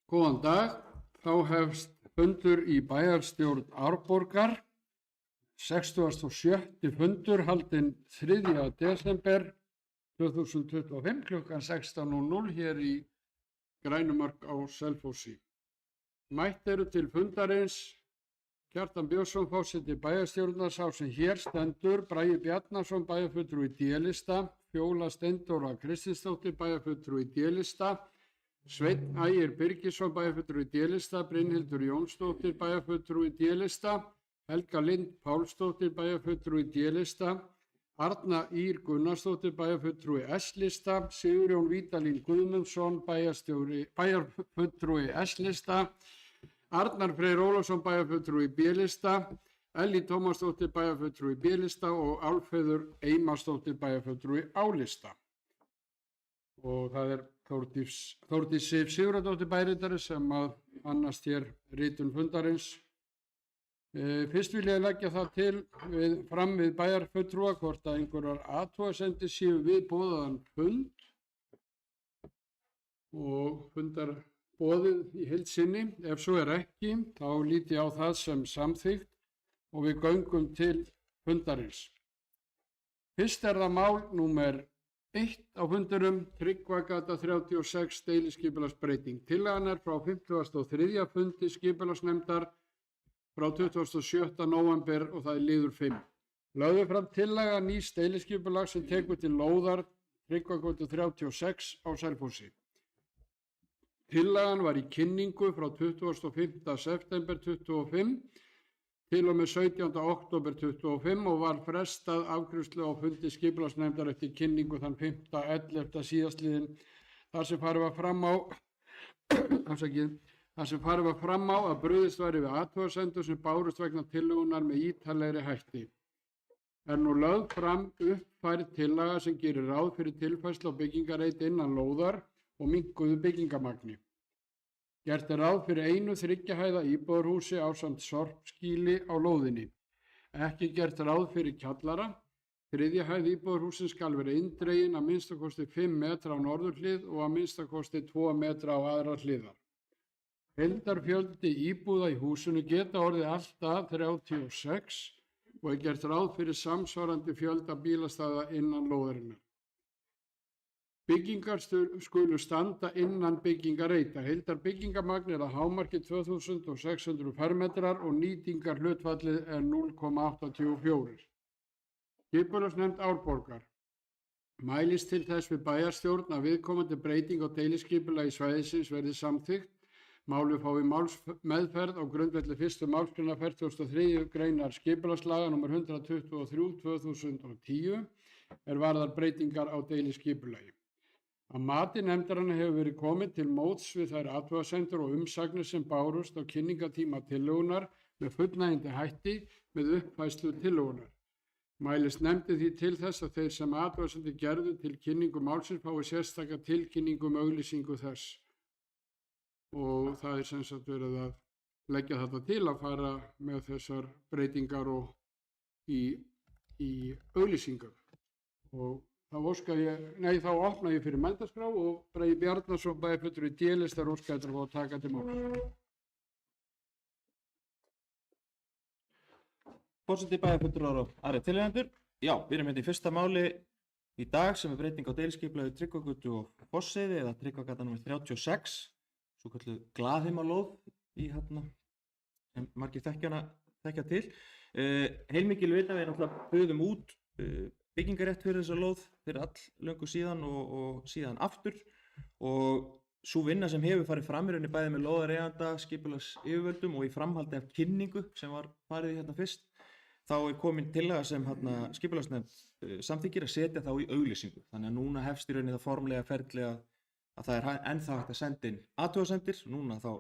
Góðan dag, þá hefst fundur í bæjarstjórn Árborgar, 67. fundur haldinn 3. desember 2025 klukkan 16:00 hér í Grænumörk á Selfossi. Mætt eru til fundarins Kjartan Björnsson, forseti bæjarstjórnar, sá sem hér stendur, Bragi Bjarnason, bæjarfulltrúi D-lista, Fjóla Steindóra Kristinsdóttir, bæjarfulltrúi D-lista, Sveinn Ægir Birgisson, bæjarfulltrúi D-lista, Brynhildur Jónsdóttir, bæjarfulltrúi D-lista, Helga Lind Pálsdóttir, bæjarfulltrúi D-lista, Arna Ýr Gunnarsdóttir, bæjarfulltrúi S-lista, Sigurjón Vídalín Guðmundsson, bæjarfulltrúi S-lista, Arnar Freyr Ólafsson, bæjarfulltrúi B-lista, Ellý Tómasdóttir, bæjarfulltrúi B-lista og Álfheiður Einarsdóttir, bæjarfulltrúi A-lista. Og það Þórdís Sif Sigurðardóttir bæjarritari sem annast hér ritun fundarins. Fyrst vil ég leggja það fram við bæjarfulltrúa hvort að einhverjar athugasemdir séu við boðaðan fund og fundarboðið í heild sinni. Ef svo er ekki, þá lít ég á það sem samþykkt og við göngum til fundarins. Fyrst er það mál númer 1 á fundurum, Tryggvagata 36 deiliskipulagsbreyting. Tillagan er frá 53. fundi skipulagsnefndar frá 27. nóvember og það er liður 5. Lögðu fram tillaga nýs deiliskipulags sem tekur til lóðar Tryggvagötu 36 á Selfossi. Tillagan var í kynningu frá 25. september 25 til og með 17. október 25 og var frestað afgreiðslu á fundi skipulagsnefndar eftir kynningu þann 5.11. síðastliðinn þar sem farið var fram á að brugðist væri við athugasemdum sem bárust vegna tillögunnar með ítarlegri hætti. Er nú lögð fram uppfærð tillaga sem gerir ráð fyrir tilfærslu á byggingareiti innan lóðar og minnkuðu byggingamagni. Gert er ráð fyrir einu 3 hæða íbúðarhúsi ásamt sorpskýli á lóðinni. Ekki gert ráð fyrir kjallara. 3. hæð íbúðarhúsin skal vera inndregin að minnstakosti 5 metra á norðurhlið og að minnstakosti 2 metra á aðrar hliðar. Heildarfjöldi íbúða í húsinu geta orðið allt að 36 og er gert ráð fyrir samsvarandi fjölda bílastæða innan lóðarinnar. Byggingar skulu standa innan byggingareita. Heildar byggingamagn er að hámarki 2600 fermetrar og nýtingarhlutfallið er 0,84. Skipulagsnefnd Árborgar mælist til þess við bæjarstjórn að viðkomandi breyting á deiliskipulagi svæðisins verði samþykkt. Málið fái málsmeðferð á grundvelli 1. málsgreinar 43. greinar skipulagslaga nr. 123/2010 er varðar breytingar á deiliskipulagi. Að mati nefndarinnar hefur verið komið til móts við þær athugasemdir og umsagnir sem bárust á kynningatíma tillögunnar með fullnægjandi hætti með uppfærslu tillögunnar. Mælist nefndin því til þess að þeir sem athugasemdir gerðu til kynningu málsins fái sérstaka tilkynningu auglýsingu þess. Og það er sem sagt verið að leggja þetta til að fara með þessar breytingar og í auglýsingar. Og þá opna ég fyrir mælendaskrá og Bragi Bjarnason, bæjarfulltrúi D-lista, óska eftir að taka til máls. Forseti, bæjarfulltrúar og aðrir tilheyrendur. Já, við erum hérna í fyrsta máli í dag sem er breyting á deiliskipulagi Tryggvagötu og Fosseiði eða Tryggvagata nr. 36, svo kalluð glaðheimalóð í sem margir þekkja til. Heilmikil vita við náttúrulega buðum út byggingarétt fyrir þessa lóð fyrir löngu síðan og síðan aftur og sú vinna sem hefur farið fram í rauninni bæði með lóðareiganda, skipulagsyfirvöldum og í framhaldi af kynningu sem var farið í fyrst, þá er komin tillaga sem skipulagsnefnd samþykkir að setja þá í auglýsingu. Þannig að núna hefst í rauninni það formlega ferli að það er ennþá hægt að senda inn athugasemdir, núna þá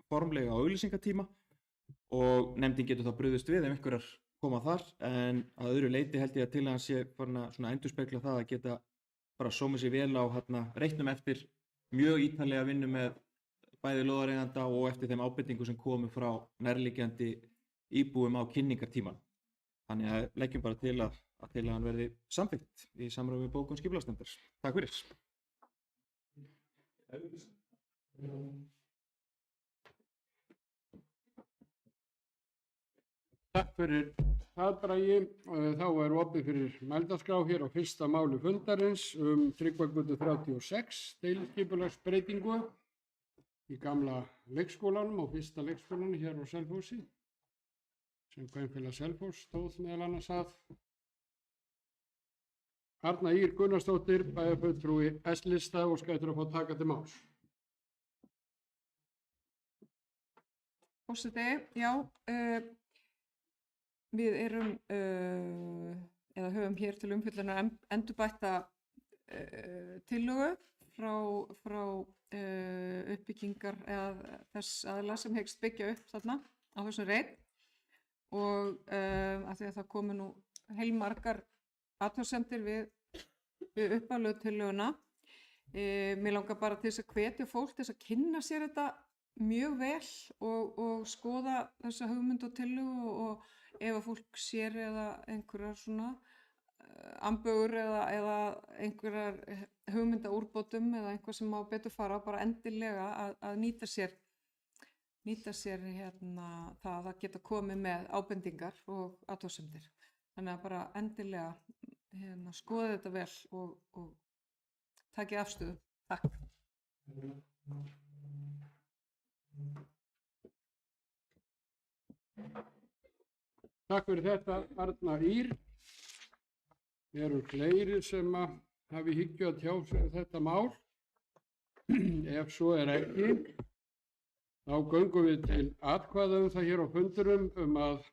formlega á auglýsingatíma og nefndin getur þá brugðist við ef einhverjar koma þar, en að öðru leyti held ég að tillagan sé farin að endurspegla það að geta bara sómið sér vel á reitnum eftir mjög ítarlega vinnu með bæði lóðareiganda og eftir þeim ábendingum sem komu frá nærliggjandi íbúum á kynningartíman. Þannig að leggjum bara til að tillagan verði samþykkt í samræmi við bókun skipulagsnefndar. Takk fyrir. Takk fyrir það, Bragi. Þá opið fyrir mælendaskrá hér á fyrsta máli fundarins Tryggvagötu 36, deiliskipulagsbreytingu í gamla leikskólanum og fyrsta leikskólanum hér á Selfossi, sem Kvenfélag Selfoss stóð meðal annars að. Arna Ýr Gunnarsdóttir, bæjarfulltrúi S-lista, og skættur að fá taka til máls. Forseti, já, við erum, eða höfum hér til umfjöllunar endurbætta tillögu frá uppbyggingar eða þess aðila sem hyggst byggja upp þarna á þessum reit, og af því að það komu nú heilmargar athugasemdir við upphaflegu tillöguna. Mér langar bara til þess að hvetja fólk til þess að kynna sér þetta mjög vel og skoða þessa hugmynd og tillögu, og ef að fólk sér eða einhverjar svona ambögur eða einhverjar hugmynda úrbótum eða einhver sem má betur fara, bara endilega að nýta sér það að geta komið með ábendingar og athugasemdir. Þannig að bara endilega skoða þetta vel og takið afstöðu. Takk. Takk fyrir þetta, Arna Ýr. Eru fleiri sem hafi hyggju að tjá sig þetta mál? Ef svo er ekki, þá göngum við til atkvæða það hér á fundurum að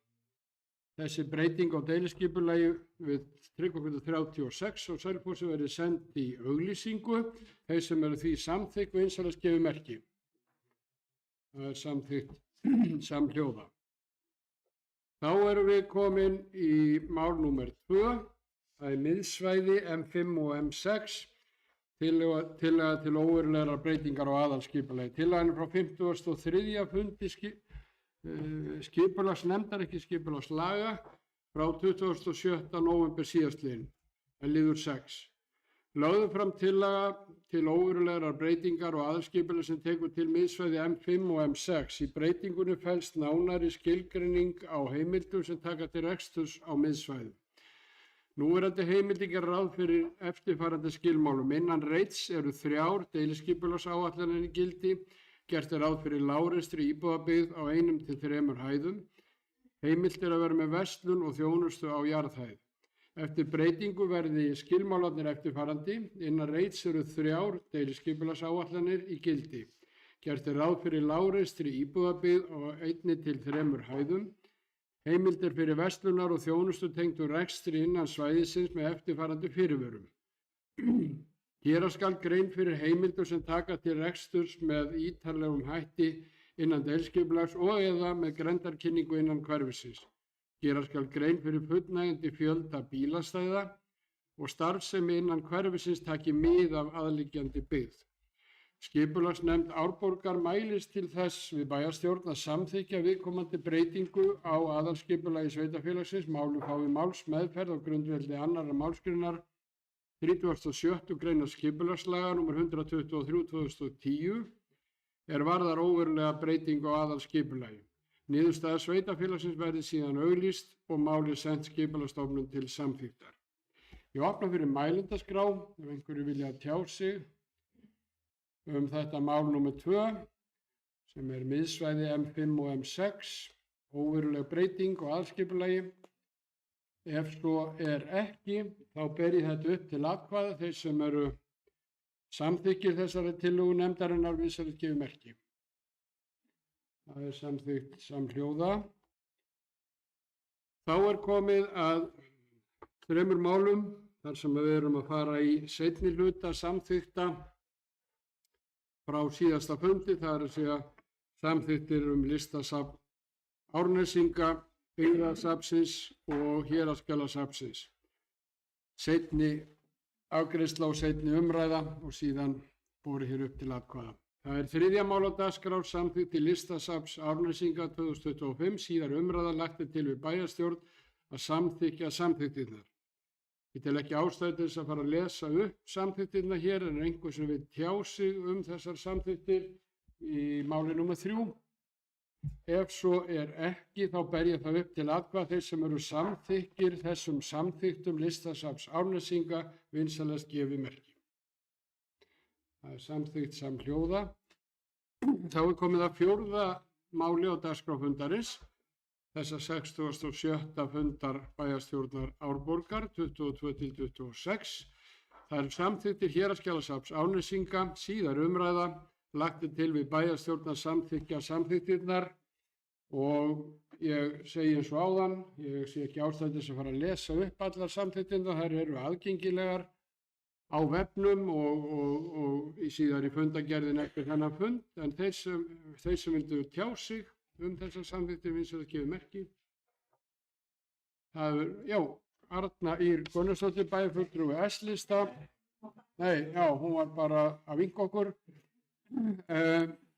þessi breyting á deiliskipulagi við Tryggvagötu 36 og Selfossi verði send í auglýsingu. Þeir sem eru því samþykk vinsamlegast gefi merki. Það er samþykkt samhljóða. Þá erum við komin í mál númer 2. Það er miðsvæði M5 og M6, tillaga til óverulegar breytingar á aðalskipulagi. Tillagan er frá 53. fundi skipulagsnefndar, ekki skipulagslaga, frá 27. nóvember síðastliðinn, liður 6. Lögðu fram tillaga til óverulegar breytingar og aðalskipulag sem tekur til miðsvæði M5 og M6. Í breytingunni felst nánari skilgreining á heimildum sem taka til reksturs á miðsvæðum. Núverandi heimildir gera ráð fyrir eftirfarandi skilmálum. Innan reits eru 3 deiliskipulagsáætlanir í gildi. Gert er ráð fyrir lágreistri íbúðabyggð á 1 til 3 hæðum. Heimilt er að vera með verslun og þjónustu á jarðhæð. Eftir breytingu verði skilmálarnir eftirfarandi. Innan reits eru 3 deiliskipulagsáætlanir í gildi. Gert er ráð fyrir lágreistri íbúðabyggð á 1 til 3 hæðum. Heimild er fyrir verslunar og þjónustu tengdu rekstri innan svæðisins með eftirfarandi fyrirvörum. Gera skal grein fyrir heimildum sem taka til reksturs með ítarlegum hætti innan deiliskipulags og eða með grenndarkynningu innan hverfisins. Gera skal grein fyrir fullnægjandi fjölda bílastæða og starfsemi innan hverfisins taki mið af aðliggjandi byggð. Skipulagsnefnd Árborgar mælist til þess við bæjarstjórn að samþykkja viðkomandi breytingu á aðalskipulagi sveitarfélagsins. Málið fái málsmeðferð á grundvelli 2. málsgreinar 37. greinar skipulagslaga nr. 123/2010 varðar óverulega breytingu á aðalskipulagi. Niðurstaða sveitarfélagsins verði síðan auglýst og málið sent skipulagsstofnun til samþykktar. Ég opna fyrir mælendaskrá ef einhverju vilja tjá sig þetta mál númer 2 sem er miðsvæði M5 og M6, óveruleg breyting og aðalskipulagi. Ef svo er ekki, þá ber ég þetta upp til atkvæða. Þeir sem eru samþykkir þessari tillögu nefndarinnar vinsamlegast gefi merki. Það er samþykkt samhljóða. Þá er komið að 3 málum þar sem við erum að fara í seinni hluta samþykkta frá síðasta fundi, það er að segja samþykktir listasafn Árnesinga, byggðasafnsins og héraðsskjalasafnsins. Seinni afgreiðsla og seinni umræða og síðan borið hér upp til atkvæða. Það er 3. mál á dagskrá, samþykkt listasafns Árnesinga 2025, síðar umræða, lagt til við bæjarstjórn að samþykkja samþykktirnar. Ég tel ekki ástæðu til þess að fara að lesa upp samþykktirnar hér, en einhver sem vil tjá sig þessar samþykktir í máli númer 3. Ef svo ekki, þá ber ég það upp til atkvæða þeir sem eru samþykkir þessum samþykktum Listasafns Árnesinga vinsamlegast gefi merki. Það samþykkt samhljóða. Þá komið að 4. máli á dagskrá fundarins, þessa 67. fundar bæjarstjórnar Árborgar 22-26. Það eru samþykktir Héraðsskjalasafns Árnesinga, síðar umræða, lagt til við bæjarstjórnar samþykkja samþykktirnar og ég segi eins og áðan, ég sé ekki ástæðu þess að fara að lesa upp allar samþykktirnar, þær eru aðgengilegar á vefnum og síðar í fundagerðin eftir þennan fund, en þeir sem vildu tjá sig þessar samþykktir vinsamlegast gefi merki. Það er, Arna Ýr Gunnarsdóttir, bæjarfulltrúi S-lista. Nei, hún var bara að vinka okkur.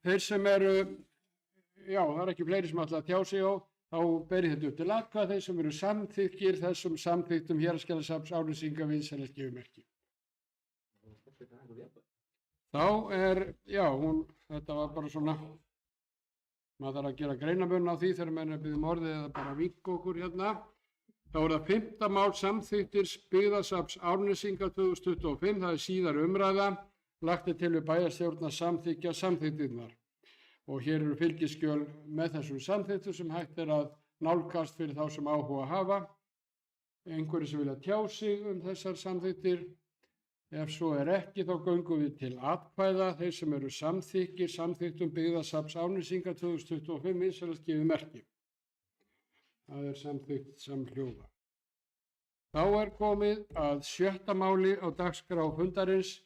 Þeir sem eru, það er ekki fleiri sem ætla að tjá sig á, þá ber ég þetta upp til atkvæða, þeir sem eru samþykkir þessum samþykktum Héraðsskjalasafns Árnesinga vinsamlegast gefi merki. Þá þetta var bara svona, maður þarf að gera greinarmun á því þegar menn biðja orðið eða bara vinka okkur hérna. Þá er það 5. mál samþykktir Byggðasafns Árnesinga 2025, það er síðar umræða, lagt til við bæjarstjórnar samþykkja samþykktirnar. Og hér eru fylgiskjöl með þessum samþykktum sem hægt er að nálgast fyrir þá sem áhuga hafa. Einhverjir sem vilja tjá sig þessar samþykktir. Ef svo ekki, þá göngum við til atkvæða. Þeir sem eru samþykkir samþykktum Byggðasafns Árnesinga 2025 vinsamlegast gefi merki. Það er samþykkt samhljóða. Þá er komið að 6. máli á dagskrá fundarins.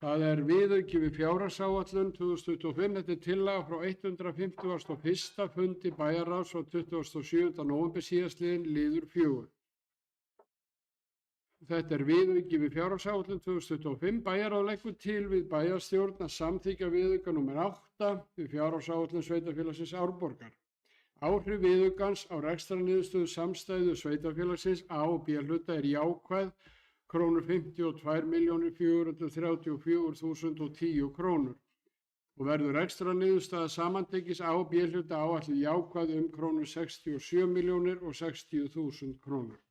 Það er viðauki við fjárhagsáætlun 2025. Þetta er tillaga frá 151. fundi bæjarráðs frá 27. nóvember síðastliðinn, liður 4. Þetta er viðauki við fjárhagsáætlun 2025. Bæjarráð leggur til við bæjarstjórn að samþykkja viðauka nr. 8 við fjárhagsáætlun sveitarfélagsins Árborgar. Áhrif viðaukans á rekstrarniðurstöðu samstæðu sveitarfélagsins A og B hluta er jákvæð krónur 52.434.010 krónur og verður rekstrarniðurstaða samantekis A og B hluta áætluð jákvæð krónur 67.060.000 krónur.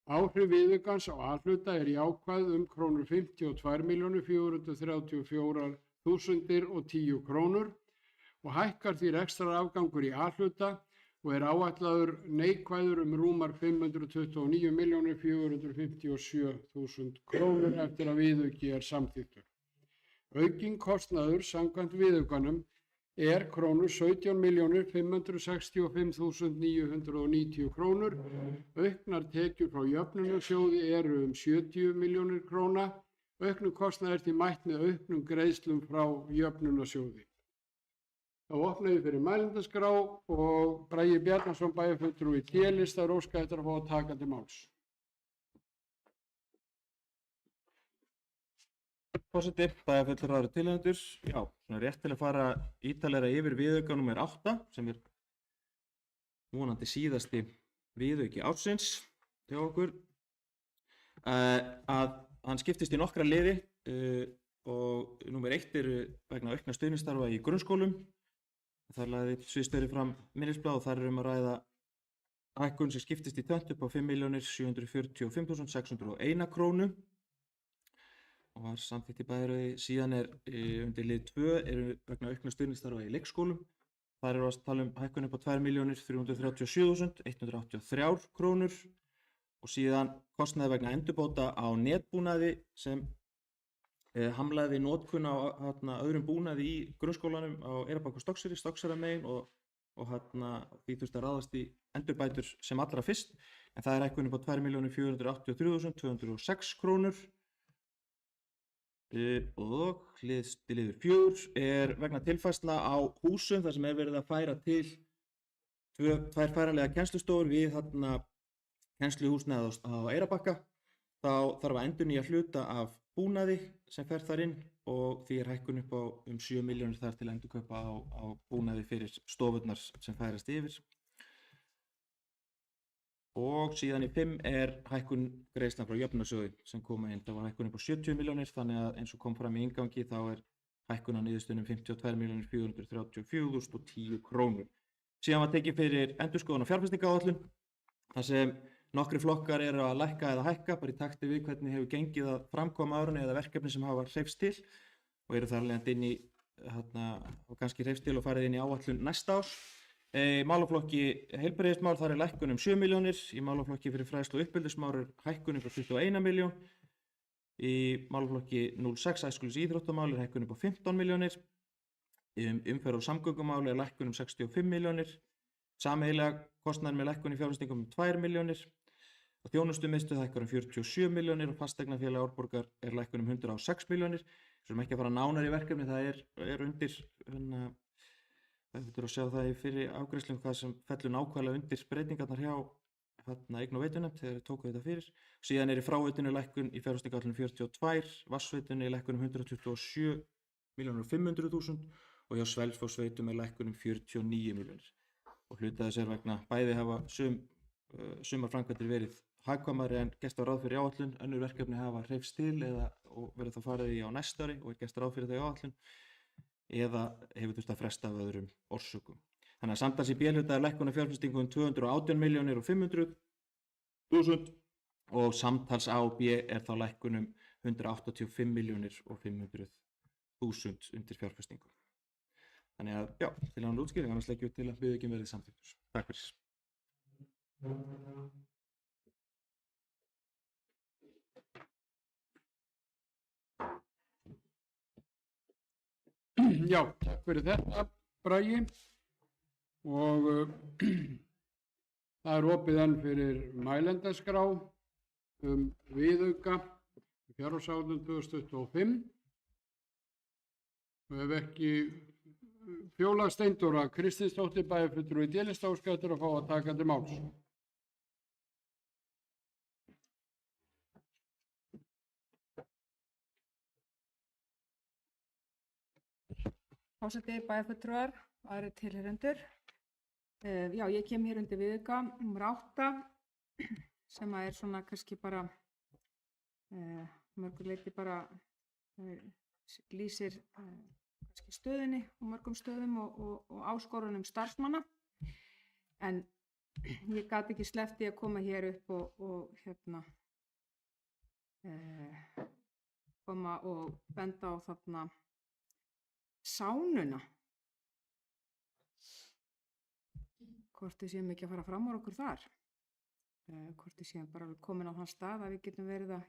Áhrif viðaukans á A hluta er jákvæð krónur 52.434.010 krónur og hækkar því rekstrarafgangur í A-hluta og er áætlaður neikvæður rúmar 529.457.000 krónur eftir að viðauki er samþykktur. Aukinn kostnaður samkvæmt viðaukanum er krónur 17.565.990 krónur. Auknar tekjur frá jöfnunarsjóði eru 70 milljónir króna. Auknum kostnaður er því mætt með auknum greiðslum frá jöfnunarsjóði. Þá opnaði fyrir mælendaskrá og Bragi Bjarnason bæjarfulltrúi T-lista óskaði eftir að fá að taka til máls. Forseti, bæjarfulltrúar og tilnefnendur, svona rétt til að fara ítarlegra yfir viðauka nr. 8 sem er vonandi síðasti viðauki ársins hjá okkur. Að hann skiptist í nokkra liði og nr. 1 eru vegna aukna stuðningsstarfa í grunnskólum. Þar lagði sviðsstjóri fram minnisblað og þar er að ræða hækkun sem skiptist í tvennt upp á 5.745.601 krónu og var samþykkt í bæjarráði. Síðan er undir lið 2 eru vegna aukna stuðningsstarfa í leikskólum. Þar eru að tala hækkun upp á 2.337.183 krónur og síðan kostnaði vegna endurbóta á netbúnaði sem hamlaði notkun á öðrum búnaði í grunnskólanum á Eyrarbakka og Stokkseyri megin og því þurfti að ráðast í endurbætur sem allra fyrst, en það er hækkun upp á 2.483.206 krónur. Og liður 4 er vegna tilfærsla á húsum þar sem er verið að færa til tvær færanlegar kennslustofur við kennsluhúsnæði á Eyrarbakka. Þá þarf að endurnýja hluta af búnaði sem fer þar inn og því er hækkun upp á 7 milljónir þar til endurkaupa á búnaði fyrir stofurnar sem færast yfir. Og síðan í 5 er hækkun greiðslan frá jöfnunarsjóði sem koma inn. Það var hækkun upp á 70 milljónir þannig að eins og kom fram í inngangi þá er hækkun á niðurstöðunum 52.434.010 krónur. Síðan var tekið fyrir endurskoðun og fjárfestingaráætlun, þar sem nokkri flokkar eru að lækka eða hækka, bara í takti við hvernig hefur gengið að framkoma árunni eða verkefni sem hafa hreyfst til og eru þar leiðandi inn í, og kannski hreyfst til og farið inn í áætlun næsta árs. Í málaflokki heilbrigðismál þar lækkun 7 milljónir, í málaflokki fyrir fræðslu og uppeldismál hækkun upp á 21 milljón, í málaflokki 06 æskulis íþróttamál hækkun upp á 15 milljónir, umferð og samgöngumál lækkun 65 milljónir, sameiginlega kostnaður með lækkun í fjárfestingum 2 milljónir og þjónustumiðstöð hækkar 47 milljónir og fasteignafélag Árborgar lækkun 106 milljónir. Svo ekki að fara nánar í verkefni, það er undir, það þurftur að sjá það í fyrir afgreiðslum hvað sem fellur nákvæmlega undir breytingarnar hjá eign- og veitunefnd þegar þeir tóku þetta fyrir. Síðan í fráveitunni lækkun í fjárfestingaráætlun 42, vatnsveitunni lækkun 127 milljónir og 500.000 og hjá Selfossveitum lækkun 49 milljónir. Og hluta þess vegna bæði hafa sumar framkvæmdir verið hagkvæmari en gert var ráð fyrir í áætlun, önnur verkefni hafa hreyfst til og verið þá farið í á næsta ári og gert ráð fyrir þau í áætlun eða hefur þurft að fresta af öðrum orsökum. Þannig að samtals í B-hluta lækkun á fjárfestingum 218 milljónir og 500.000 og samtals A og B þá lækkun 185 milljónir og 500.000 undir fjárfestingum. Þannig að, já, til hann útskýring, annars leggjum við til að viðaukinn verði samþykktur. Takk fyrir. Já, takk fyrir þetta, Bragi. Og það opið enn fyrir mælendaskrá viðauka fjárhagsáætlun 2025. Og ef ekki Fjóla Steindóra Kristinsdóttir bæjarfulltrúi í D-lista óskar eftir að fá að taka til máls. Forseti, bæjarfulltrúar, aðrir tilheyrendur. Já, ég kem hér undir viðauka nr. 8 sem er svona kannski bara mörgur leyti bara lýsir kannski stöðunni og mörgum stöðum og áskorunum starfsmanna. En ég gat ekki sleppt í að koma hér upp og koma og benda á þarna sánuna. Hvort við séum ekki að fara fram úr okkur þar. Hvort við séum bara komin á þann stað að við getum verið að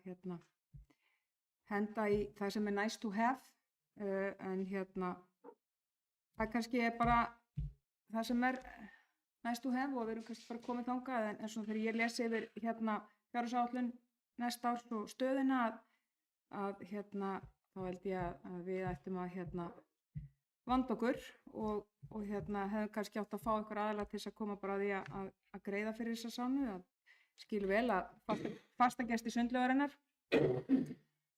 henda í það sem er nice to have. En það kannski er bara það sem er nice to have og við erum kannski bara komið þangað en svona þegar ég lesi yfir fjárhagsáætlun næsta árs og stöðina að þá held ég að við ættum að vanda okkur og hefum kannski átt að fá einhver aðila til þess að koma bara að því að greiða fyrir þessa sánu. Það skilur vel að fastagestir Sundlaugarinnar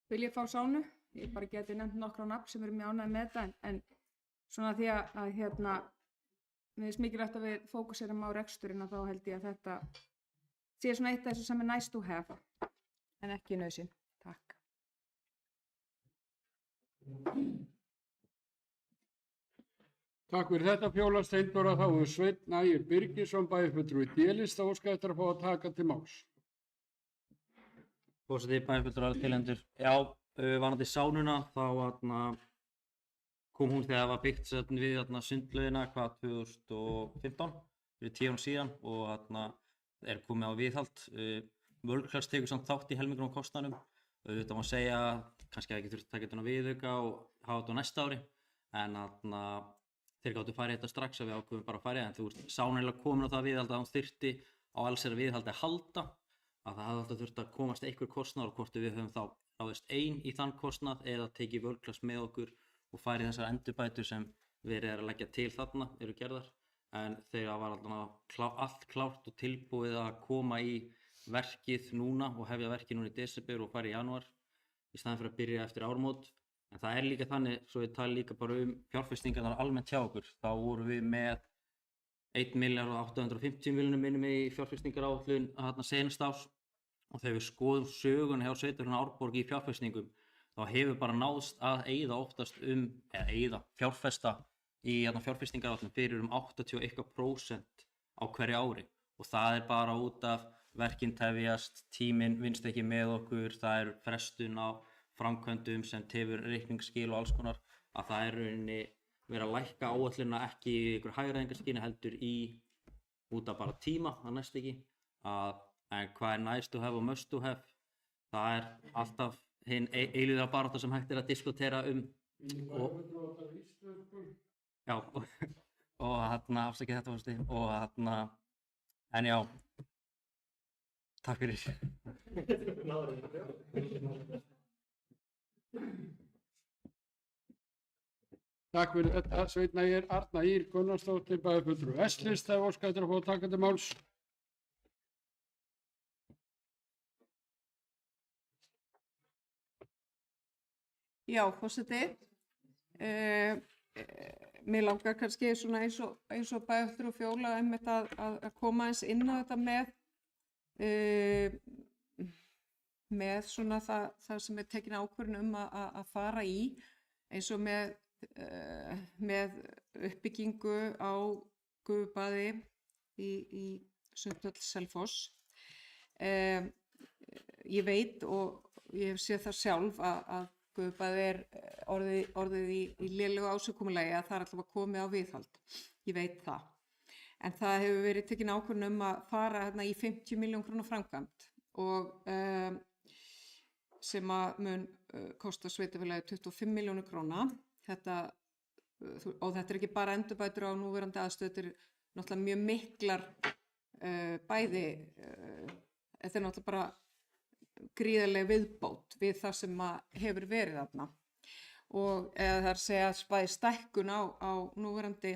vilja fá sánu. Ég bara geti nefnt nokkra nafn sem eru mjög ánægð með þetta en svona því að mér finnst mikilvægt að við fókuserum á reksturinn og þá held ég að þetta sé svona eitt af þessu sem er nice to have en ekki nauðsyn. Takk. Takk fyrir þetta, Fjóla Steindóra. Þá Sveinn Ægir Birgisson bæjarfulltrúi í D-lista óskar eftir að fá að taka til máls. Forseti, bæjarfulltrúar, tilheyrendur. Já, varðandi sánuna, þá kom hún þegar það var byggt við sundlaugina 2015, fyrir 10 árum síðan og er komið á viðhald. World Class tekur samt þátt í helmingnum á kostnaðinum. Þetta má segja, kannski að ekki þurft að taka þetta viðauka og hafa þetta á næsta ári, en þeir gáttu farið þetta strax að við ákveðum bara að farið, en sánulega komin á það viðhald að hún þyrfti á alls viðhaldi að halda, að það hafði alltaf þurft að komast einhver kostnaður og hvort við höfum þá ráðist ein í þann kostnað eða tekið World Class með okkur og farið þessar endurbætur sem verið að leggja til þarna eru gerðar. En þegar var allt klárt og tilbúið að koma í verkið núna og hefja verkið núna í desember og fara í janúar í staðinn fyrir að byrja eftir áramót. En það er líka þannig, svo við tala líka bara fjárfestingarnar almennt hjá okkur, þá vorum við með 1.850 milljónum í fjárfestingaráætlun seinasta árs og þegar við skoðum söguna hjá sveitarfélaginu Árborg í fjárfestingum þá hefur bara náðst að eyða oftast fjárfesta í fjárfestingaráætlun fyrir 81% á hverju ári og það bara út af verkin tefjast, tíminn vinnst ekki með okkur, það frestun á framkvæmdum sem tefur reikningsskil og alls konar, að það rauninni verið að lækka áætlunina ekki í einhver hagræðingarskyni heldur út af bara tíma, það næst ekki en hvað nice to have og must to have, það alltaf hinn eilíða barátta sem hægt að diskutera og já, og afsakið þetta fórsti og en já, takk fyrir. Takk fyrir þetta, Sveinn Ægir, Arna Ýr Gunnarsdóttir, bæjarfulltrúi S-lista, ef óskað eftir að fá að taka til máls. Já, forseti. Mér langar kannski svona eins og bæjarfulltrúi Fjóla einmitt að koma eins inn á þetta með svona það sem tekin ákvörðun að fara í, eins og með uppbyggingu á gufubaði í Sundhöll Selfoss. Ég veit og ég hef séð það sjálf að gufubaði orðið í lélegu ásigkomulagi, að það alltaf komið á viðhald. Ég veit það. En það hefur verið tekin ákvörðun að fara í 50 milljón króna framkvæmd og sem að mun kosta sveitarfélagið 25 milljónir króna. Og þetta ekki bara endurbætur á núverandi aðstöðu, þetta náttúrulega mjög miklar bæði, þetta náttúrulega bara gríðarleg viðbót við það sem hefur verið þarna. Og það að segja bæði stækkun á núverandi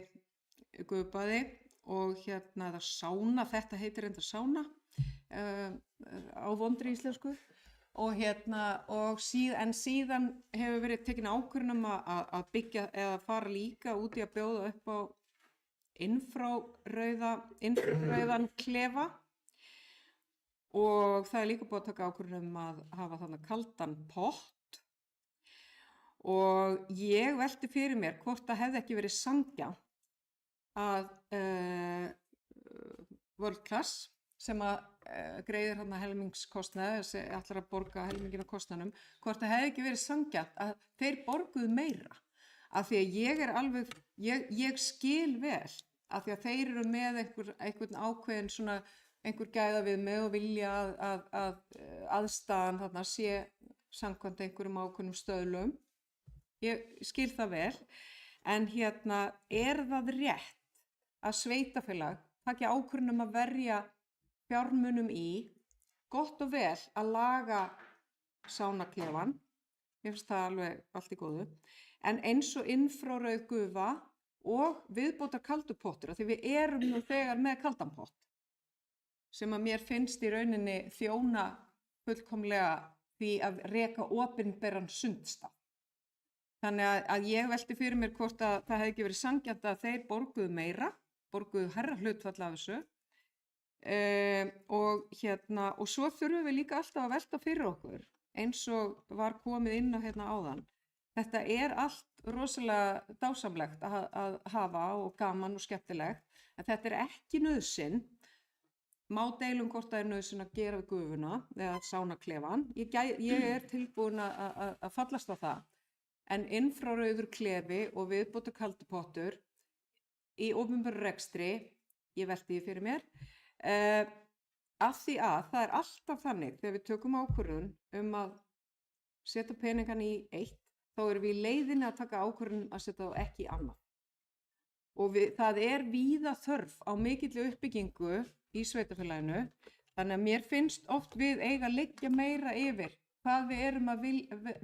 gufubaði og eða sána, þetta heitir enda sána á vondri íslensku. Og síðan hefur verið tekin ákvörðun að byggja eða fara líka út í að bjóða upp á infrarauðan klefa og það líka búið að taka ákvörðun að hafa þannig kaldan pott og ég velti fyrir mér hvort það hefði ekki verið sanngjarnt að World Class sem greiðir helmingskostnað, ætlar að borga helminginn á kostnaðnum, hvort það hefði ekki verið sanngjarnt að þeir borguðu meira. Af því að ég skil vel, af því að þeir eru með einhvern ákveðin svona, einhver gæða við með og vilja að aðstæðan þarna sé samkvæmt einhverjum ákveðnum stöðlum. Ég skil það vel, en það rétt að sveitarfélag taki ákvörðun að verja fjármunum í, gott og vel að laga sánaklefan, ég finnst það alveg allt í góðu, en eins og infrarauð gufa og viðbótar kaldupottur, því við erum nú þegar með kaldan pott, sem að mér finnst í rauninni þjóna fullkomlega því að reka opinberan sundstað. Þannig að ég velti fyrir mér hvort að það hefði ekki verið sanngjarnt að þeir borguðu meira, borguðu hærra hlutfall af þessu, og svo þurfum við líka alltaf að velta fyrir okkur eins og var komið inn á áðan. Þetta allt rosalega dásamlegt að hafa og gaman og skemmtilegt, en þetta ekki nauðsyn. Má deilum hvort það nauðsyn að gera við gufuna eða sánaklefan. Ég tilbúin að fallast á það, en infrarauður klefi og viðbótar kaldupottur í opinberum rekstri, ég velti því fyrir mér, af því að það alltaf þannig þegar við tökum ákvörðun að setja peningan í eitt, þá erum við í leiðinni að taka ákvörðun að setja þá ekki í annað. Og það víða þörf á mikilli uppbyggingu í sveitarfélaginu, þannig að mér finnst oft við eiga að liggja meira yfir hvað við erum að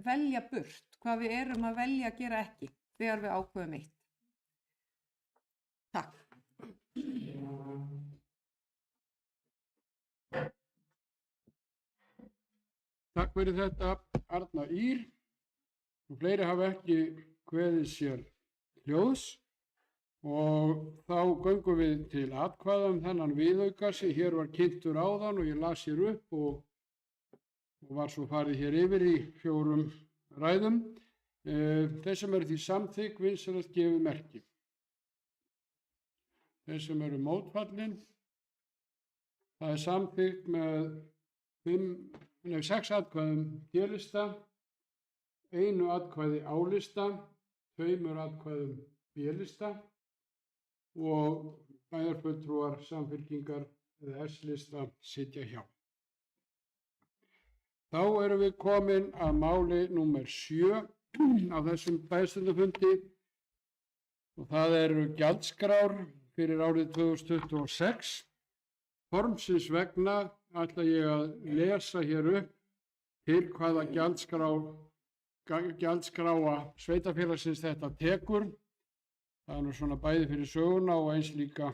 velja burt, hvað við erum að velja að gera ekki þegar við ákveðum eitt. Takk. Takk fyrir þetta, Arna Ýr. Og fleiri hafa ekki kveðið sér hljóðs og þá göngum við til atkvæða þennan viðauka sem hér var kynntur áðan og ég las hér upp og var svo farið hér yfir í 4 ræðum. Þeir sem eru því samþykk vinsamlegast gefið merki. þeir sem eru mótfallin. Það er samþykkt með 6 atkvæðum D-lista, 1 atkvæði A-lista, 2 atkvæðum B-lista og bæjarfulltrúar Samfylkingar eða S-lista sitja hjá. Þá erum við komin að máli númer 7 á þessum bæjarstjórnarfundi og það eru gjaldskrár fyrir árið 2026. Formsins vegna ætla ég að lesa hér upp til hvaða gjaldskráa sveitarfélagsins þetta tekur. Það er nú svona bæði fyrir söguna og eins líka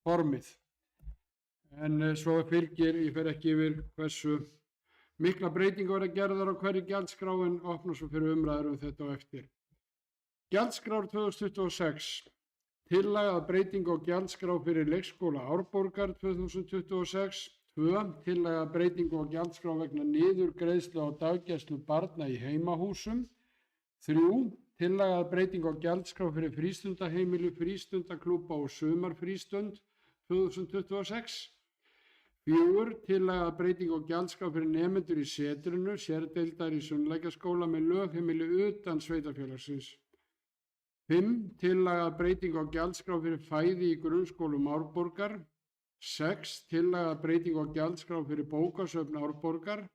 formið. En svo fylgir, ég fer ekki yfir hversu mikla breytingar verða gerðar á hverju gjaldskrá en opna svo fyrir umræður þetta á eftir. Gjaldskrár 2026. Tillaga að breytingu á gjaldskrá fyrir leikskóla Árborgar 2026. 2. Tillaga að breytingu á gjaldskrá vegna niðurgreiðslu á daggæslu barna í heimahúsum. 3. Tillaga að breytingu á gjaldskrá fyrir frístundaheimili, frístundaklúbba og sumarfrístund 2026. 4. Tillaga að breytingu á gjaldskrá fyrir nemendur í setrinu, sérdeildar í Sunnlækjaskóla með lögheimili utan sveitarfélagsins. 5. Tillaga að breytingu á gjaldskrá fyrir fæði í grunnskólum Árborgar. 6. Tillaga að breytingu á gjaldskrá fyrir bókasöfn Árborgar.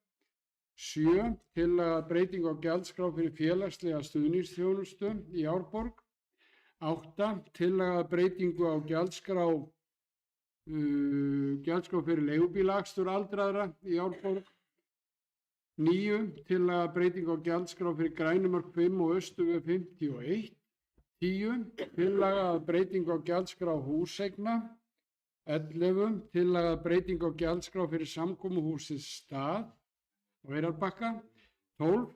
7. Tillaga að breytingu á gjaldskrá fyrir félagslega stuðningsþjónustu í Árborg. 8. Tillaga að breytingu á gjaldskrá fyrir leigubílaakstur aldraðra í Árborg. 9. Tillaga að breytingu á gjaldskrá fyrir Grænumörk 5 og Austurveg 51. 10. Tillaga að breytingu á gjaldskrá húseigna. 11. Tillaga að breytingu á gjaldskrá fyrir samkomuhúsið Stað og Eyrarbakka. 12.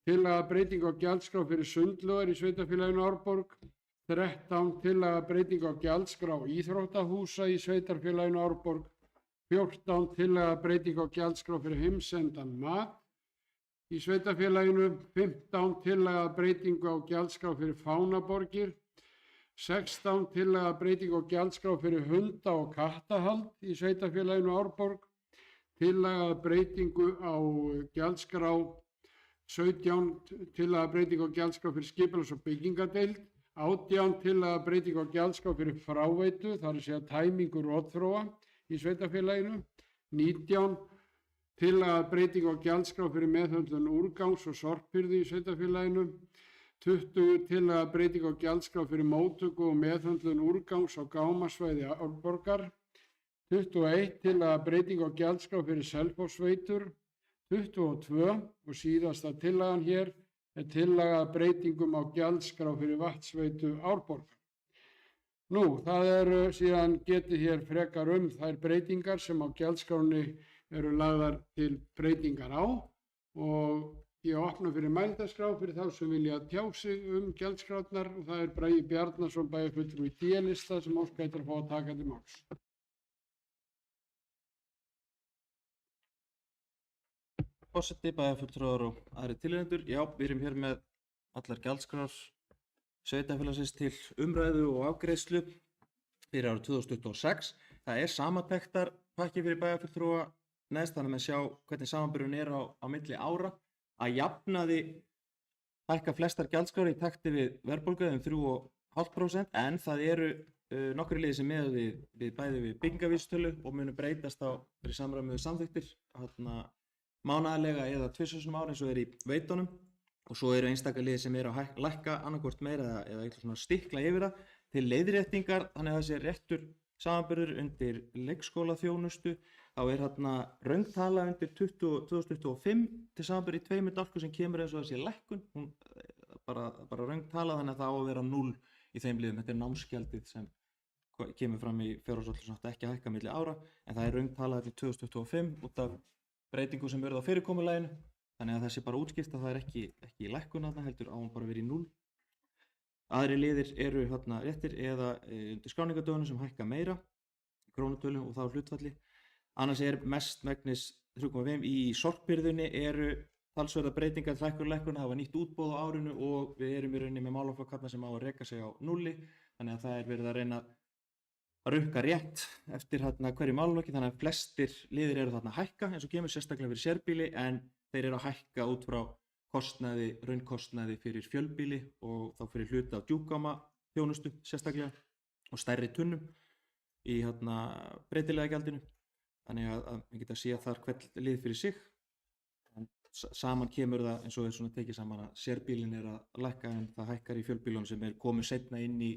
Tillaga að breytingu á gjaldskrá fyrir sundlaugar í sveitarfélaginu Árborg. 13. Tillaga að breytingu á gjaldskrá íþróttahúsa í sveitarfélaginu Árborg. 14. Tillaga að breytingu á gjaldskrá fyrir heimsendan mat í sveitarfélaginu. 15. Tillaga að breytingu á gjaldskrá fyrir fánaborgir. 16. Tillaga að breytingu á gjaldskrá fyrir hunda- og kattahald í sveitarfélaginu Árborg. Tillaga að breytingu á gjaldskrá 17. Tillaga að breytingu á gjaldskrá fyrir skipulags- og byggingadeild. 18. Tillaga að breytingu á gjaldskrá fyrir fráveitu, það er að segja tæmingu rotþróa í sveitarfélaginu. 19. Tillaga að breytingu á gjaldskrá fyrir meðhöndlun úrgangs og sorphirðu í sveitarfélaginu. 20. Tillaga að breytingu á gjaldskrá fyrir móttöku og meðhöndlun úrgangs á gámasvæði Árborgar. 21. Tillaga að breytingu á gjaldskrá fyrir Selfossveitur. 22. Og síðasta tillagan hér er tillaga að breytingum á gjaldskrá fyrir vatnsveitu Árborgar. Það er síðan getið hér frekar þær breytingar sem á gjaldskráni eru lagðar til breytingar á og ég opna fyrir mælendaskrá fyrir þá sem vilja tjá sig gjaldskránar og það er Bragi Bjarnason bæjarfulltrúi í D-lista sem óskar eftir að fá að taka til máls. Forseti, bæjarfulltrúar og aðrir tilnefnendur. Já, við erum hér með allar gjaldskrár sveitarfélagsins til umræðu og afgreiðslu fyrir árið 2026. Það er samantektarpakki fyrir bæjarfulltrúa neðst, þannig að sjá hvernig samanburðurinn er á milli ára. Að jafnaði hækka flestar gjaldskrár í takti við verðbólgu 3,5%, en það eru nokkrir liðir sem miðað við bæði við byggingavísitölu og munu breytast fyrir samræmi við samþykktir mánaðarlega eða tvisvarsinnum á ári eins og í veitunum, og svo eru einstaka liðir sem eru að lækka annarkvort meira eða eitthvað svona stikla yfir það til leiðréttingar, þannig að það sé réttur samanburður undir leikskólaþjónustu. Þá er röngtala undir 2025 til samanburð í 2 dálku sem kemur eins og það sé lækkun, hún bara röngtala, þannig að það á að vera 0 í þeim liðum. Þetta er námsgjaldið sem kemur fram í fjárhagsáætlun sem átti ekki að hækka milli ára, en það er röngtala til 2025 út af breytingu sem verður á fyrirkomulaginu, þannig að það sé bara útskipt að það er ekki lækkun heldur á hún bara verið í 0. Aðri liðir eru réttir eða undir skráningadögunum sem hækka meira krónutölu og þá hlutfalli. Annars er mest megnis 3,5 í sorpbyrðunni eru talsverðar breytingar lækkun, það var nýtt útboð á árinu og við erum í rauninni með málaflokk sem á að reka sig á 0, þannig að það er verið að reyna að rukka rétt eftir hverju málaflokki, þannig að flestir liðir eru þarna að hækka eins og kemur sérstaklega fyrir sérbýli, en þeir eru að hækka út frá raunkostnaði fyrir fjölbýli og þá fyrir hluta af djúpgáma þjónustu sérstaklega og stærri tunnum í breytilega gjaldinu. Þannig að við geta að sé þar hvern lið fyrir sig. En saman kemur það eins og er svona tekið saman að sérbýlin er að lækka en það hækkar í fjölbýlunum sem er komið seinna inn í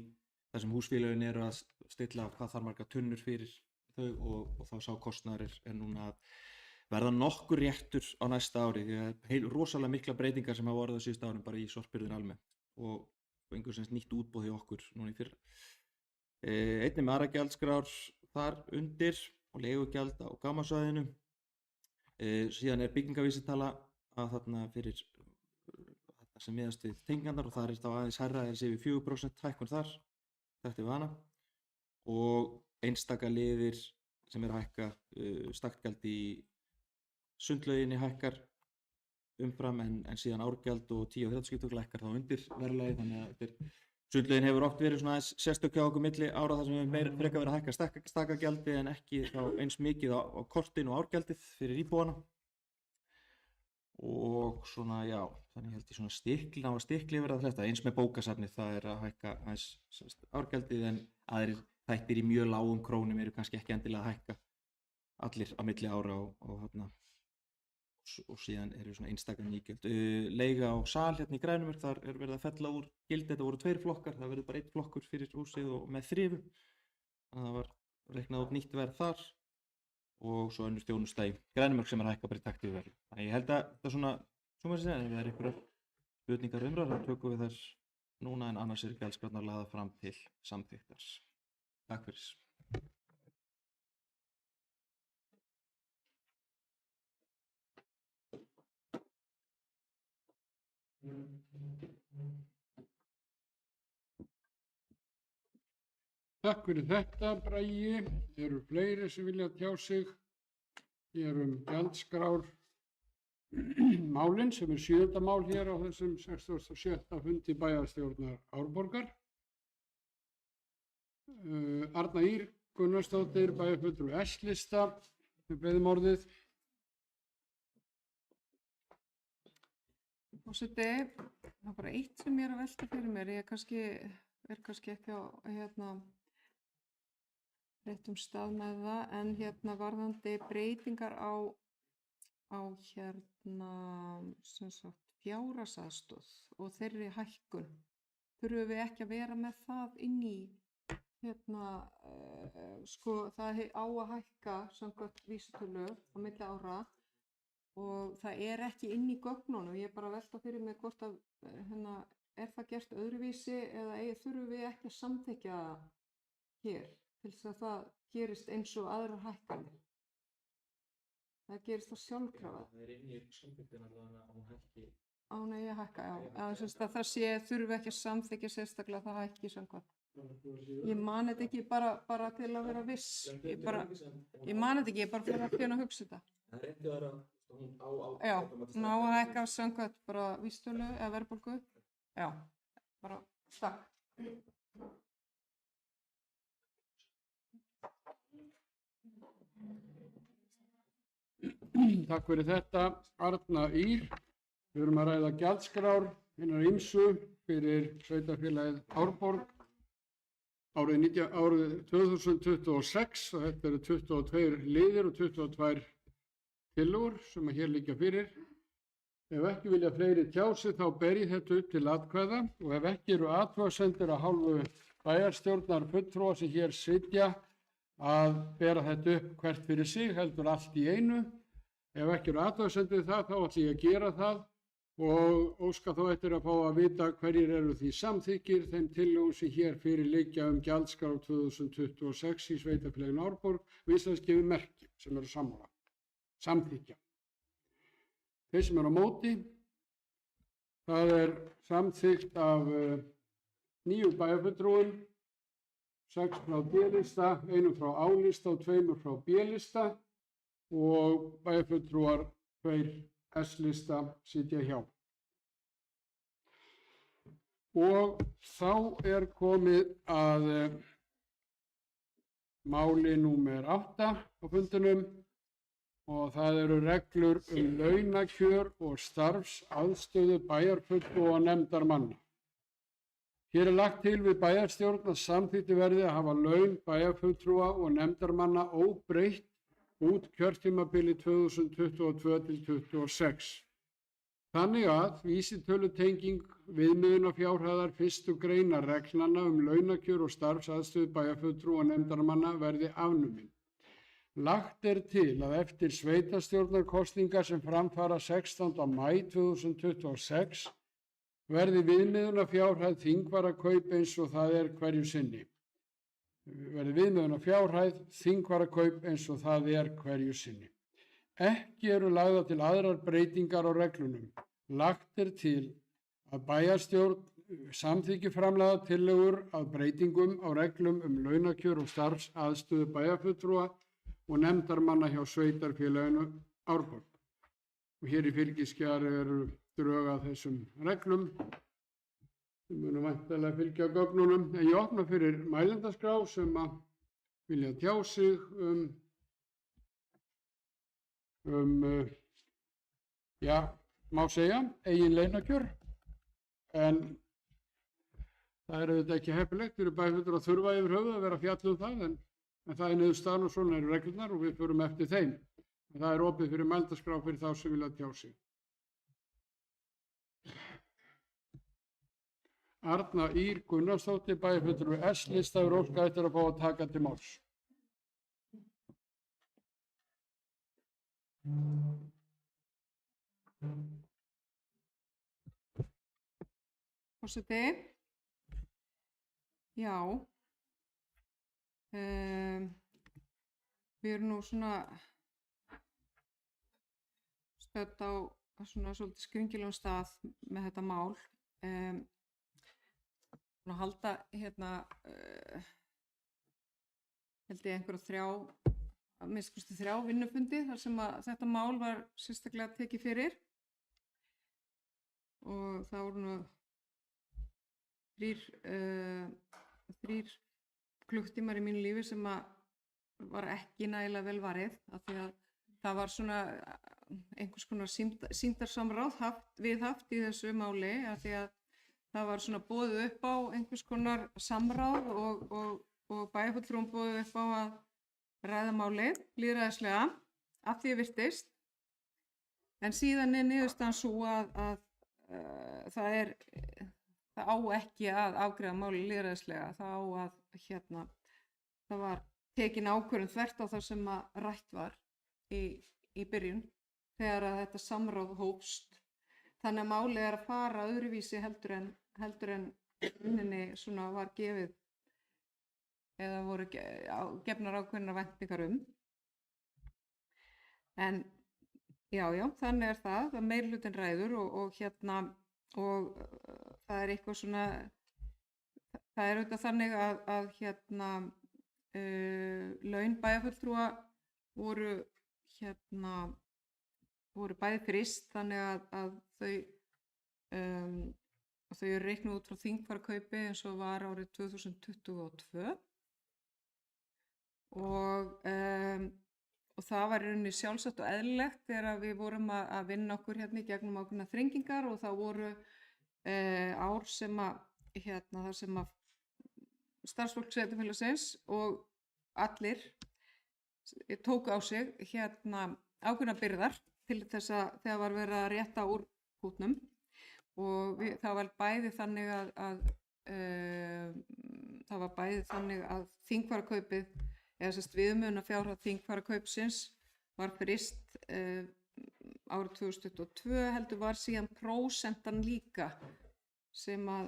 það sem húsfélögin eru að stilla hvað þarf margar tunnur fyrir þau og þá sá kostnaður er núna að verða nokkur réttur á næsta ári því að rosalega mikla breytingar sem hafa orðið á síðustu árum bara í sorpbyrðin almennt og einhversins nýtt útboð hjá okkur núna í fyrra. Einnig með aðra gjaldskrár þar undir og leigugjald á gámasvæðinu. Síðan er byggingavísitala að þarna fyrir þetta sem miðast við tengingarnar og það er þá aðeins hærra yfir 4% hækkun þar, þetta við hana og einstaka liðir sem er að hækka staktgjald í sundlauginni hækkar umfram en síðan árgjald og 10 og 30 skiptugla hækkar þá undir verðlagi þannig að sundlaugin hefur oft verið svona aðeins sérstök hjá okkur milli ára þar sem við hefum frekar verið að hækka stakagjaldi en ekki þá eins mikið á kortinu og árgjaldið fyrir íbúana og svona já, þannig held ég svona stikli verið að þetta eins með bókasafnið það er að hækka aðeins árgjaldið en aðrir þættir í mjög lágum krónum eru kannski ekki endilega að hækka allir á milli ára og síðan eru svona einstakar nýgjöld. Leiga á sal hérna í Grænumörk, þar er verið að fella úr gildi, þetta voru 2 flokkar, það verður bara 1 flokkur fyrir húsið og með þrifum. Þannig að það var reiknað út nýtt verð þar og svo önnur þjónusta í Grænumörk sem er að hækka bara í takt við verð. Þannig ég held að þetta svona maður segja, ef það er einhverjar spurningar umræður, þá tökum við þær núna en annars eru gjaldskrárnar lagðar fram til samþykktar. Takk fyrir. Takk fyrir þetta, Bragi. Eru fleiri sem vilja tjá sig hér gjaldskrár málin sem er 7. mál hér á þessum 67. fundi bæjarstjórnar Árborgar. Arna Ýr Gunnarsdóttir, bæjarfulltrúi S-lista, við beiðum orðið. Forseti, það er bara eitt sem ég er að velta fyrir mér. Ég er kannski ekki á réttum stað með það, en varðandi breytingar á sem sagt fjárhagsaðstoð og þeirri hækkun. Þurfum við ekki að vera með það inn í það á að hækka samkvæmt vísitölu á milli ára og það er ekki inn í gögnunum. Ég er bara að velta fyrir mig hvort að er það gert öðruvísi eða þurfum við ekki að samþykkja hér til þess að það gerist eins og aðrar hækkanir. Það gerist það sjálfkrafa. Það er inn í samþykktina þannig að hún hækki. Nei, ég hækka, já. Það þurfi ekki að samþykkja sérstaklega að það hækki samkvæmt. Ég man þetta ekki bara til að vera viss. Ég man þetta ekki, ég bara fyrir að finna að hugsa þetta. Það er ekki að hún á Já, hún á að hækka samkvæmt bara vísitölu eða verðbólgu. Já, bara takk. Takk fyrir þetta, Arna Ýr. Við erum að ræða gjaldskrár hinnar ýmsu fyrir sveitarfélagið Árborg árið 2026 og þetta eru 22 liðir og 22 tillögur sem hér liggja fyrir. Ef ekki vilja fleiri tjá sig þá ber ég þetta upp til atkvæða og ef ekki eru athugasemdir af hálfu bæjarstjórnar fulltrúa sem hér sitja að bera þetta upp hvert fyrir sig heldur allt í einu. Ef ekki eru athugasemdir það þá ætla ég að gera það og óska þó eftir að fá að vita hverjir eru því samþykkir þeim tillögum sem hér fyrir liggja gjaldskrár 2026 í sveitarfélaginu Árborg og Íslands gefur merki sem eru sammála. Samþykkja. Þeir sem eru á móti, það er samþykkt af 9 bæjarfulltrúum, 6 frá D-lista, 1 frá A-lista og 2 frá B-lista og bæjarfulltrúar 2 S-lista sitja hjá. Og þá er komið að máli númer 8 á fundinum og það eru reglur launakjör og starfsaðstöðu bæjarfulltrúa og nefndarmanna. Hér lagt til við bæjarstjórn að samþykkti verði að hafa laun bæjarfulltrúa og nefndarmanna óbreytt út kjörtímabili 2022 til 2026. Þannig að vísitölutenging viðmiðunarfjárhæðar 1. greinar reglnanna launakjör og starfsaðstöðu bæjarfulltrúa og nefndarmanna verði afnumin. Lagt til að eftir sveitarstjórnarkosningar sem framfara 16. maí 2026 verði viðmiðunarfjárhæð þingfararkaup eins og það er hverju sinni. Ekki eru lagðar til aðrar breytingar á reglunum. Lagt til að bæjarstjórn samþykki framlagðar tillögur að breytingum á reglum launakjör og starfsaðstöðu bæjarfulltrúa og nefndarmanna hjá sveitarfélaginu Árborg. Og hér í fylgiskjali eru drög að þessum reglum. Við munum væntanlega fylgja gögnunum. En ég opna fyrir mælendaskrá sem að vilja tjá sig má segja, eigin launakjör. En það er auðvitað ekki heppilegt fyrir bæjarfulltrúa að þurfa yfir höfuð að vera að fjalla það, en það er niðurstaðan og svona eru reglurnar og við förum eftir þeim. En það er opið fyrir mælendaskrá fyrir þá sem vilja tjá sig. Arna Ýr Gunnarsdóttir, bæjarfulltrúi S-lista, hefur óskað eftir að fá að taka til máls. Forseti, já, við erum nú svona stödd á svona svolítið skringilegum stað með þetta mál. Að halda held ég einhverja að minnsta kosti 3 vinnufundi þar sem að þetta mál var sérstaklega tekið fyrir og það voru nú 3 klukktímar í mínu lífi sem að var ekki nægilega vel varið af því að það var svona einhvers konar sýndarsamráð viðhaft í þessu máli af því að það var svona boðið upp á einhvers konar samráð og bæjarfulltrúum boðið upp á að ræða málið lýðræðislega af því virtist. En síðan er niðurstaðan sú að það á ekki að afgreiða málið lýðræðislega. Það á að það var tekin ákvörðun þvert á það sem að rætt var í byrjun þegar að þetta samráð hófst. Þannig að málið er að fara öðruvísi heldur en svona var gefið eða voru gefnar ákveðnar væntingar En já, þannig er það meirihlutinn ræður og það er eitthvað svona, það er auðvitað þannig að laun bæjarfulltrúa voru bæði frist þannig að þau eru reiknuð út frá þingfararkaupi eins og var árið 2022 og það var í rauninni sjálfsagt og eðlilegt þegar við vorum að vinna okkur í gegnum ákveðnar þrengingar og það voru ár sem þar sem starfsfólk sveitarfélagsins og allir tóku á sig ákveðnar byrðar til þess að þegar var verið að rétta úr kútnum og það var bæði þannig að þingfararkaupið eða viðmiðunarfjárhæð þingfararkaupsins var frist árið 2022 heldur var síðan prósentan líka sem að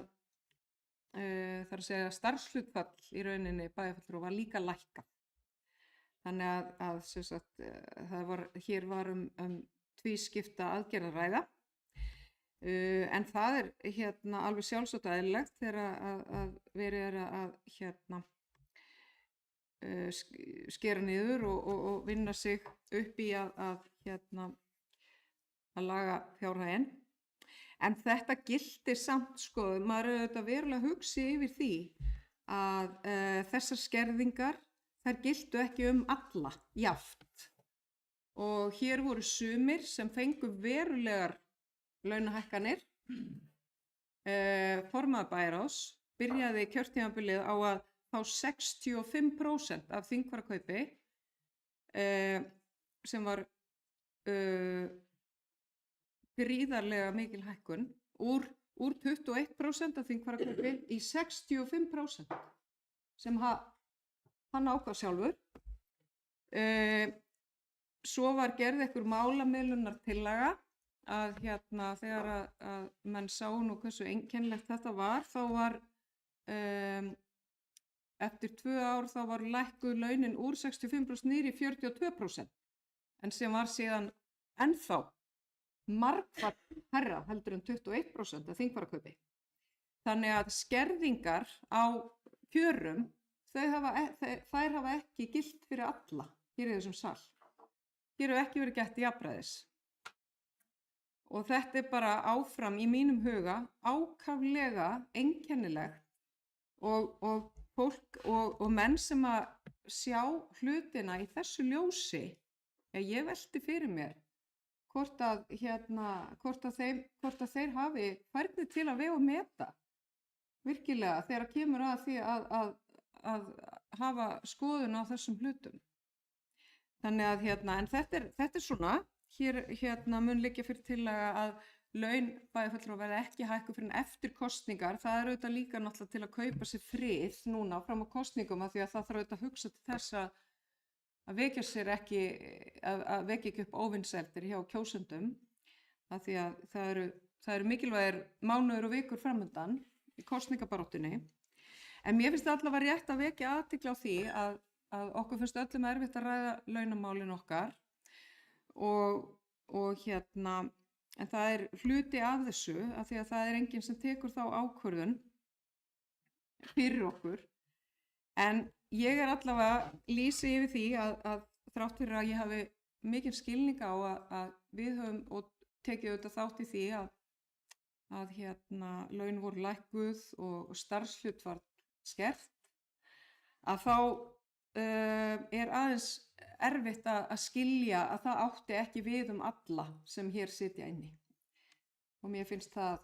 það er að segja starfshlutfall í rauninni bæjarfulltrúa var líka lækkað. Þannig að hér var tvískipta aðgerð að ræða. En það er alveg sjálfsagt og eðlilegt þegar að verið er að skera niður og vinna sig upp í að laga fjárhaginn. En þetta gildir samt maður er auðvitað verulega hugsi yfir því að þessar skerðingar þær giltu ekki alla jafnt. Og hér voru sumir sem fengu verulegar launahækkanir. Formaður bæjarráðs byrjaði kjörtímabilið á að fá 65% af þingfararkaupi sem var gríðarlega mikil hækkun úr 21% af þingfararkaupi í 65% sem hann ákvað sjálfur. Svo var gerð einhver málamiðlunartillaga að þegar að menn sá nú hversu einkennilegt þetta var, þá var eftir 2 ár þá var lækkuð launin úr 65% niður í 42%, en sem var síðan ennþá margfalt hærra heldur en 21% af þingfararkaupi. Þannig að skerðingar á kjörum, þær hafa ekki gilt fyrir alla hér í þessum sal. Hér hefur ekki verið gætt jafnræðis. Og þetta bara áfram í mínum huga ákaflega einkennilegt og fólk og menn sem að sjá hlutina í þessu ljósi, ég velti fyrir mér hvort að þeir hafi færni til að vega og meta virkilega þegar kemur að því að hafa skoðun á þessum hlutum. Þannig að en þetta er svona, hér mun liggja fyrir tillaga að laun bæjarfulltrúa verði ekki hækkuð fyrr en eftir kosningar. Það er auðvitað líka náttúrulega til að kaupa sér frið núna fram á kosningum, af því að það þarf auðvitað að hugsa til þess að vekja ekki upp óvinsældir hjá kjósendum, af því að það eru mikilvægir mánuður og vikur framundan í kosningabaráttunni. En mér finnst það allavega rétt að vekja athygli á því að okkur finnst öllum erfitt að ræða launamálin okkar en það er hluti af þessu, af því að það er enginn sem tekur þá ákvörðun fyrir okkur. En ég er allavega lýsi yfir því að þrátt fyrir að ég hafi mikinn skilning á að við höfum og tekið auðvitað þátt í því að laun voru lækkuð og starfshlutfall skert, að þá er aðeins erfitt að skilja að það átti ekki við alla sem hér sitja inni. Og mér finnst það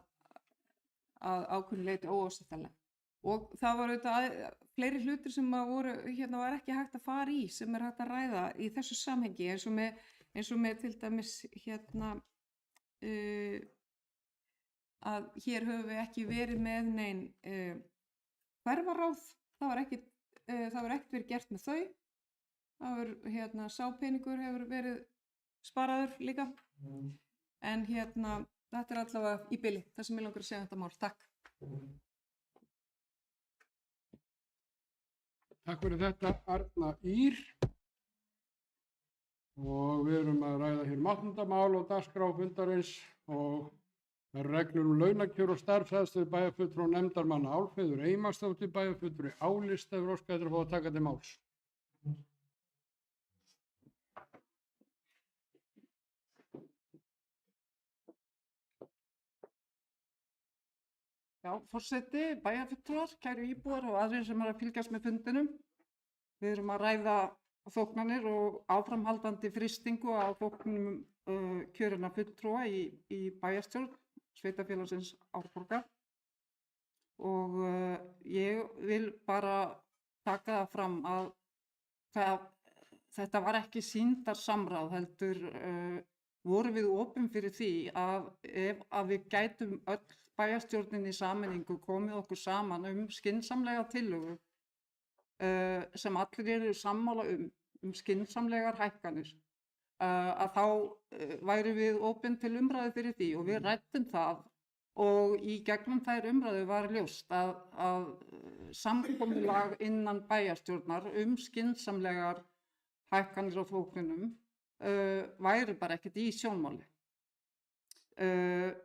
að ákveðnu leyti óásættanlegt. Og það var auðvitað fleiri hlutir sem voru, var ekki hægt að fara í, sem er hægt að ræða í þessu samhengi, eins og með til dæmis að hér höfum við ekki verið með nein hverfaráð, það var ekkert verið gert með þau. Sápeningur hefur verið sparaður líka. En þetta er allavega í bili, það sem ég langar að segja þetta mál. Takk. Takk fyrir þetta, Arna Ýr. Og við erum að ræða hér málefnamál og dagskrá fundarins og það eru reglur launakjör og starfsaðstöðu bæjarfulltrúa og nefndarmanna. Álfheiður Einarsdóttir, bæjarfulltrúi Álista, hefur óskað eftir að fá að taka til máls. Já, forseti, bæjarfulltrúar, kæru íbúar og aðrir sem að fylgjast með fundinum. Við erum að ræða þóknanir og áframhaldandi frystingu á þóknum kjörinna fulltrúa í bæjarstjórn sveitarfélagsins Árborgar. Og ég vil bara taka það fram að þetta var ekki sýndarsamráð, heldur vorum við opin fyrir því að ef við gætum öll bæjarstjórnin í sameiningu komið okkur saman skynsamlega tillögu sem allir eru sammála skynsamlegar hækkanir, að þá væri við opin til umræðu fyrir því og við ræddum það og í gegnum þær umræðu var ljóst að samkomulag innan bæjarstjórnar skynsamlegar hækkanir á þóknunum væri bara ekkert í sjónmáli.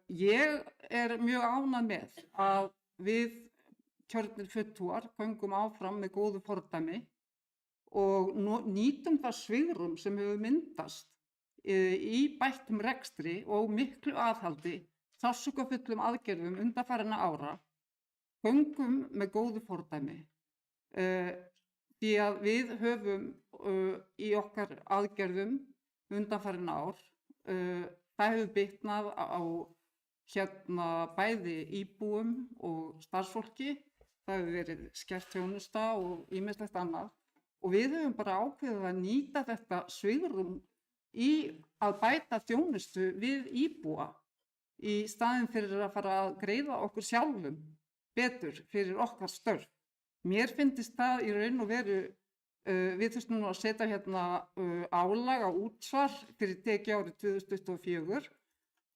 Ég er mjög ánægð með að við kjörnir fulltrúar göngum áfram með góðu fordæmi og nýtum það svigrúm sem hefur myndast í bættum rekstri og miklu aðhaldi, sársaukafullum aðgerðum undanfarinna ára, göngum með góðu fordæmi. því að við höfum í okkar aðgerðum undanfarin ár, það hefur bitnað á bæði íbúum og starfsfólki, það hefur verið skert þjónusta og ýmislegt annað og við höfum bara ákveðið að nýta þetta svigrúm í að bæta þjónustu við íbúa í staðinn fyrir að fara að greiða okkur sjálfum betur fyrir okkar störf. Mér finnst það í raun og veru, við þurftum nú að setja álag á útsvar fyrir tekjuárið 2024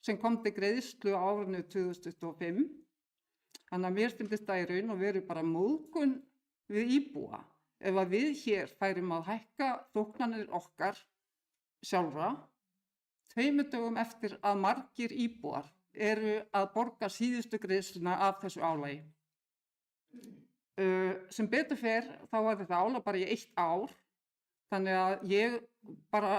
sem kom til greiðslu á árinu 2025. Þannig að mér finnst það í raun og veru bara móðgun við íbúa. Ef að við hér færum að hækka þóknanir okkar sjálfra, 2 dögum eftir að margir íbúar eru að borga síðustu greiðsluna af þessu álagi. Sem betur fer þá var þetta álag bara í 1 ár, þannig að ég bara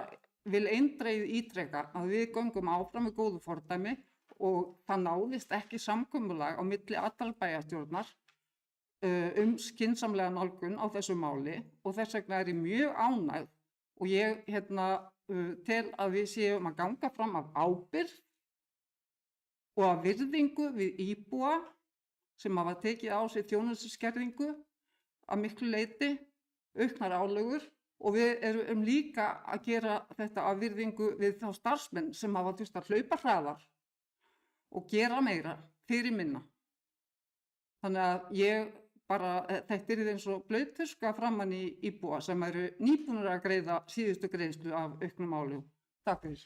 vil eindregið ítreka að við göngum áfram með góðu fordæmi og það náðist ekki samkomulag á milli allra bæjarstjórnar skynsamlega nálgun á þessu máli og þess vegna er ég mjög ánægð og ég tel að við séum að ganga fram af ábyrgð og af virðingu við íbúa sem hafa tekið á sig þjónustuskerðingu að miklu leyti, auknar álögur og við erum líka að gera þetta af virðingu við þá starfsmenn sem hafa þurft að hlaupa hraðar og gera meira fyrir minna. Þannig að þetta er eins og blauttuska framan í íbúa sem eru nýbúnir að greiða síðustu greiðslu af auknum álögum. Takk fyrir.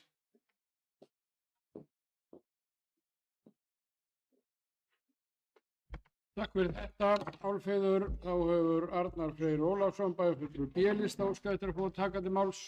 Takk fyrir þetta, Álfheiður. Þá hefur Arnar Freyr Ólafsson, bæjarfulltrúi B-lista, óskað eftir að fá að taka til máls.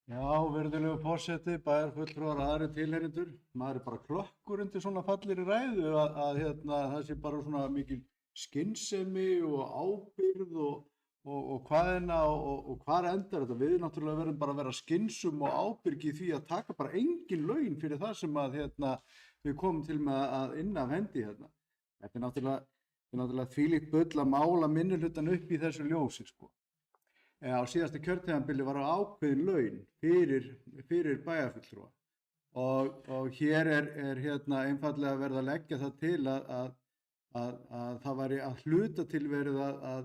Já, virðulegu forseti, bæjarfulltrúar, aðrir tilheyrendur. Maður er bara klökkur undir svona fallegri ræðu að það sé bara svona mikil skynsemi og ábyrgð og hvaðina og hvar endar þetta. Við náttúrulega verðum bara að vera skynsum og ábyrg í því að taka bara engin laun fyrir það sem að við komum til með að inna af hendi hérna. Þetta er náttúrulega þvílíkt bull að mála minnihlutann upp í þessu ljósi, sko. Á síðasta kjörtímabili var ákveðin laun fyrir bæjarfulltrúa og hér er einfaldlega verið að leggja það til að það væri að hluta til verið að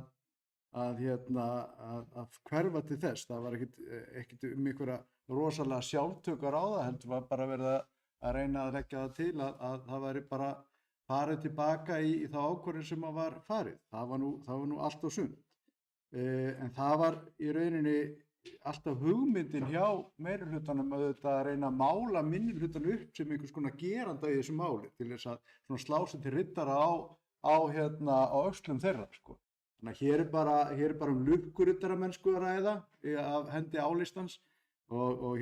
hverfa til þess. Það var ekkit einhverja rosalega sjálftökar á það, heldur var bara verið að reyna að leggja það til að það væri bara farið tilbaka í þá ákvörðun sem var farið. Það var nú allt og sumt. En það var í rauninni alltaf hugmyndin hjá meirihlutanum að reyna að mála minnihlutann upp sem einhvers konar geranda í þessu máli til þess að slá sig til riddara á öxlum þeirra, sko. Þannig að hér er bara lukkuriddaramennsku að ræða af hendi álistans og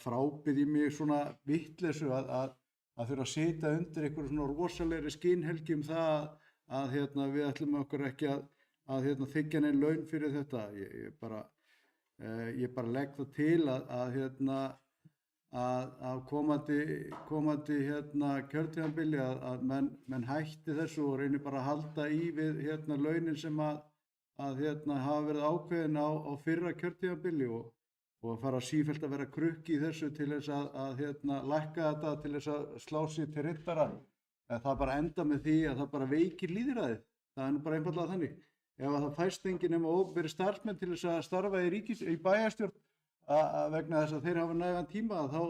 frábið í mig svona vitleysu að þurfa að sitja undir einhverju svona rosalegri skynhelgi það að við ætlum okkur ekki að þiggja nein laun fyrir þetta. Ég bara legg það til að komandi kjörtímabili að menn hætti þessu og reynir bara að halda í við launin sem að hafa verið ákveðin á fyrra kjörtímabili og að fara sífellt að vera krukki í þessu til þess að lækka þetta til þess að slá sig til riddara. Það bara enda með því að það bara veikir lýðræðið. Það er nú bara einfaldlega þannig. Ef að það fæst enginn nema opinberir starfsmenn til þess að starfa í bæjarstjórn vegna þess að þeir hafa nægan tíma þá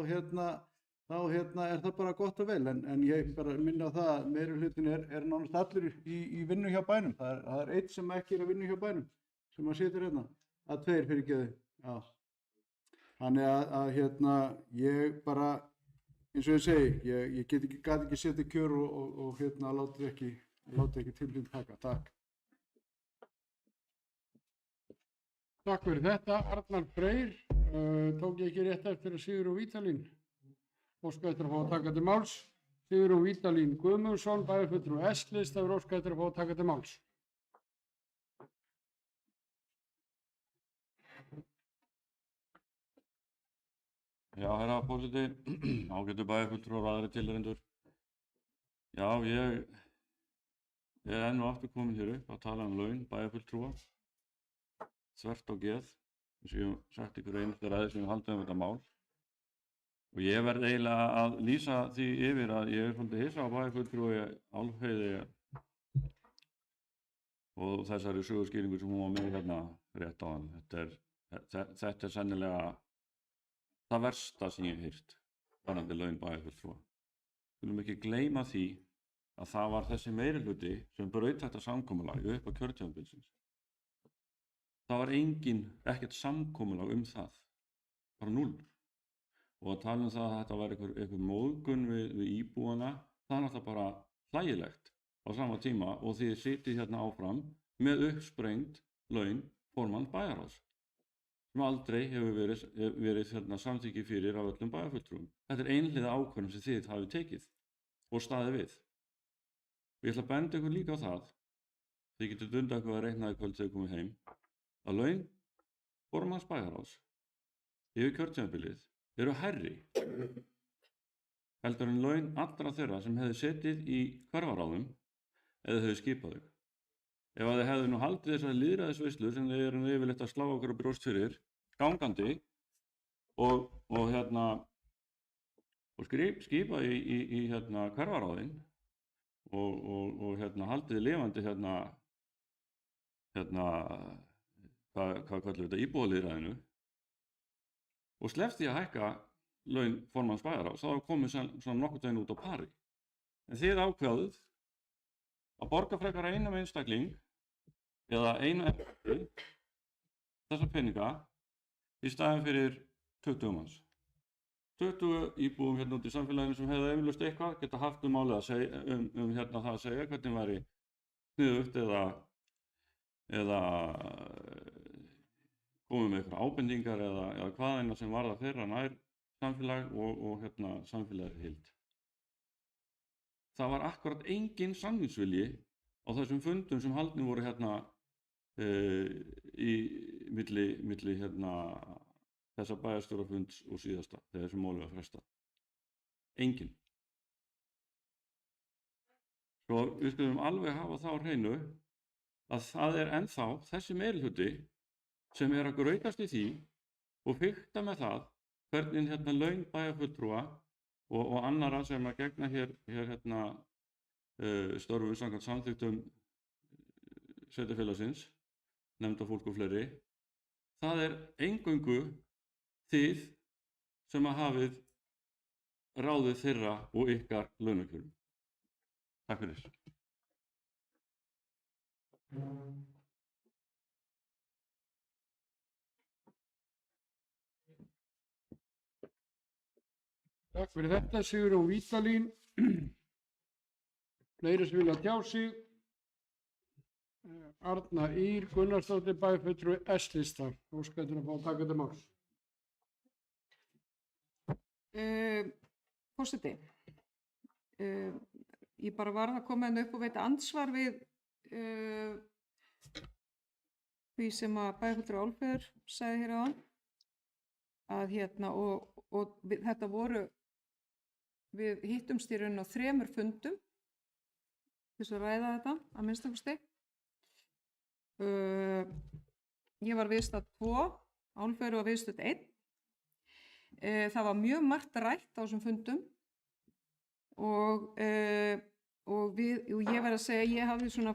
er það bara gott og vel. En ég bara minna á það að meirihlutin er nánast allur í vinnu hjá bænum. Það er einn sem ekki er að vinna hjá bænum sem að situr hérna. Að 2 fyrirgeðu. Já. Þannig að ég bara, eins og ég segi, ég gat ekki setja kjör og láti ekki tilhund taka. Takk. Takk fyrir þetta, Arnar Freyr. Tók ég ekki rétt eftir að Sigurður Vídalín óskað eftir að fá að taka til máls. Sigurður Vídalín Guðmundsson, bæjarfulltrúi S-lista, hefur óskað eftir að fá að taka til máls. Já, herra forseti, ágætu bæjarfulltrúar og aðrir tilheyrendur. Já, ég er enn og aftur komin hér upp að tala um laun bæjarfulltrúa þvert á geð, eins og ég hef sagt ykkur einustu ræði sem við haldum þetta mál. Og ég verð eiginlega að lýsa því yfir að ég er svolítið hissa á bæjarfulltrúi Álfheiði og þessari sögurskýringu sem hún var með hérna rétt á hann. Þetta er sennilega það versta sem ég hef heyrt varðandi laun bæjarfulltrúa. Við skulum ekki gleyma því að það var þessi meirihluti sem braut þetta samkomulag upp á kjörtímabilsins. Það var ekkert samkomulag það, bara 0. Og að tala um það að þetta var einhver móðgun við íbúana, það er náttúrulega bara hlægilegt á sama tíma og þið sitið hérna áfram með uppsprengt laun formanns bæjarráðs, sem aldrei hefur verið hérna samþykki fyrir af öllum bæjarfulltrúum. Þetta er einhliða ákvörðun sem þið hafið tekið og staðið við. Og ég ætla að benda ykkur líka á það, þið getur dundað eitthvað að reikna í kvöld þegar komið heim, að laun formanns bæjarráðs yfir kjörtímabilið eru hærri heldur en laun allra þeirra sem hefðu setið í hverfaráðum eða hefðu skipað þau. Ef að þið hefðu nú haldið þessari lýðræðisveislu sem þið eru yfirleitt að slá okkur á brjóst fyrir gangandi og skipað í hverfaráðin og haldið lifandi hvað kallum við þetta, íbúalýðræðinu og sleppti að hækka laun formanns bæjarráðs, þá er komið svona nokkurn veginn út á pari. En þið ákveðuð að borga frekar einum einstakling eða einu eftir þessa peninga í staðinn fyrir 20 manns. 20 íbúum hérna út í samfélaginu sem hefðu eflaust eitthvað geta haft málið að segja hérna það að segja hvernig væri sniðugt eða komið með eitthvað ábendingar eða hvaðeina sem varða þeirra nær samfélag og samfélagið heild. Það var akkurat engin samningsvilji á þessum fundum sem haldnir voru í milli þessa bæjarstjórafunds og síðasta þegar þessum máli var frestað. Engin. Svo við skulum alveg hafa það á hreinu að það er ennþá þessi meirihluti sem er að grautast í því og fikta með það hvernig laun bæjarfulltrúa og annarra sem að gegna hér störfum samkvæmt samþykktum sveitarfélagsins, nefndafólk og fleiri, það er eingöngu þið sem að hafið ráðið þeirra og ykkar launakjörum. Takk fyrir. Takk fyrir þetta, Sigurjón Vídalín. Fleiri sem vilja tjá sig. Arna Ýr Gunnarsdóttir, bæjarfulltrúi S-lista. Óskar eftir að fá að taka þetta máls. Forseti, ég bara varð að koma upp og veita andsvar við því sem að bæjarfulltrúi Álfheiður sagði hér áðan, að og þetta voru, við hittumst í raun á 3 fundum til þess að ræða þetta að minnstakosti. Ég var viðstödd 2, Álfheiður var viðstödd 1. Það var mjög margt rætt á þessum fundum og ég verð að segja, ég hafði svona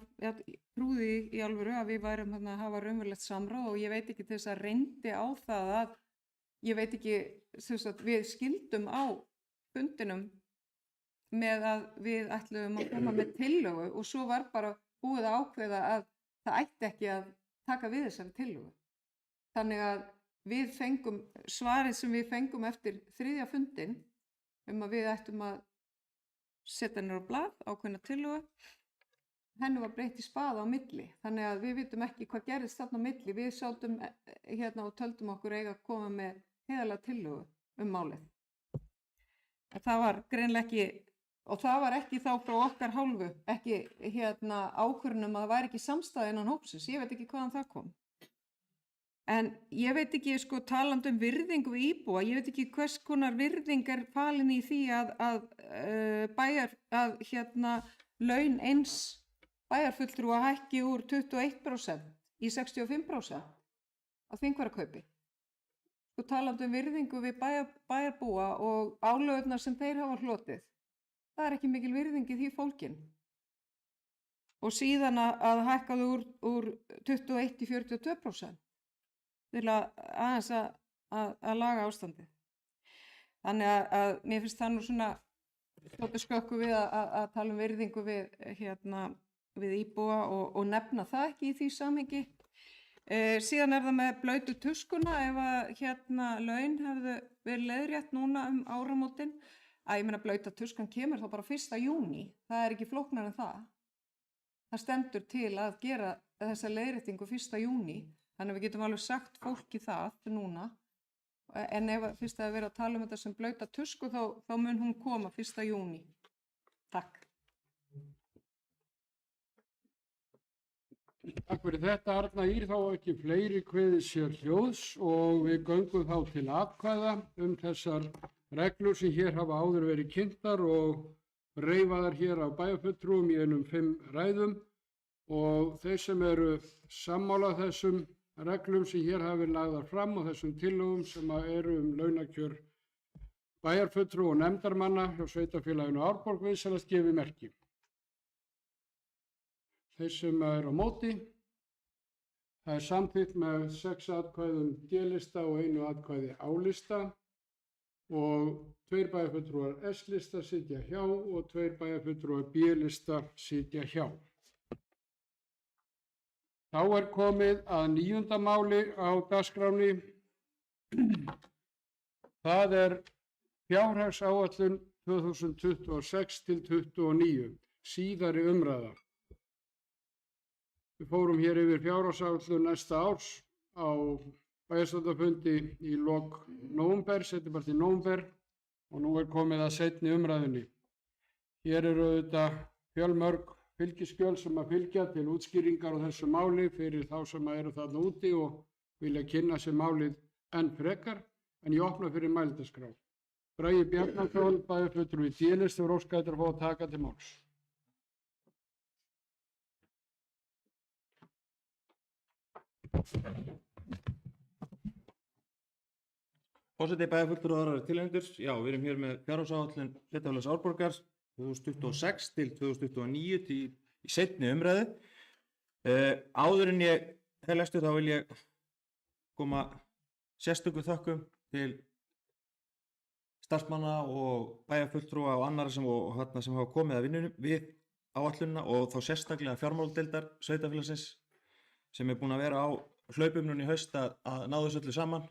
trúði í alvöru að við værum að hafa raunverulegt samráð og ég veit ekki til þess að reyndi á það að ég veit ekki, við skildum á fundinum með að við ætluðum að koma með tillögu og svo var bara búið að ákveða að það ætti ekki að taka við þessari tillögu. Þannig að við fengum svarið sem við fengum eftir 3. fundin að við ættum að setja hennar á blað, ákveðna tillögu, henni var breytt í spaða á milli. Þannig að við vitum ekki hvað gerðist þarna á milli. Við sátum og töldum okkur eiga að koma með heiðarlega tillögu málið. Það var greinilega ekki, og það var ekki þá frá okkar hálfu, ekki ákvörðun að það væri ekki samstaða innan hópsins. Ég veit ekki hvaðan það kom. En ég veit ekki, talandi virðingu við íbúa, ég veit ekki hvers konar virðing er falin í því að laun eins bæjarfulltrúa hækki úr 21% í 65% á þingfararkaupi. Sko talandi virðingu við bæjarbúa og álögurnar sem þeir hafa hlotið. Það er ekki mikil virðing í því fólkin. Og síðan að hækkaðu úr 21 í 42% til að aðeins að laga ástandið. Þannig að mér finnst það nú svona þóttu skökku við að tala um virðingu við íbúa og nefna það ekki í því samhengi. Síðan það með blautu tuskuna ef að laun hefðu verið leiðrétt núna áramótin. Ég meina blauta tuskan kemur þá bara 1. júní. Það er ekki flóknar en það. Það stendur til að gera þessa leiðréttingu 1. júní. Þannig að við getum alveg sagt fólki það núna. En ef fyrst að vera að tala um þetta sem blauta tusku þá mun hún koma 1. júní. Takk. Takk fyrir þetta, Arna Ýr, þá ekki fleiri kveðið sér hljóðs og við göngum þá til atkvæða þessar reglur sem hér hafa áður verið kynntar og reifaðar hér af bæjarfulltrúum í 5 ræðum og þeir sem eru sammála þessum reglum sem hér hafa verið lagðar fram og þessum tillögum sem eru launakjör bæjarfulltrúa og nefndarmanna hjá sveitarfélaginu Árborg vinsamlegast gefi merki. Þeir sem eru á móti, það samþykkt með 6 atkvæðum D-lista og 1 atkvæði A-lista og 2 bæjarfulltrúar S-lista sitja hjá og 2 bæjarfulltrúar B-lista sitja hjá. Þá er komið að 9. máli á dagskránni. Það er fjárhagsáætlun 2026 til 2029, síðari umræða. Við fórum hér yfir fjárhagsáætlun næsta árs á bæjarstjórnarfundi í lok nóvember, seinni í nóvember og nú er komið að seinni umræðunni. Hér eru auðvitað fjölmörg fylgiskjöl sem að fylgja til útskýringar á þessu máli fyrir þá sem eru þarna úti og vilja kynna sér málið enn frekar, en ég opna fyrir mælendaskrá. Bragi Bjarnason, bæjarfulltrúi D-lista, óskað eftir að fá að taka til máls. Forseti, bæjarfulltrúar og aðrar tilnefnendur. Já, við erum hér með fjárhagsáætlun Sveitarfélags Árborgar 2026 til 2029 í seinni umræðu. Áður en ég lestur þá vil ég koma sérstökum þökkum til starfsmanna og bæjarfulltrúa og annarra sem hafa komið að vinnunum við áætlunina og þá sérstaklega fjármáladeildar sveitarfélagsins sem er búin að vera á hlaupum núna í haust að ná þessu öllu saman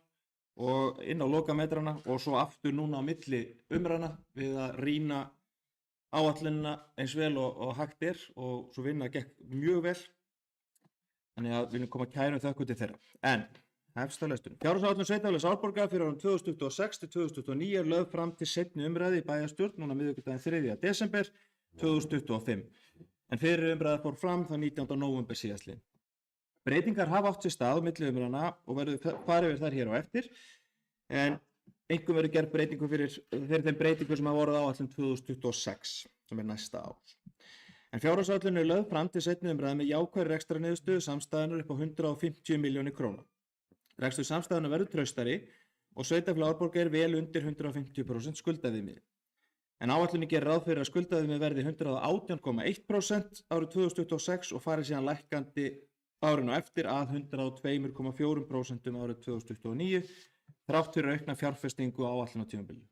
og inn á lokametrana og svo aftur núna á milli umræðna við að rýna áætlunina eins vel og hægt er og svo vinna gekk mjög vel. Þannig að við viljum koma kærum þökkum til þeirra. En hefst á lesturinn. Fjárhagsáætlun Sveitarfélags Árborgar fyrir árin 2026 til 2029 er lögð fram til seinni umræðu í bæjarstjórn núna miðvikudaginn 3. desember 2025. En fyrir umræða fór fram þann 19. nóvember síðastliðinn. Breytingar hafa átt sér stað á milli umræðna og verður farið yfir þær hér á eftir. En einkum verður gerð breytingu fyrir þeim breytingum sem hafa orðið á áætlun 2026 sem er næsta ár. En fjárhagsáætlun er lögð fram til seinni umræðu með jákvæðri rekstrarniðurstöðu samstæðunnar upp á 150 milljónir króna. Rekstur samstæðunnar verður traustari og sveitarfélag Árborgar er vel undir 150% skuldaviðmiði. En áætlunin gerir ráð fyrir að skuldaviðmiðið verði 118,1% árið 2026 og fari síðan lækkandi árinu eftir að 102,4% árið 2029 þrátt fyrir aukna fjárfestingu á áætlunartímabilinu.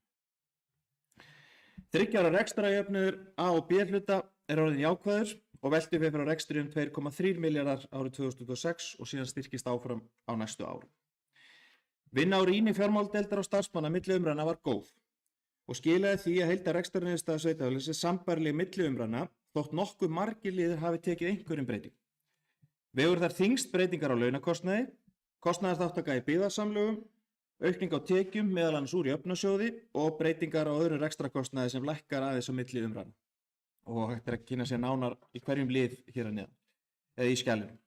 3 ára rekstrarjöfnuður A og B hluta er orðinn jákvæður og velti við frá rekstri 2,3 milljarðar árið 2026 og síðan styrkist áfram á næstu árum. Vinna á rýni fjármáladeildar og starfsmanna milli umræðna var góð og skilaði því að heildarrekstrarniðurstaða sveitarfélagsins er sambærileg milli umræðna þótt nokkuð margir liðir hafi tekið einhverjum breytingum. Vegur þar þyngst breytingar á launakostnaði, kostnaðarþátttaka í byggðasamlögum, aukning á tekjum meðal annars úr jöfnunarsjóði og breytingar á öðrum rekstrakostnaði sem lækkar aðeins á milli umræðna. Og hægt er að kynna sér nánar í hverjum lið hér að neðan, eða í skjalinu.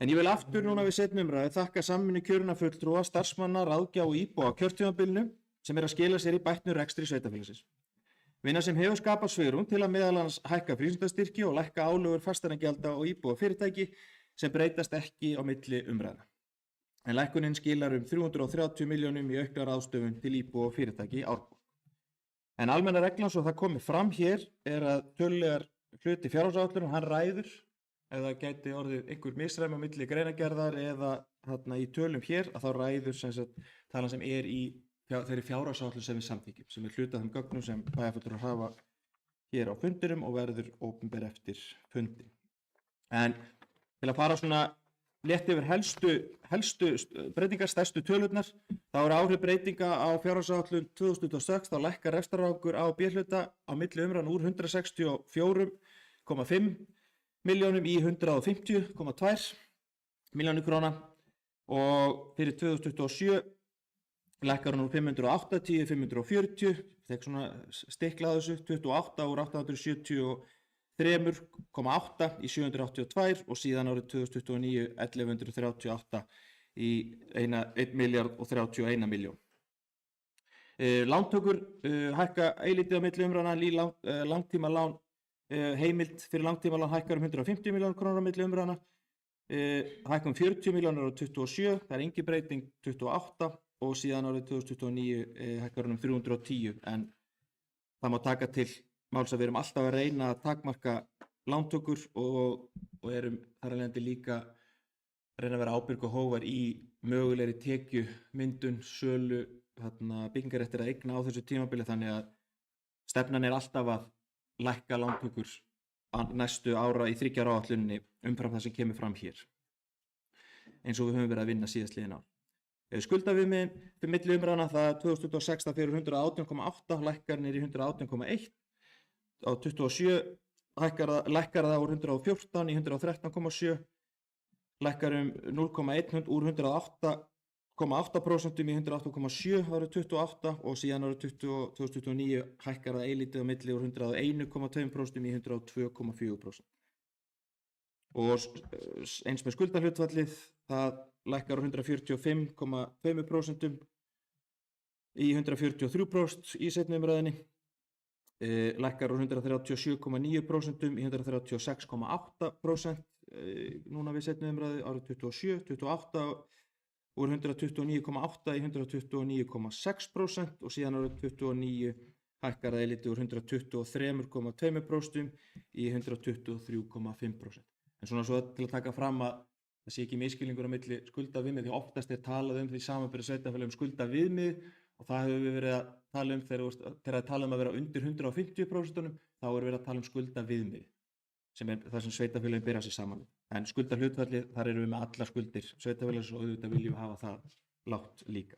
En ég vil aftur núna við seinni umræðu þakka samvinnu kjörinna fulltrúa, starfsmanna, ráðgjafa og íbúa á kjörtímabilinu sem er að skila sér í bættnum rekstri sveitarfélagsins. Vinna sem hefur skapað svigrúm til að meðal annars hækka frístundastyrki og lækka álögur fasteignagjalda og íbúa fyrirtæki sem breytast ekki á milli umræðna. En lækkunin skilar 330 milljónum í aukna ráðstöfun til íbúa og fyrirtæki í Árborg. En almenna reglan svo það komið fram hér að tölulegar hluti fjárhagsáætlunar hann ræður, ef það gæti orðið einhver misræmi á milli greinagerðar eða þarna í tölum hér, að þá ræður sem sagt talan sem í þeirri fjárhagsáætlun sem við samþykjum, sem hluti af þeim gögnum sem bæjarfulltrúar hafa hér á fundinum og verður opinber eftir fundin. En til að fara svona létt yfir helstu breytingar, stærstu tölurnar, þá áhrif breytinga á fjárhagsáætlun 2026, þá lækkar rekstrarárangur á B-hluta á milli umræðna úr 164,5 milljónum í 150,2 milljónir króna og fyrir 2027 lækkar hún úr 580 í 540, þegar svona stiklað þessu, 28 úr 873,8 í 782 og síðan árið 2029 1138 í 1,031 miljón. Lántökur hækka eilítið á milli umræðna, langtímalán heimild fyrir langtímalán hækkar 150 milljónir krónur á milli umræðna, hækkar 40 milljónir á 27, það engin breyting 28 og síðan árið 2029 hækkar 310, en það má taka til máls að við erum alltaf að reyna að takmarka lántökur og erum þar af leiðandi líka að reyna að vera ábyrg og hógvær í mögulegri tekjumyndun, sölu, byggingaréttir að eigna á þessu tímabili, þannig að stefnan alltaf að lækka lántökur næstu ára í 3 ára áætluninni umfram það sem kemur fram hér, eins og við höfum verið að vinna síðastliðin ár. Skuldaviðmiðin fyrir milli umræðna, það 2016 fyrir 118,8, lækkar niður í 118,1, á 27 lækkar það úr 114 í 113,7, lækkar 0,1 úr 108,8% í 108,7 árið 28 og síðan árið 2029 hækkar það eilítið á milli úr 101,2% í 102,4%. Og eins með skuldahlutfallið, það lækkar úr 145,2% í 143% í seinni umræðinni, lækkar úr 137,9% í 136,8% núna við seinni umræðu árið 27, 28 úr 129,8 í 129,6% og síðan árið 29 hækkar það eilítið úr 123,2% í 123,5%. En svona svo til að taka fram að það sé ekki misskilningur á milli skuldaviðmið, því oftast talað því samanburði sveitarfélögum skuldaviðmið og það hefur við verið að tala þegar að tala að vera undir 150%, þá verið að tala skuldaviðmið, sem það sem sveitarfélögin bera sig saman. En skuldahlutfallið, þar erum við með allar skuldir sveitarfélags og auðvitað viljum við hafa það lágt líka.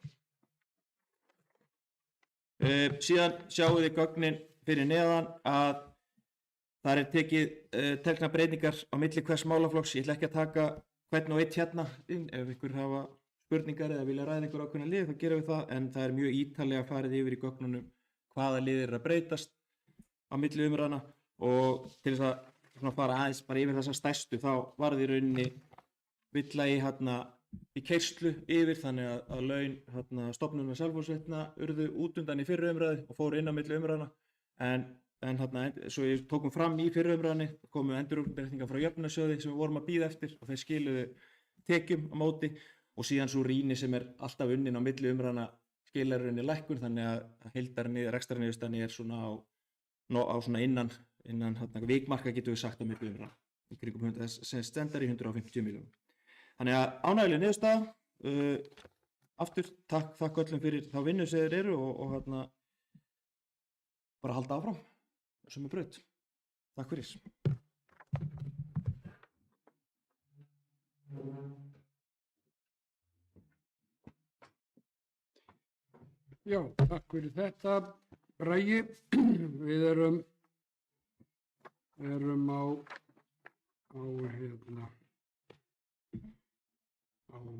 Síðan sjáum við gögnin fyrir neðan að þar teknar breytingar á milli hvers málaflokks. Ég ætla ekki að taka hvern og eitt hérna inn, ef ykkur hafa spurningar eða vilja ræða einhver ákveðna lið, þá gerum við það, en það mjög ítarlega farið yfir í gögnunum hvaða liðir að breytast á milli umræðna og til þess að fara aðeins bara yfir þessa stærstu, þá var það í rauninni villa í keyrslu yfir, þannig að laun stofnunum og sjálfboðsveitna urðu út undan í fyrri umræðu og fóru inn á milli umræðna, en svo ég tókum fram í fyrri umræðinni komu endurútreikningar frá jöfnunarsjóði sem við vorum að bíða eftir og þeir skiluðu tekjum á móti og síðan svo rýni sem alltaf unnin á milli umræðna skilar rauninni lækkun, þannig að rekstrarniðurstaðan svona á svona innan vikmarka getum við sagt á milli umræðna í kringum 100 sem stendar í 150 milljónum. Þannig að ánægjuleg niðurstaða, aftur takk öllum fyrir þá vinnu sem þeir eru og bara halda áfram sem braut. Takk fyrir. Já, takk fyrir þetta, Bragi. Við erum á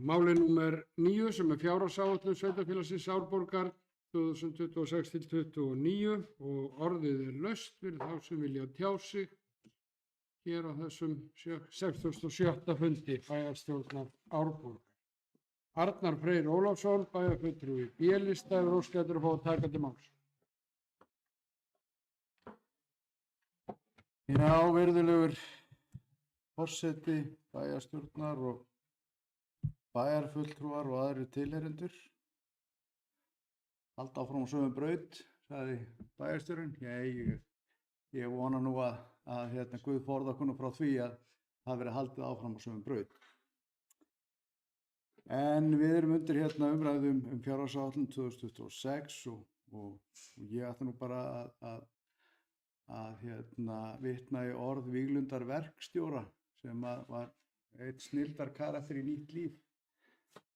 máli númer 9 sem fjárhagsáætlun sveitarfélagsins Árborgar 2026-29 og orðið laust fyrir þá sem vilja tjá sig hér á þessum 67. fundi bæjarstjórnar Árborgar. Arnar Freyr Ólafsson, bæjarfulltrúi B-lista, óskar eftir að fá að taka til máls. Já, virðulegur forseti bæjarstjórnar og bæjarfulltrúar og aðrir tilheyrendur. Halda áfram á sömu braut, sagði bæjarstjórinn. Ég vona nú að Guð forða okkur nú frá því að það verið haldið áfram á sömu braut. En við erum undir umræðum fjárhagsáætlun 2026 og ég ætla nú bara að vitna í orð Víglundar verkstjóra sem var einn snilldar karakter í Nýtt líf.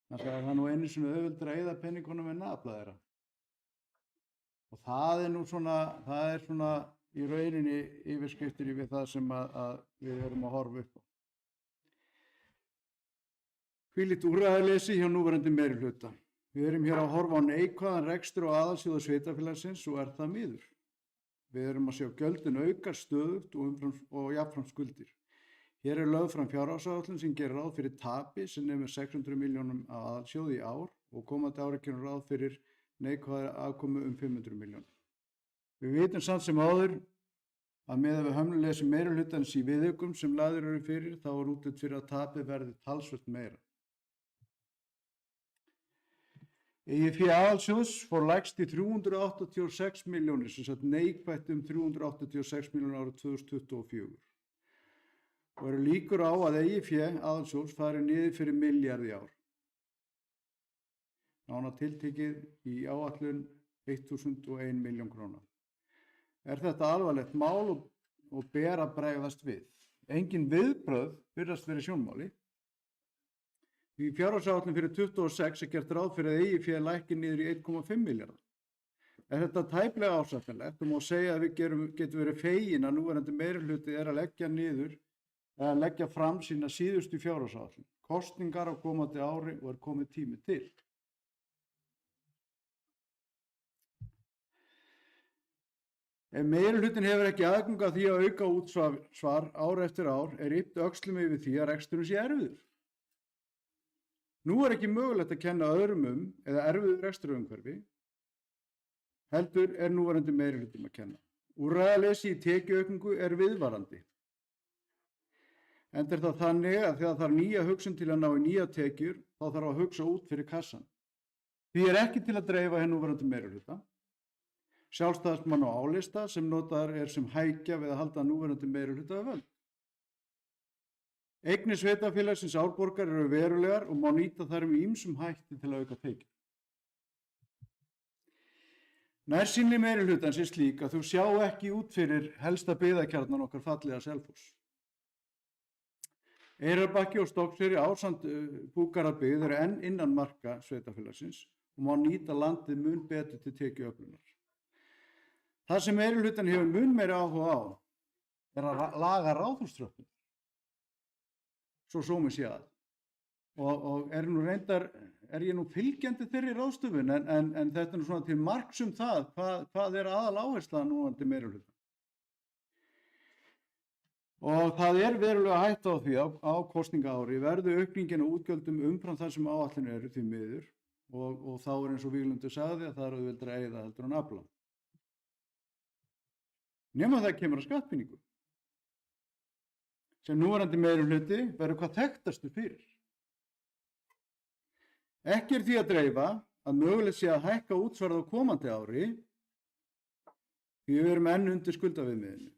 Hann sagði að það nú einu sinni auðveldur að eyða peningunum en afla þeirra. Og það er svona í rauninni yfirskriftir við það sem að við erum að horfa upp á. Hvílíkt úrræðaleysi hjá núverandi meirihluta. Við erum hér að horfa á neikvæðan rekstur og aðalsjóða sveitarfélagsins og er það miður. Við erum að sjá gjöldin aukast stöðugt og jafnframt skuldir. Hér er lögð fram fjárhagsáætlun sem gerir ráð fyrir tapi sem nemur 600 milljónum af aðalsjóði í ár og komandi ári gerir ráð fyrir neikvæða afkomu 500 milljónum. Við vitum samt sem áður að miðað við hömluleysi meirihlutans í viðaukum sem lagðir eru fyrir þá er útlit fyrir að tapið verði talsvert meira. Eigið fé aðalsjóðs fór lægst í 386 milljónir, sem sagt neikvætt 386 milljónir árið 2024. Og eru líkur á að eigið fé aðalsjóðs fari niður fyrir milljarð í ár. Nánar tiltekið í áætlun 1001 milljón króna. Er þetta alvarlegt mál og ber að bregðast við. Engin viðbrögð virðast verið sjónmáli. Í fjárhagsáætlun fyrir 2026 er gert ráð fyrir að eigið fé lækki niður í 1,5 milljarða. Er þetta tæplega ásættanlegt og má segja að við getum verið fegin að núverandi meirihluti er að leggja fram sína síðustu fjárhagsáætlun. Kosningar á komandi ári og er komið tími til. Ef meirihlutin hefur ekki aðgang að því að auka útsvar ár eftir ár er yppt öxlum yfir því að reksturinn sé erfiður. Nú er ekki mögulegt að kenna öðrum eða erfiður rekstrarumhverfi, heldur er núverandi meirihlutum að kenna. Úrræðaleysi í tekjuaukningu er viðvarandi. Enda er það þannig að þegar þarf nýja hugsun til að ná í nýja tekjur, þá þarf að hugsa út fyrir kassan. Því er ekki til að dreifa núverandi meirihluta. Sjálfstæðismann á álista sem notaðar er sem hækja við að halda núverandi meirihluta við völd. Eignir sveitarfélagsins Árborgar eru verulegar og má nýta þær með ýmsum hætti til að auka tekjur. Nærsýni meirihlutans er slík að þú sjá ekki út fyrir helsta byggðakjarnan okkar fallega Selfoss. Eyrarbakki og Stokkseyri ásamt Búkarabyggð eru enn innan marka sveitarfélagsins og má nýta landið mun betur til tekjuöflunar. Það sem meirihlutan hefur mun meiri áhuga á er að laga ráðhúströppum. Svo sómi sé að. Og er ég nú fylgjandi þeirri ráðstöfun en þetta er nú svona til marks það hvað er aðal áhersla núverandi meirihluta. Og það er verulega hætta á því á kosningaári verður aukningin og útgjöldum umfram það sem áætlun eru því miður og þá er eins og Víglundur sagði að það er auðveldara að eyða heldur en afla. Nema það kemur að skattpíningu sem núverandi meirihluti verður hvað þekktastur fyrir. Ekki er því að dreifa að mögulegt sé að hækka útsvarið á komandi ári því við erum enn undir skuldaviðmiðinu.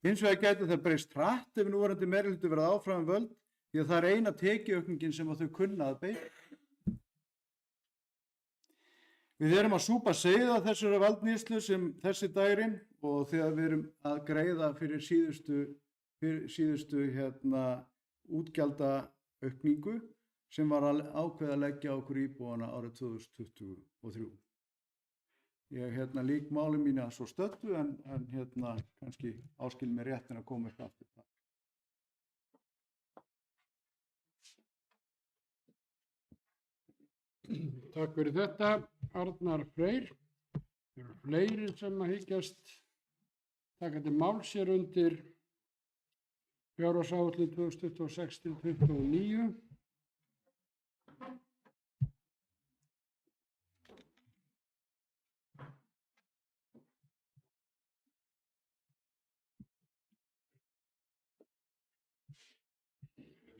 Hins vegar gæti það breyst hratt ef núverandi meirihluti verða áfram völd því að það er eina tekjuaukningin sem þau kunna að beita. Við erum að súpa seiða þessari valdníðslu sem þessi dægrin og þegar við erum að greiða fyrir síðustu útgjaldaaukningu sem var að ákveða að leggja okkur íbúana árið 2023. Ég lík máli mína svo stöddu en kannski áskil mér réttin að koma upp aftur það. Takk fyrir þetta, Arnar Freyr. Það eru fleiri sem að hyggjast taka til máls hér undir fjárhagsáætlun 2026 til 2029.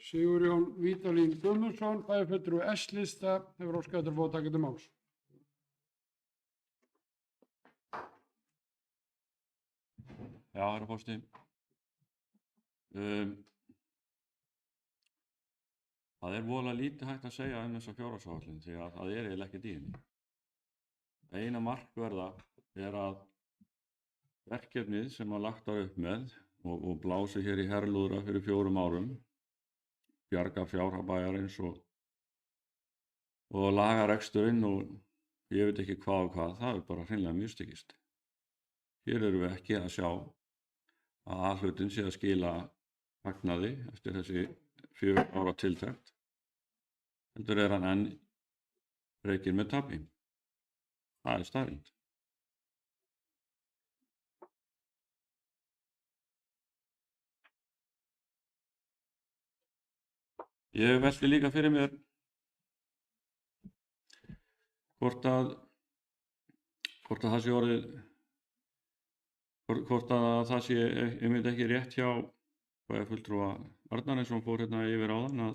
Sigurjón Vídalín Guðmundsson, bæjarfulltrúi S-lista, hefur óskað eftir að fá að taka til máls. Já, herra forseti. Það er voðalega lítið hægt að segja þessa fjárhagsáætlun því að það er eiginlega ekkert í henni. Eina markverða er að verkefnið sem lagt var upp með og blásið hér í herlúðra fyrir 4 árum, bjarga fjárhagabæjarins og laga reksturinn og ég veit ekki hvað og hvað, það er bara hreinlega mistekist. Hér erum við ekki að sjá að A-hlutin sé að skila hagnaði eftir þessi 4 ára tiltekt. Heldur er hann enn rekinn með tapi. Það er staðreynd. Ég velti líka fyrir mér hvort að það sé orðið, hvort að það sé einmitt ekki rétt hjá bæjarfulltrúa Arnar eins og hann fór hérna yfir áðan að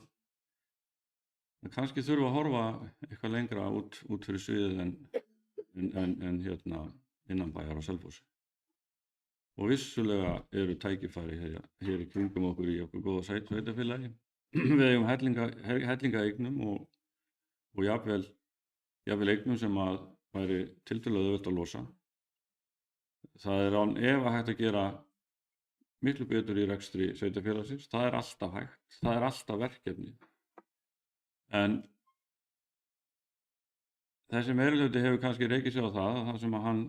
kannski þurfa að horfa eitthvað lengra út fyrir sviðið en hérna innan bæjar á Selfossi. Og vissulega eru tækifæri hér í kringum okkur í okkur góða sveitarfélagi. Við eigum hellinga eignum og jafnvel eignum sem að væri tiltölulega auðvelt að losa. Það er án efa hægt að gera miklu betur í rekstri sveitarfélagsins. Það er alltaf hægt. Það er alltaf verkefni. En þessi meirihluti hefur kannski rekið sig á það sem að hann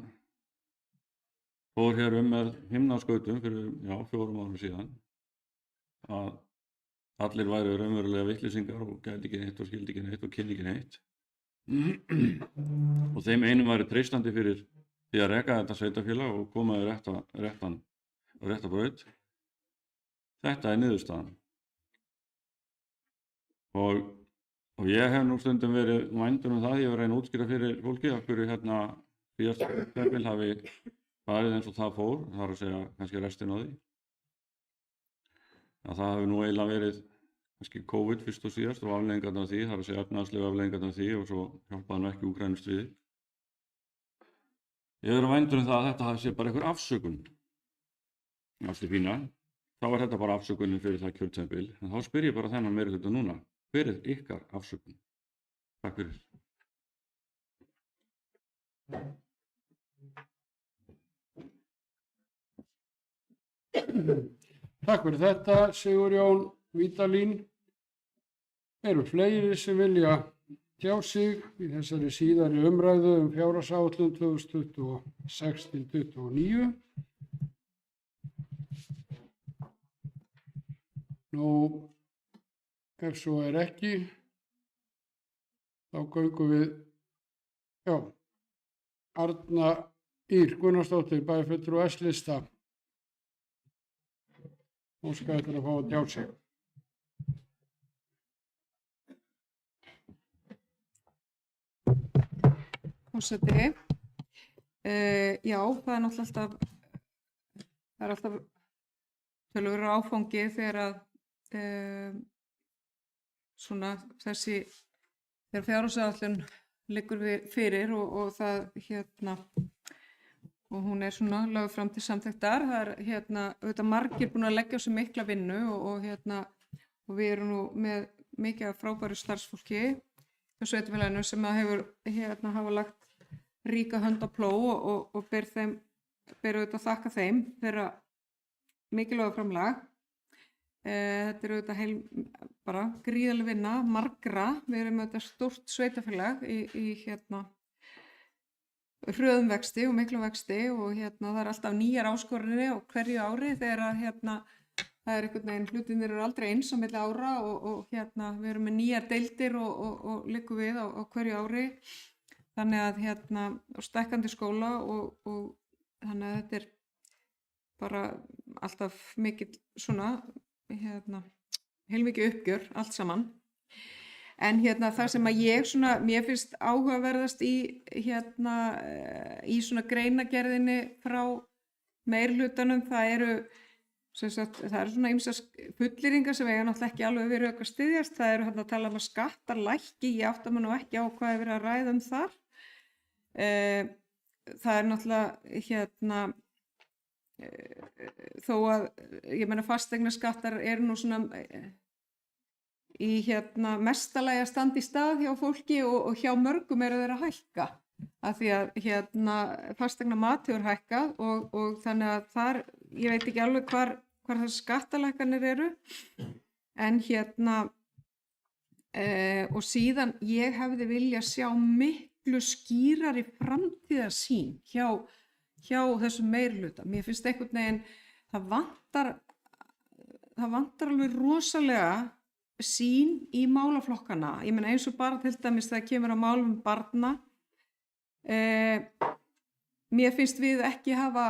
fór hér með himnaskautum fyrir 4 árum síðan að allir væru raunverulega vitleysingar og gæti ekki neitt og skildi ekki neitt og kynni ekki neitt. Og þeim einum væri treystandi fyrir því að reka þetta sveitarfélag og koma í rétta braut. Þetta er niðurstaðan. Og ég hef nú stundum verið vændur það, ég var að reyna að útskýra fyrir fólki af hverju síðasta kjörtímabil hafi farið eins og það fór, það er að segja kannski restin af því. Það hafi nú eiginlega verið kannski COVID fyrst og síðast og afleiðingarnar af því, það er að segja efnahagslega afleiðingarnar af því og svo hjálpaði hann ekki Úkraínustríði. Ég er vændur það að þetta sé bara einhver afsökun. Allt er fína, þá er þetta bara afsökunin fyrir það kjörtímabil, en þá spyr ég bara þennan meirihluta núna. Hver er ykkar afsökun? Takk fyrir. Takk fyrir þetta, Sigurjón Vídalín. Eru fleiri sem vilja tjá sig í þessari síðari umræðu fjárhagsáætlun 2026-29? Nú, ef svo er ekki, þá göngum við, Arna Ýr Gunnarsdóttir, bæjarfulltrúi S-lista. Óskar eftir að fá að tjá sig. Forseti, já, það er náttúrulega alltaf töluverður áfangi þegar að þegar fjárhagsáætlun liggur fyrir og það og hún er lögð fram til samþykktar. Það er auðvitað margir búin að leggja á sig mikla vinnu og við erum nú með mikið af frábæru starfsfólki hjá sveitarfélaginu sem hafa lagt ríka hönd á plóg og ber auðvitað að þakka þeim þeirra mikilvæga framlag. Þetta er auðvitað bara gríðarleg vinna, margra. Við erum auðvitað stórt sveitarfélag í hröðum vexti og miklum vexti og það er alltaf nýjar áskoranir á hverju ári þegar það er einhvern veginn, hlutirnir eru aldrei eins á milli ára og við erum með nýjar deildir og liggum við á hverju ári. Þannig að og stækkandi skóla og þannig að þetta er bara alltaf mikill heilmikið uppgjör allt saman. En það sem að mér finnst áhugaverðast í svona greinagerðinni frá meirihlutanum, það eru það eru svona ýmsar fullyrðingar sem eiga náttúrulega ekki alveg við rök að styðjast. Það eru hérna að tala að skattar lækki, ég átta mig nú ekki á hvað er verið að ræða þar. Það er náttúrulega hérna þó að ég meina fasteignaskattar eru nú svona í hérna mestalagi að standa í stað hjá fólki og hjá mörgum eru þeir að hækka af því að hérna fasteignamat hefur hækkað og þannig að þar ég veit ekki alveg hvar þessar skattalækkanir eru en hérna og síðan ég hefði viljað sjá miklu skýrari framtíðarsýn hjá þessum meirihluta. Mér finnst einhvern veginn það vantar alveg rosalega sýn í málaflokkana. Ég meina eins og bara til dæmis þegar kemur að málum barna. Mér finnst við ekki hafa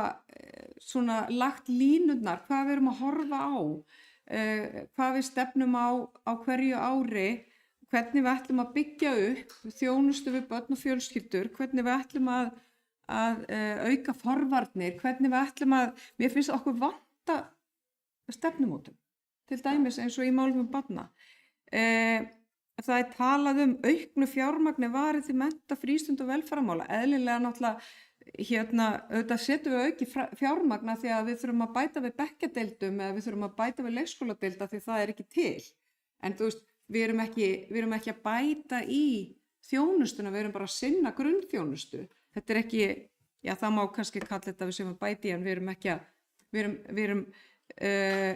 svona lagt línurnar, hvað við erum að horfa á, hvað við stefnum á hverju ári, hvernig við ætlum að byggja upp þjónustu við börn og fjölskyldur, hvernig við ætlum að auka forvarnir, hvernig við ætlum mér finnst okkur vanta stefnumótum, til dæmis eins og í málum barna. Það er talað auknu fjármagni varið til mennta, frístund og velferðarmála. Eðlilega náttúrulega auðvitað setjum við auki fjármagna því að við þurfum að bæta við bekkjadeildum eða við þurfum að bæta við leikskóladeilda því það er ekki til. En þú veist, við erum ekki að bæta í þjónustuna, við erum bara að sinna grunnþjónustu. Þetta er ekki, já það má kannski kalla þetta við sem að bæta í en við erum ekki að,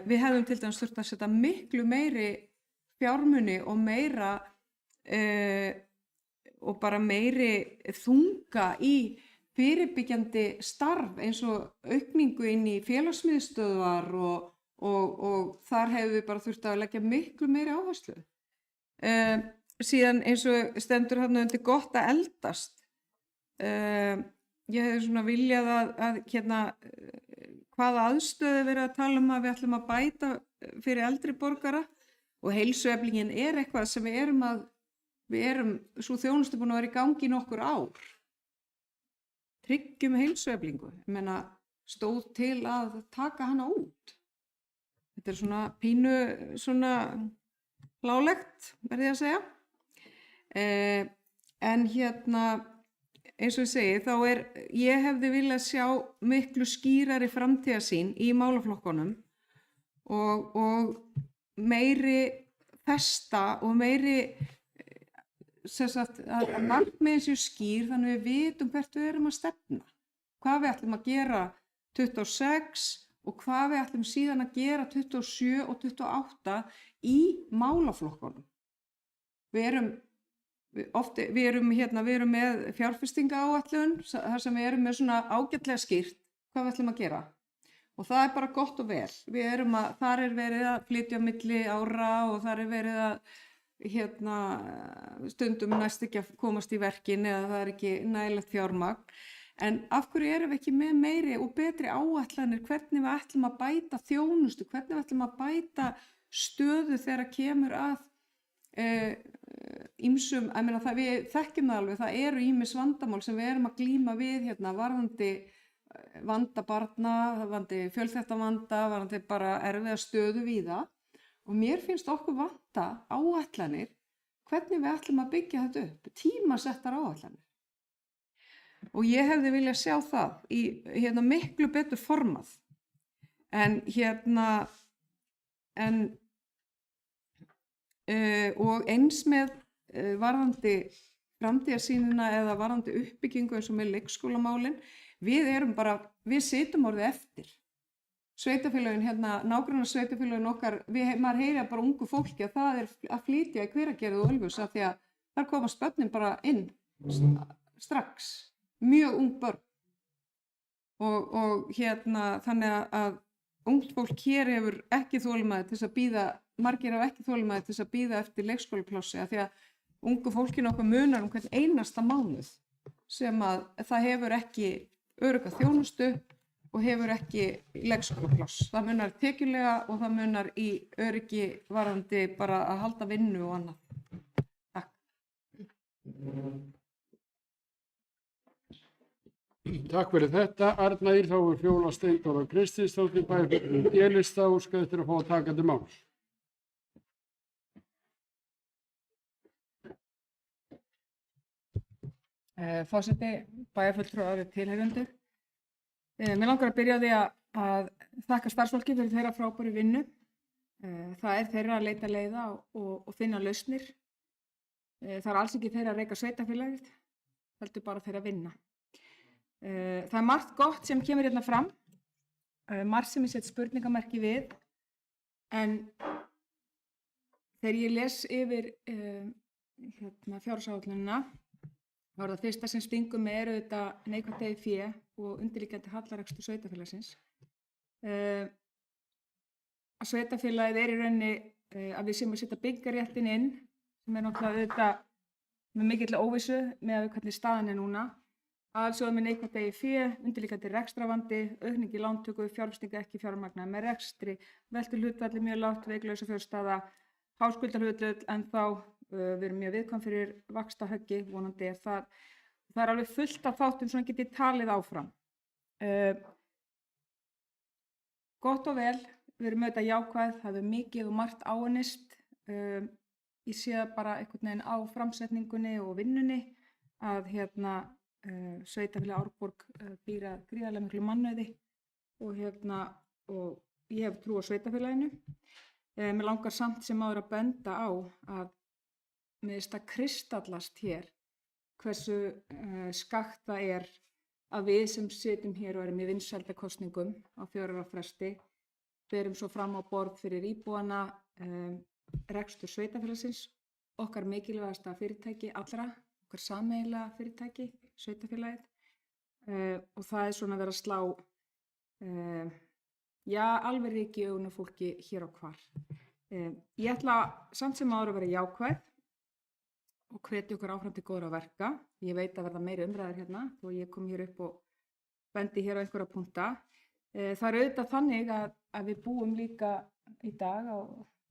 við hefðum til dæmis þurft að setja miklu meiri fjármuni og meira og bara meiri þunga í fyrirbyggjandi starf eins og aukningu inn í félagsmiðstöðvar og þar hefur við bara þurft að leggja miklu meiri áherslu. Síðan eins og stendur hérna undir gott að eldast. Ég hefði svona viljað að hérna hvaða aðstöðu verið að tala að við ætlum að bæta fyrir eldri borgara og heilsueflingin er eitthvað sem við erum svo þjónustu búin að vera í gangi í nokkur ár. Tryggjum heilsueflingu, ég meina stóð til að taka hana út. Þetta er svona pínu svona hlálegt, verði ég að segja. En hérna eins og ég segi, þá ég hefði viljað sjá miklu skýrari framtíðarsýn í málaflokkunum og meiri festa og meiri að markmiðin séu skýr þannig við vitum hvert við erum að stefna. Hvað við ætlum að gera 26 og hvað við ætlum síðan að gera 27 og 28 í málaflokkunum. Við erum með fjárfestingaáætlun þar sem við erum með svona ágætlega skýrt hvað við ætlum að gera og það er bara gott og vel. Þar er verið að flytja milli ára og þar er verið að stundum næst ekki að komast í verkin eða það er ekki nægilegt fjármagn. En af hverju erum við ekki með meiri og betri áætlanir hvernig við ætlum að bæta þjónustu, hvernig við ætlum að bæta stöðu þegar kemur að ýmsum, við þekkjum það alveg, það eru ýmis vandamál sem við erum að glíma við varðandi vanda barna, varðandi fjölþættavanda, varðandi bara erfiða stöðu víða og mér finnst okkur vanta áætlanir hvernig við ætlum að byggja þetta upp, tímasettar áætlanir. Og ég hefði viljað sjá það í miklu betur formað og eins með varðandi framtíðarsýnina eða varðandi uppbyggingu eins og með leikskólamálin, við situm orðið eftir. Sveitafélögin, nágrannasveitafélögin okkar, maður heyrir bara ungu fólki að það er að flytja í Hveragerði og Ölfus af því að þar komast börnin bara inn strax, mjög ung börn. Og þannig að ungt fólk hér hefur ekki þolinmæði til þess að bíða, margir hafa ekki þolinmæði til þess að bíða eftir leikskólaplássi af því að ungu fólkinu okkar munar hvern einasta mánuð sem að það hefur ekki örugga þjónustu og hefur ekki leikskólapláss. Það munar tekjulega og það munar í öryggi varðandi bara að halda vinnu og annað. Takk. Takk fyrir þetta. Arna Ýr, þá er Fjóla Steindóra Kristinsdóttir, bæjarfulltrúi D-lista, óskað eftir að fá að taka til máls. Forseti, bæjarfulltrúar og tilheyrendur. Mér langar að byrja á því að þakka starfsfólki fyrir þeirra frábæru vinnu. Það er þeirra að leita leiða og finna lausnir. Það er alls ekki þeirra að reka sveitarfélagið, heldur bara þeirra að vinna. Það er margt gott sem kemur hérna fram, margt sem ég set spurningamerki við, en þegar ég les yfir fjárhagsáætlunina, var það fyrsta sem stingum mig er auðvitað neikvætt eigið fé og undirliggjandi hallarekstur sveitarfélagsins. Að sveitarfélagið er í rauninni að við séum að setja byggingaréttin inn, sem er náttúrulega auðvitað með mikill óvissu með að hvernig staðan er núna. Aðalsjóður með neikvætt eigið fé, undirliggjandi rekstravandi, aukning í lántöku, fjárfestinga ekki fjármagnaðar með rekstri, veltuhlutfalli mjög lágt, veiklausa fjárstaða, háskuldarhlutföll, en þá við erum mjög viðkvæm fyrir vaxtahöggi, vonandi er það. Það er alveg fullt af þáttum sem getið talið áfram. Gott og vel, við erum auðvitað jákvæð, það er mikið og margt áunnist. Ég sé það bara einhvern veginn á framsetningunni og vinnunni að sveitarfélag Árborg býr að gríðarlega miklu mannauði og ég hef trú á sveitarfélaginu. Mér langar samt sem áður að benda á að mér finnst að kristallast hér hversu skakkt það er að við sem sitjum hér og erum í vinsældakosningum á 4 ára fresti berum svo fram á borð fyrir íbúana rekstur sveitarfélagsins, okkar mikilvægasta fyrirtæki allra, okkar sameiginlega fyrirtæki, sveitarfélagið, og það er svona að vera að slá alveg ryki í augun á fólki hér og hvar. Ég ætla samt sem áður að vera jákvæð og hvetja okkur áfram til góðra verka. Ég veit að verða meiri umræður hérna og ég kom hér upp og bendi hér á einhverja punkta. Það er auðvitað þannig að við búum líka í dag,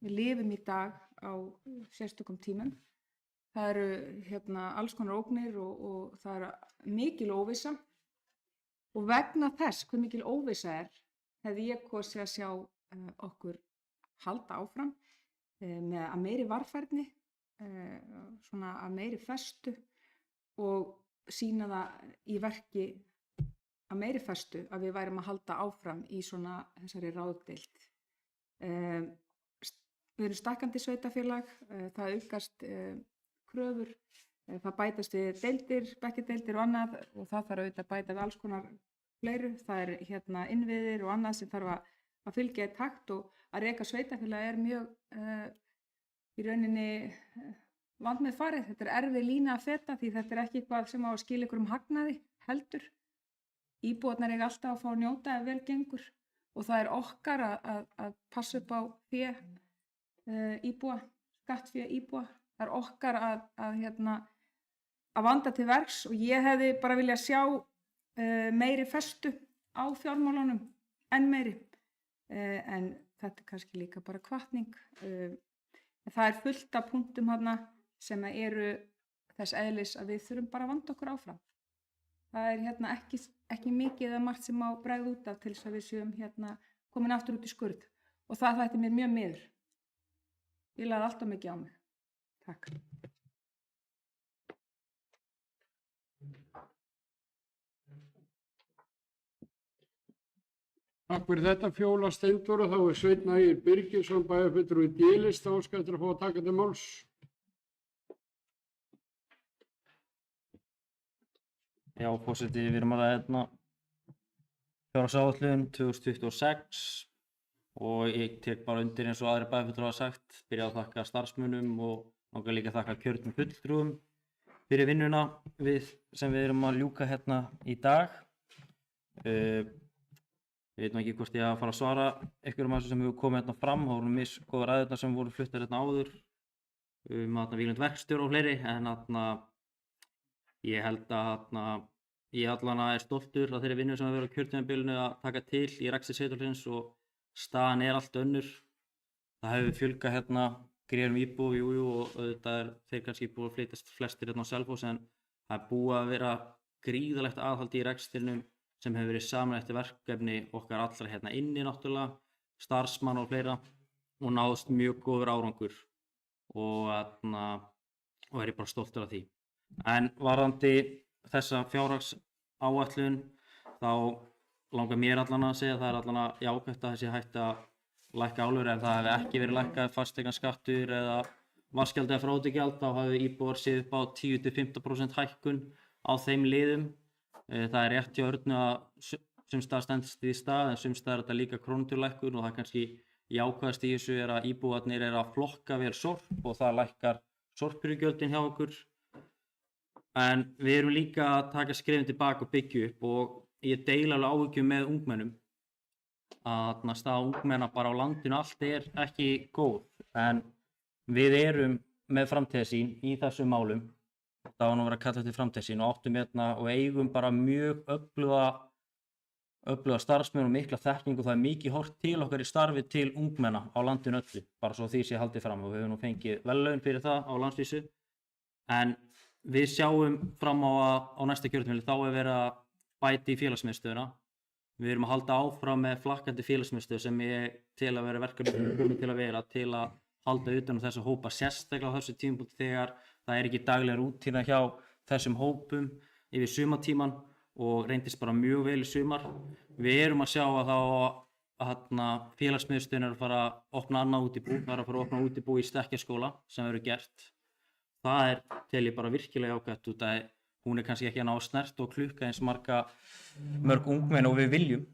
við lifum í dag á sérstökum tímum. Það eru alls konar ógnir og það er mikil óvissa og vegna þess hve mikil óvissa hefði ég kosið að sjá okkur halda áfram með að meiri varfærni, svona að meiri festu og sýna það í verki að meiri festu að við værum að halda áfram í svona þessari ráðdeild. Við erum stækkandi sveitafélag, það aukast kröfur, það bætast við deildir, bekkjadeildir og annað og það þarf auðvitað að bæta við alls konar fleiru. Það er innviðir og annað sem þarf að fylgja í takt og að reka sveitafélag er mjög í rauninni vandmeðfarið. Þetta er erfið lína að feta því þetta er ekki eitthvað sem á að skila ykkur hagnaði heldur. Íbúarnir eiga alltaf að fá að njóta ef vel gengur og það er okkar að passa upp á fé íbúa, skattfé íbúa. Það er okkar að vanda til verks og ég hefði bara viljað sjá meiri festu á fjármálunum enn meiri. En þetta er kannski líka bara hvatning. Það er fullt af punktum sem eru þess eðlis að við þurfum bara að vanda okkur áfram. Það er ekki mikið eða margt sem má bregða út af til þess að við séum komin aftur út í skurð og það þætti mér mjög miður. Ég lagði alltaf mikið á mig. Takk. Takk fyrir þetta Fjóla Steindóra, þá er Sveinn Ægir Birgisson, bæjarfulltrúi D-lista, óskað eftir að fá að taka til máls. Já, forseti, við erum að ræða fjárhagsáætlun 2026 og ég tek bara undir eins og aðrir bæjarfulltrúar hafa sagt, byrja að þakka starfsmönnum og langar líka að þakka kjörnum fulltrúum fyrir vinnuna sem við erum að ljúka í dag. Ég veit nú ekki hvort ég að fara að svara einhverjum af þessu sem hefur komið fram, það voru misgóðar ræðurnar sem voru fluttar áður víglund verkstjóra og fleiri, en ég held að ég er stoltur af þeirri vinnu sem hefur verið á kjörtímabilinu að taka til í rekstri sveitarfélagsins og staðan er allt önnur. Það hefur fjölgað gríðum íbúum, jú, og auðvitað þeir kannski búið að flytjast flestir á Selfoss, en það er búið að vera gríðalegt aðhald í rekstrinum sem hefur verið samrætt verkefni okkar allra hérna inni náttúrulega, starfsmann og fleira, og náðst mjög góður árangur og er ég bara stoltur af því. En varðandi þessa fjárhagsáætlun þá langar mér allan að segja að það er allan að jákvætt að þessi hætti að lækka álögur, en það hefði ekki verið lækkað fasteignaskattur eða vatnsgjald eða frátekjugjald, þá hafi íbúar séð upp á 10-15% hækkun á þeim liðum. Það er rétt hjá Örnu að sums staðar stendur í stað, en sums staðar er þetta líka krónutölulækkun, og það kannski jákvæðast í þessu er að íbúarnir eru að flokka vel sorp og það lækkar sorphirðugjöldin hjá okkur. En við erum líka að taka skrefin tilbaka og byggja upp, og ég deila alveg áhyggjum með ungmennum að staða ungmenna bara á landinu allt er ekki góð, en við erum með framtíðarsýn í þessum málum. Það var nú verið að kalla þetta framtíðarsýn og áttum hérna og eigum bara mjög öfluga starfsmenn og mikla þekkingu. Það er mikið horft til okkar í starfi til ungmenna á landinu öllu, bara svo því sé haldið fram, og við höfum nú fengið verðlaun fyrir það á landsvísu. En við sjáum fram á að á næsta kjörtímabili þá er verið að bæta í félagsmiðstöðina. Við erum að halda áfram með flakkandi félagsmiðstöð sem ég tel að vera verkefni til að vera til að halda utan þessa hópa, sérstaklega á þessu tímapunkti þegar það er ekki daglega rútína hjá þessum hópum yfir sumartíman, og reyndist bara mjög vel í sumar. Við erum að sjá að félagsmiðstöðin er að fara að opna annað útibú, það er að fara að opna útibú í Stekkjarskóla sem verður gert. Það er tel ég bara virkilega jákvætt, út að hún er kannski ekki að ná snert og klukka eins mörg ungmenni og við viljum.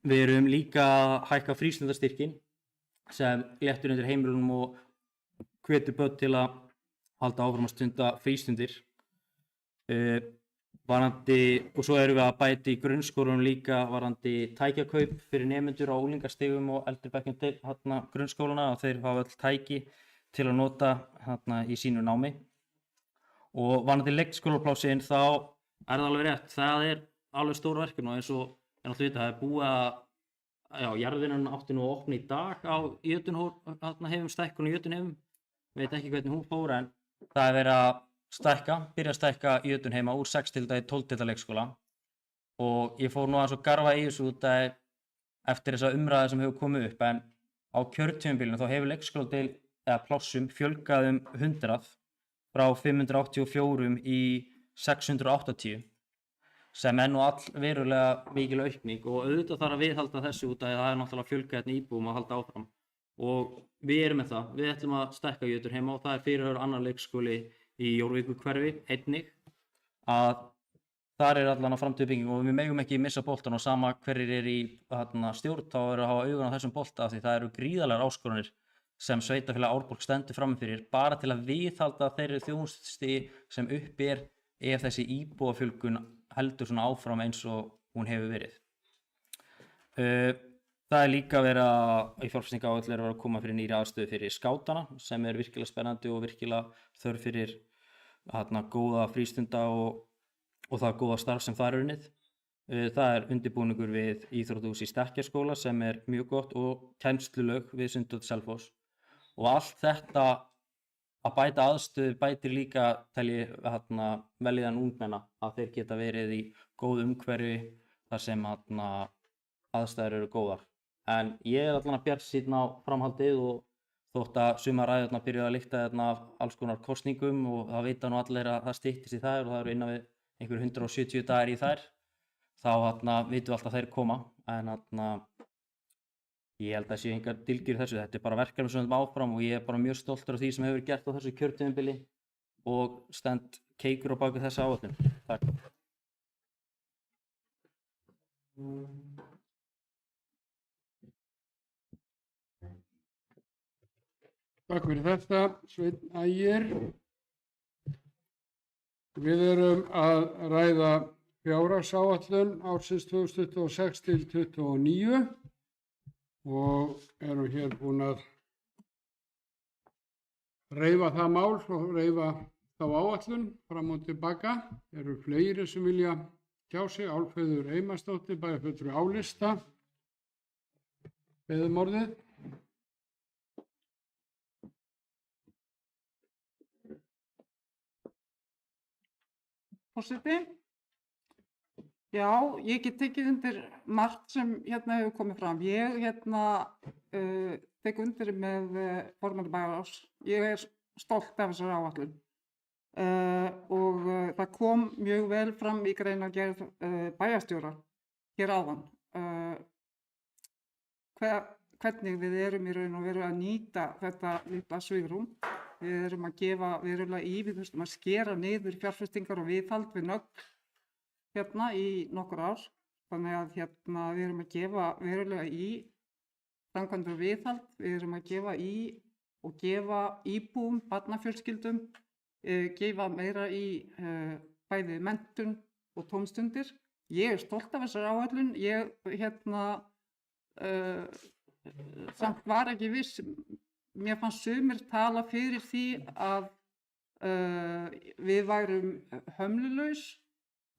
Við erum líka að hækka frístundastyrkinn sem léttur undir heimilunum og hvetur börn til að halda áfram að stunda frístundir. Og svo erum við að bæta í grunnskólunum líka varðandi tækjakaup fyrir nemendur á unglingastigum og eldri bekkjum grunnskólana, og þeir hafa öll tæki til að nota í sínu námi. Og varðandi leikskólaplásin þá er það alveg rétt, það er alveg stór verkefni, og eins og það er búið að jarðvinnan átti nú að opna í dag á Jötunheimum, stækkun í Jötunheimum, veit ekki hvernig hún fór, en það er verið að byrja að stækka Jötunheima úr 6 til 12 til leikskóla, og ég fór nú aðeins og garfa í þessu út að eftir þessa umræðu sem hefur komið upp, en á kjörtímabilinu þá hefur leikskóladeild eða plássum fjölgað 100 frá 584 í 680, sem er nú verulega mikil aukning, og auðvitað þarf að viðhalda þessu út að það er náttúrulega fjölgað hérna íbúum að halda áfram, og við erum með það. Við ætlum að stækka Jötunheima, og það er fyrirhugaður annar leikskóli í Jórvíkurhverfi einnig, að þar er allan á framtíðarbygging, og við megum ekki missa boltan, og sama hverjir er í stjórn þá eru að hafa augun á þessum bolta, því það eru gríðarlegar áskoranir sem Sveitarfélag Árborg stendur frammi fyrir, bara til að viðhalda þeirri þjónustustigi sem uppi er ef þessi íbúafjölgun heldur svona áfram eins og hún hefur verið. Það er líka verið að í fjárfestingaráætlun er að koma fyrir nýri aðstöðu fyrir skátana, sem er virkilega spennandi og virkilega þörf fyrir góða frístunda og það góða starf sem það er unnið. Það er undirbúningur við íþróttahús í Stekkjarskóla sem er mjög gott, og kennslulög við Sundhöll Selfoss. Og allt þetta að bæta aðstöðu bætir líka veljiðan ungmenna, að þeir geta verið í góðu umhverfi þar sem aðstæður eru góðar. En ég er allan að bjartsýnn á framhaldið, og þótt að sumar ræðurnar byrjuðu að lykta af alls konar kosningum, og það vita nú allir að það styttist í þær, og það eru innan við einhver 170 dagar í þær, þá vitum við alltaf að þeir koma. En ég held að séu engar dylgjur í þessu. Þetta er bara verkefni sem við höldum áfram, og ég er bara mjög stoltur af því sem hefur verið gert á þessu kjörtímabili og stend keikur á bak við þessa áætlun. Takk. Takk fyrir þetta, Sveinn Ægir. Við erum að ræða fjárhagsáætlun ársins 2026 til 2029 og erum hér búin að reifa það mál og reifa þá áætlun fram og tilbaka. Eru fleiri sem vilja tjá sig? Álfheiður Einarsdóttir, bæjarfulltrúi Álista. Beðum orðið. forseti. Já, ég get tekið undir margt sem hérna hefur komið fram. Ég tek undir með formanni bæjarráðs. Ég er stolt af þessari áætlun. Og það kom mjög vel fram í greinargerð bæjarstjóra hér áðan. Hvernig við erum í raun og veru að nýta þetta litla svigrúm. Við erum að gefa verulega í, við þurfum að skera niður fjárfestingar og viðhald við nögl hérna í nokkur ár. Þannig að við erum að gefa verulega í framkvæmdir og viðhald, við erum að gefa í og gefa íbúum, barnafjölskyldum, gefa meira í bæði menntun og tómstundir. Ég er stolt af þessari áætlun, ég samt var ekki viss, mér fannst sumir tala fyrir því að við værum hömlulaus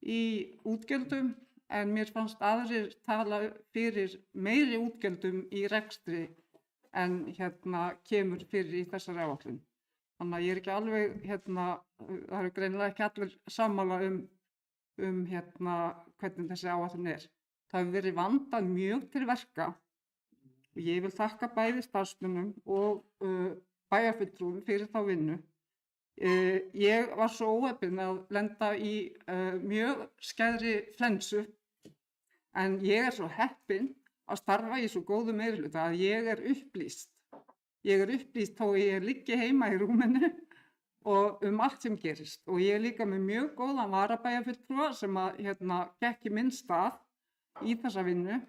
í útgjöldum en mér fannst aðrir tala fyrir meiri útgjöldum í rekstri en kemur fyrir í þessari áætlun. Þannig að ég er ekki alveg, það eru greinilega ekki allir sammála um hvernig þessi áætlun er. Það hefur verið vandað mjög til verka og ég vil þakka bæði starfsmönnum og bæjarfulltrúum fyrir þá vinnu. Ég var svo óheppin að lenda í mjög skæðri flensu en ég er svo heppin að starfa í svo góðu meirihluta að ég er upplýst. Ég er upplýst þó ég liggi heima í rúminu og allt sem gerist. Og ég er líka með mjög góðan varabæjarfulltrúa sem gekk í minn stað í þessa vinnu.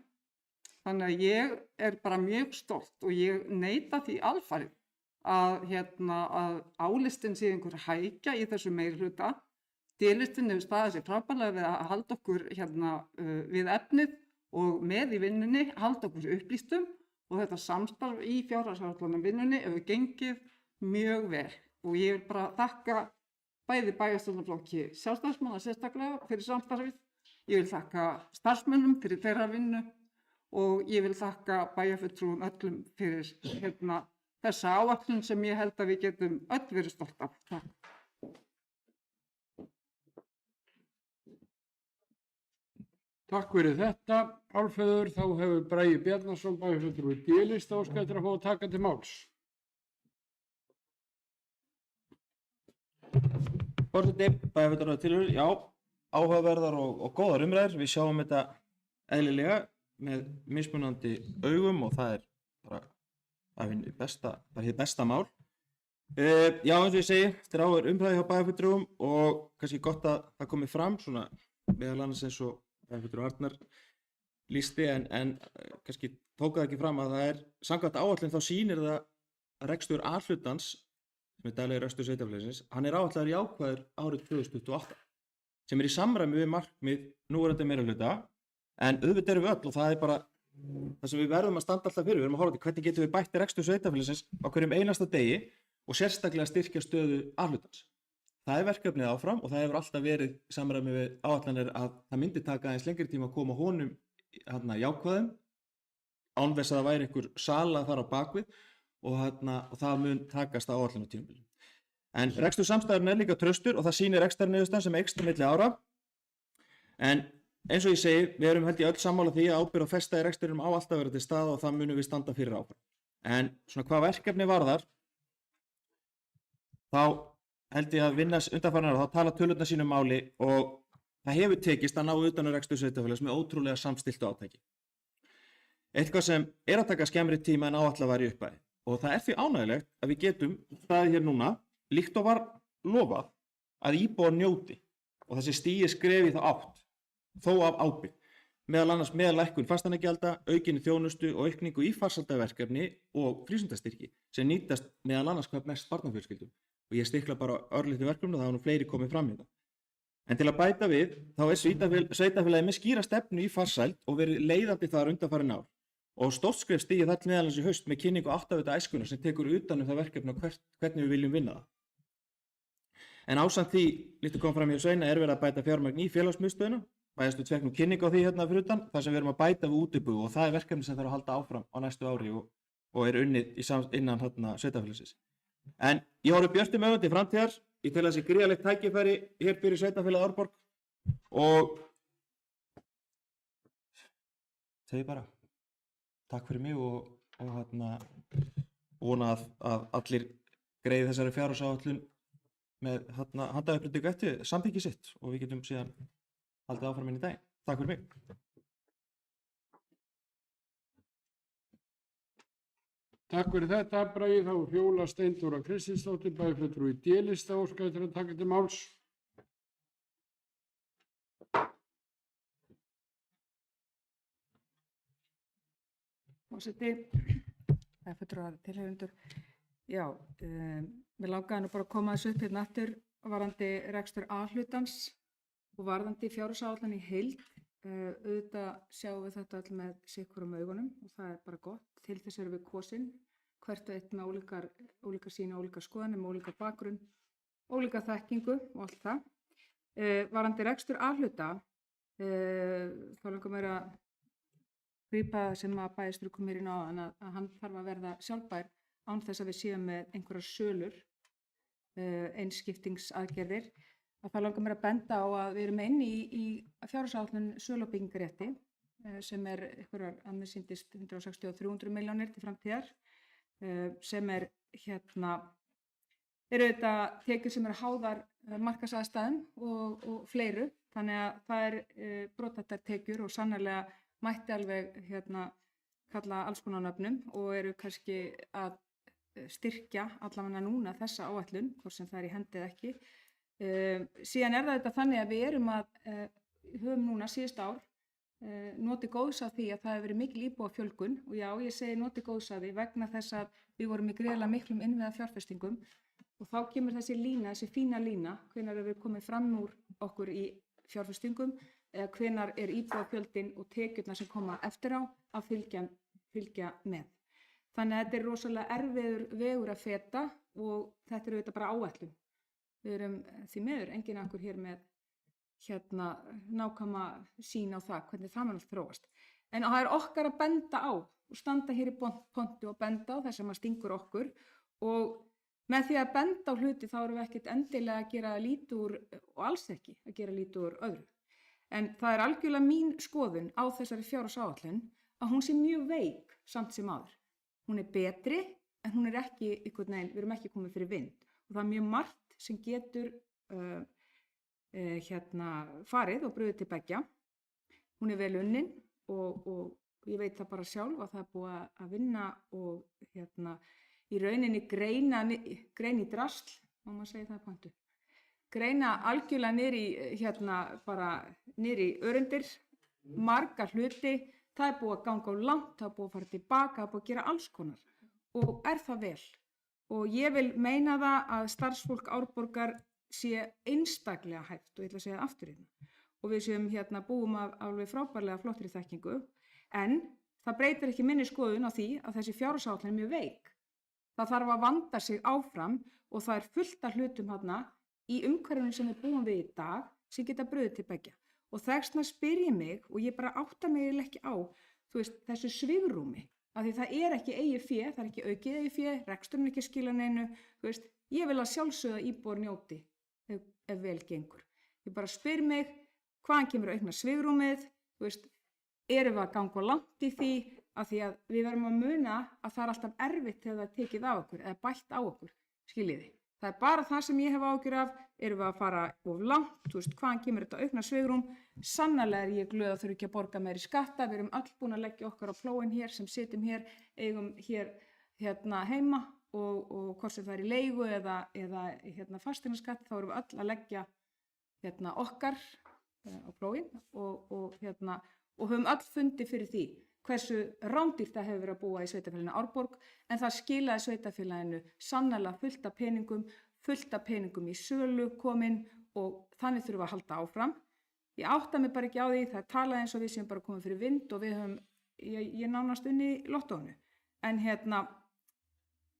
Þannig að ég er bara mjög stolt og ég neita því alfarið að álistin sé einhver hækja í þessu meirihluta. D-listin hefur staðið sér frábærlega við að halda okkur við efnið og með í vinnunni, halda okkur upplýstum og þetta samstarf í fjárhagsáætlunum vinnunni hefur gengið mjög vel. Og ég vil bara þakka bæði bæjarstjórnarflokki Sjálfstæðismanna sérstaklega fyrir samstarfið. Ég vil þakka starfsmönnum fyrir þeirra vinnu og ég vil þakka bæjarfulltrúum öllum fyrir þessa áætlun sem ég held að við getum öll verið stolt af. Takk. Takk fyrir þetta, Álfheiður. Þá hefur Bragi Bjarnason, bæjarfulltrúi D-lista, óskað eftir að fá að taka til máls. Forseti, bæjarfulltrúi tilhörir, já, áhugaverðar og góðar umræður. Við sjáum þetta eðlilega með mismunandi augum og það er bara hið besta mál. Já, eins og ég segi, eftir umræði hjá bæjarfulltrúum og kannski gott að það komi fram svona meðal annars eins og bæjarfulltrúi Arnar lýsti en kannski tók það ekki fram að það er samkvæmt áætlun þá sýnir það að rekstur A-hlutans sem er daglegur rekstur sveitarfélagsins, hann er áætlaður jákvæður árið 2028 sem er í samræmi við markmið núverandi meirihluta. En auðvitað erum við öll og það er bara það sem við verðum að standa alltaf fyrir. Við erum að horfa til hvernig getum við bætt rekstur sveitarfélagsins á hverjum einasta degi og sérstaklega styrkja stöðu A-hlutans. Það er verkefnið áfram og það hefur alltaf verið í samræmi við áætlanir að það myndi taka aðeins lengri tíma að koma honum jákvæðum án þess að það væri einhver sala þar á bakvið og það mun takast á áætlunartímabilinu. En rekstur samstæðurinn er líka traustur og það sýnir rekstrarniðurstaðan sem eykst á milli ára. En eins og ég segi, við erum held ég öll sammála því að ábyrgð og festa í rekstrinum á alltaf vera til staðar og það munum við standa fyrir áfram. En svona hvað verkefni varðar, þá held ég að vinna undanfarin ára, þá tala tölurnar sínu máli og það hefur tekist að ná utan á rekstur sveitarfélags með ótrúlega samstilltu átaki. Eitthvað sem er að taka skemmri tíma en áætlað var í upphafi. Og það er því ánægilegt að við getum staðið hér núna, líkt og var lofað, að íbúar njóti og þessi stigið skref í þá átt. Þó af ábyrgð, meðal annars með lækkun fasteignagjalda, aukinni þjónustu og aukningu í farsældarverkefni og frístundastyrki sem nýtast meðal annars hvað mest barnafjölskyldum. Og ég stikla bara örlítið verkefni og það hafa nú fleiri komið fram í það. En til að bæta við, þá er sveitarfélagið með skýra stefnu í farsæld og verið leiðandi þar undanfarin ár. Og stórt skref stigið þar meðal annars í haust með kynningu 8 vita æskunnar sem tekur utan það verkefni og hvernig við viljum vinna það. En ásamt því, líkt að koma fram hjá Sveina, er verið að bæta fjármagn í félagsmiðstöðina. Bæjarstjórn fékk nú kynningu á því hérna fyrir utan, þar sem við erum að bæta við útibú og það er verkefni sem þarf að halda áfram á næstu ári og er unnið innan sveitarfélagsins. En ég horfi björtum augum til framtíðar ég tel að þessi gríðalegt tækifæri hér fyrir sveitafélagið Árborg og segi bara takk fyrir mig og vona að allir greiði þessari fjárhagsáætlun með handauppréttingu eftir samþykki sitt og við getum síðan haldið áfram inn í daginn. Takk fyrir mig. Takk fyrir þetta, Bragi. Þá Fjóla Steindóra Kristinsdóttir, bæjarfulltrúi í D-lista, óskar eftir að taka til máls. Forseti, bæjarfulltrúar, tilheyrendur. Já, mér langaði nú bara að koma þessu upp hérna aftur varðandi rekstur A-hlutans og varðandi fjárhagsáætlun í heild. Auðvitað sjáum við þetta öll með sikkurum augunum og það er bara gott. Til þess erum við kosin, hvert og eitt með ólíkar sýn og ólíkar skoðanir, með ólíkar bakgrunn, ólíkar þekkingu og allt það. Varðandi rekstur A-hluta, þá langar mér að grípa sem að bæjarstjóri kom mér inn á að hann þarf að verða sjálfbær án þess að við séum með einhverjar sölur, einskiptingsaðgerðir. Það langar mér að benda á að við erum inni í fjárhagsáætlun sölu og byggingarétti sem einhverjar að mér sýndist 160 og 300 milljónir til framtíðar sem eru þetta tekjur sem eru háðar markaðsaðstæðum og fleiru, þannig að það er brothættar tekjur og sannarlega mætti alveg kalla alls konar nöfnum og eru kannski að styrkja allavega núna þessa áætlun, hvort sem það er í hendi eða ekki. Síðan er það þetta þannig að við höfum núna síðust ár notið góðs af því að það hefur verið mikil íbúafjölgun og já, ég segi notið góðs af því vegna þess að við vorum í gríðarlega miklum innviða fjárfestingum og þá kemur þessi lína, þessi fína lína, hvenær við komið fram úr okkur í fjárfestingum eða hvenær íbúafjöldin og tekjurnar sem koma eftir á að fylgja með. Þannig að þetta er rosalega erfiður vegur að feta og þetta er auðvitað bara áætlun. Við erum því miður enginn akkur hér með nákvæma sýn á það, hvernig það mun allt þróast. En það er okkar að benda á og standa hér í pontu og benda á það sem að stingur okkur og með því að benda á hluti þá erum við ekkert endilega að gera lítið úr og alls ekki að gera lítið úr öðru. En það er algjörlega mín skoðun á þessari fjárhagsáætlun að hún sé mjög veik samt sem áður. Hún er betri en hún er ekki einhvern veginn, við erum ekki komið fyrir vind og það er mjög margt sem getur farið og brugðið til beggja. Hún er vel unnin og ég veit það bara sjálf að það er búið að vinna og í rauninni greina í drasl, má maður segja það pontu. Greina algjörlega niður í örundir, marga hluti, það er búið að ganga á langt, það er búið að fara tilbaka, það er búið að gera alls konar og er það vel. Og ég vil meina það að starfsfólk Árborgar sé einstaklega hæft og ég ætla að segja það aftur hérna. Og við séum búum af alveg frábærlega flottri þekkingu, en það breytir ekki minni skoðun á því að þessi fjárhagsáætlun er mjög veik. Það þarf að vanda sig áfram og það er fullt af hlutum í umhverfinu sem við búum við í dag sem geta brugðið til beggja. Og þess vegna spyr ég mig og ég bara átta mig ekki á þessu svigrúmi. Af því það er ekki eigið fé, það er ekki aukið eigið fé, reksturinn ekki að skila neinu, ég vil að sjálfsögða íbúar njóti ef vel gengur. Ég bara spyr mig, hvaðan kemur aukna svigrúmið, erum við að ganga langt í því, af því að við verðum að muna að það er alltaf erfitt þegar það er tekið á okkur eða bætt á okkur, skiljiði. Það er bara það sem ég hef áhyggjur af, erum við að fara of langt, hvaðan kemur þetta aukna svigrúm. Sannarlega er ég glöð að þurfa ekki að borga meiri skatta, við erum öll búin að leggja okkar á plóin hér sem sitjum hér, eigum hér heima og hvort sem það er í leigu eða fasteignaskatt, þá erum við öll að leggja okkar á plóin og höfum öll fundið fyrir því hversu rándýrt það hefur verið að búa í sveitarfélaginu Árborg, en það skilaði sveitarfélaginu sannarlega fullt af peningum í sölu komin og þannig þurfum við að halda áfram. Ég átta mig bara ekki á því, það er talað eins og við séum bara komið fyrir vind og við höfum, ég nánast unni í lottóinu. En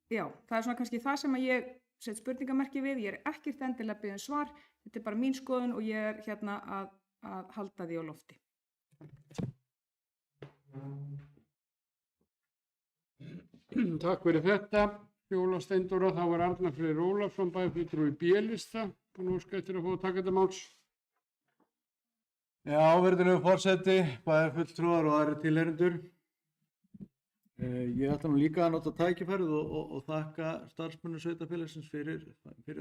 já, það er svona kannski það sem að ég set spurningamerki við, ég er ekkert endilega að biðja um svar, þetta er bara mín skoðun og ég er að halda því á lofti. Takk fyrir þetta. Fjóla Steindóra, þá var Arnar Freyr Ólafsson bæjarfulltrúi í B-lista og nú skal eftir að fá að taka þetta máls. Já, virðulegu forseti, bæjarfulltrúar og aðrir tilheyrendur. Ég ætla nú líka að nota tækifærið og þakka starfsmönnum sveitarfélagsins fyrir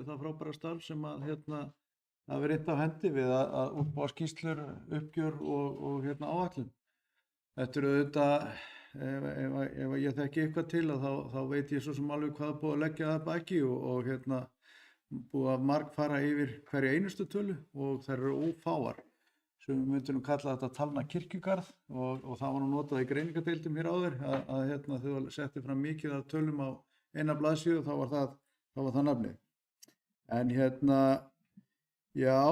það frábæra starf sem að hafi reynt af hendi við að útbúa skýrslur, uppgjör og áætlun. Þetta eru auðvitað, ef ég þekki eitthvað til þá veit ég svo sem alveg hvað er búið að leggja það baki og búið að margfara yfir hverja einustu tölu og þær eru ófáar. Sem við myndum kalla þetta talna kirkjugarð og það var nú notað í greiningadeildum hér áður að þau setti fram mikið af tölum á eina blaðsíðu og þá var það nafnið. En já,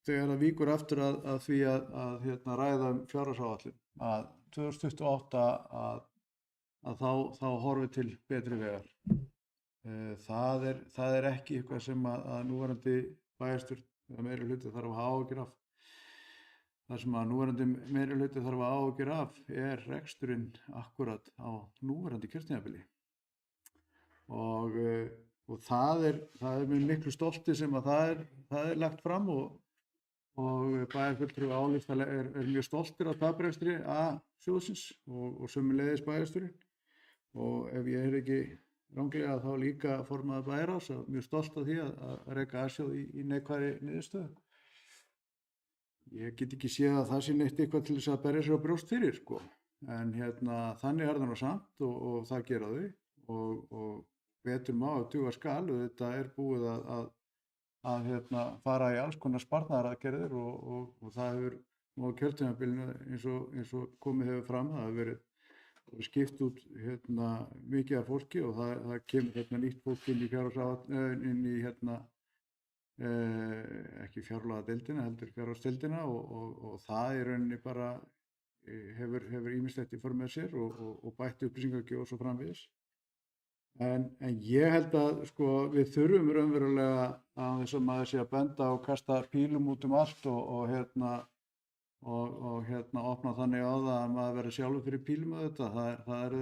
þegar það víkur aftur að því að ræða fjárhagsáætlun að 2028 að þá horfi til betri vegar. Það er ekki eitthvað sem að núverandi bæjarstjórn eða meirihluti þarf að hafa áhyggjur af. Það sem að núverandi meirihluti þarf að áhyggjur af er reksturinn akkúrat á núverandi kjörtímabili. Og það er með miklu stolti sem að það er lagt fram og bæjarfulltrúi Álifta er mjög stoltur af taprekstri sjóðsins og sömuleiðis bæjarstjórinn. Og ef ég ekki ranglega þá líka formaður bæjarráðs mjög stolt af því að reka sjóð í neikvæðri niðurstöðu. Ég get ekki séð að það sé neitt eitthvað til þess að berja sér á brjóst fyrir, sko. En þannig er það nú samt og það gera þau og betur má að duga skal og þetta er búið að fara í alls konar sparnaðaraðgerðir og það hefur á kjörtímabilinu eins og komið hefur fram, það hefur verið skipt út mikið af fólki og það kemur nýtt fólk inn í inn í ekki fjárlagadeildina heldur fjárhagsdeildina og það í rauninni bara hefur ýmislegt í för með sér og bætt upplýsingagjöf og svo framvegis. En ég held að sko við þurfum raunverulega að þess að maður sé að benda og kasta pílum út allt og opna þannig á það að maður verður sjálfur fyrir pílum á þetta. Það er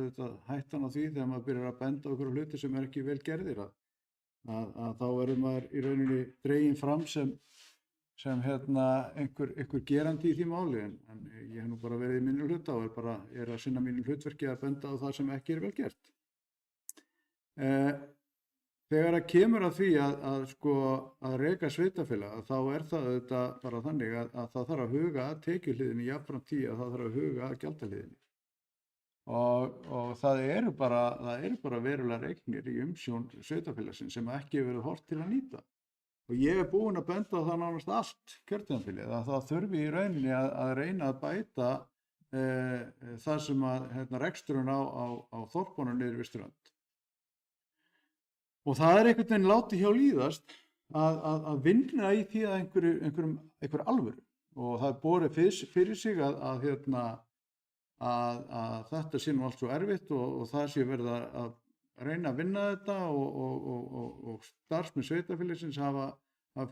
auðvitað hættan á því þegar maður byrjar að benda okkur hluti sem ekki vel gerðir að þá verður maður í rauninni dreginn fram sem einhver gerandi í því máli en ég hef nú bara verið í minni hluta og er að sinna mínu hlutverki að benda á það sem ekki er vel gert. Þegar það kemur að því að reka sveitarfélag þá er það auðvitað bara þannig að það þarf að huga að tekjuhliðinni jafnframt því að það þarf að huga að gjaldahliðinni. Og það eru bara verulegar eignir í umsjón sveitarfélagsins sem ekki hefur verið horft til að nýta. Og ég er búinn að benda á það nánast allt kjörtímabilið að það þurfi í rauninni að reyna að bæta það sem að reksturinn á þorpunum niður við strönd. Og það er einhvern veginn látið hjá líðast að vinna í því að einhver alvöru. Og það er borið fyrir sig að þetta sé nú allt svo erfitt og það sé verið að reyna að vinna þetta og starfsmenn sveitarfélagsins hafa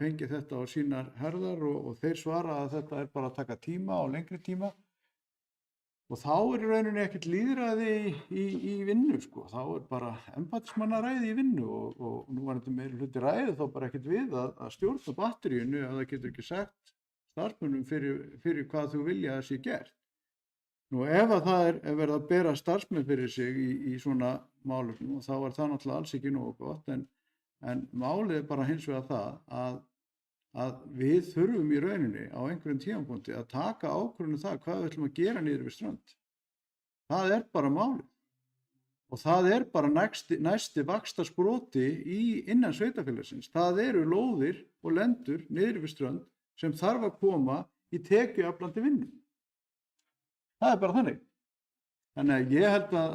fengið þetta á sínar herðar og þeir svara að þetta er bara að taka tíma og lengri tíma. Og þá er í rauninni ekkert lýðræði í vinnu, sko. Þá er bara embættismannaræði í vinnu og nú var þetta meirihluti ræði þá bara ekkert við að stjórna batteríinu að það getur ekki sagt starfsmönnum fyrir hvað þú vilja að sé gert. Nú ef það er verið að bera starfsmenn fyrir sig í svona málum þá er það náttúrulega alls ekki nógu gott en málið er bara hins vegar það að við þurfum í rauninni á einhverjum tímapunkti að taka ákvörðun það hvað við ætlum að gera niður við strönd. Það er bara málið. Og það er bara næsti vaxtarsproti innan sveitarfélagsins. Það eru lóðir og lendur niður við strönd sem þarf að koma í tekjuaflandi vinnu. Það er bara þannig. Þannig að ég held að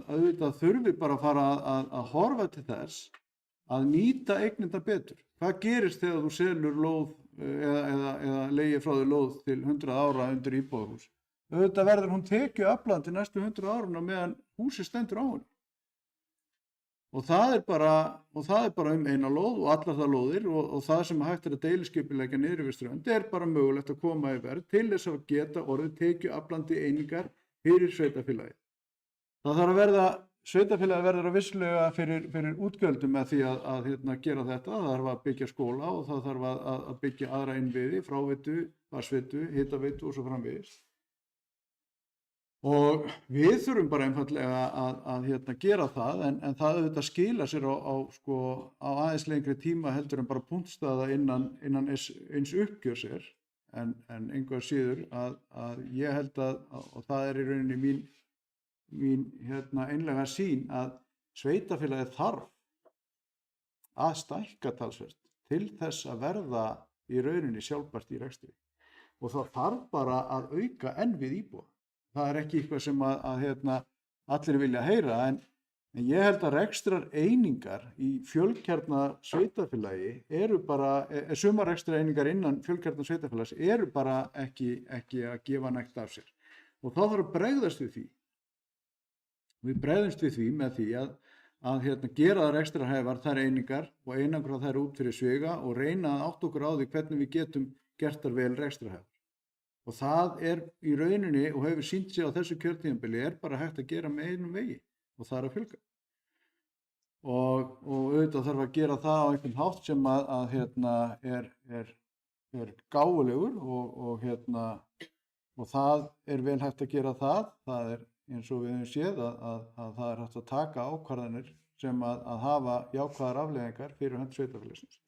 auðvitað þurfi bara að fara að horfa til þess að nýta eignirnar betur. Hvað gerist þegar þú selur lóð eða leigir frá þér lóð til 100 ára undir íbúðarhús? Auðvitað verður hún tekjuaflandi næstu 100 áruna meðan húsið stendur á henni. Og það er bara eina lóð og allar það lóðir og það sem hægt er að deiliskipuleggja niður við strönd er bara mögulegt að koma í verð til þess að geta orðið tekjuaflandi einingar fyrir sveitarfélagið. það þarf að verða, sveitarfélagi verður að vissulega fyrir útgjöldum með því að gera þetta. Það þarf að byggja skóla og það þarf að byggja aðra innviði, fráveitu, vatnsveitu, hitaveitu og svo framvegis. Og við þurfum bara einfaldlega að gera það, en það auðvitað skila sér á aðeins lengri tíma heldur en bara punktstaða innan eins uppgjörs er, en engu að síður að ég held og það er í rauninni mín einlega sýn, að sveitarfélagið þarf að stækka talsvert til þess að verða í rauninni sjálfbært í rekstri, og það þarf bara að auka enn við íbúa. Það er ekki eitthvað sem allir vilja heyra, en ég held að rekstrar einingar í fjölkjarna sveitarfélagi eru bara, sumar rekstrar einingar innan fjölkjarna sveitarfélags eru bara ekki að gefa nægt af sér. Og þá þarf að bregðast við því. Við bregðumst við því með því að gera það rekstrarhæfar þær einingar og einangra þær út fyrir sviga og reyna að átta okkur á því hvernig við getum gert þar vel rekstrarhæfar. Og það er í rauninni, og hefur sýnt sig á þessu kjörtímabili, er bara hægt að gera með einum vegi, og það er að fjölga. Og auðvitað þarf að gera það á einhvern hátt sem er gáfulegur og það er vel hægt að gera það. Það er eins og við höfum séð að það er hægt að taka ákvarðanir sem að hafa jákvæðar afleiðingar fyrir hönd sveitarfélagsins.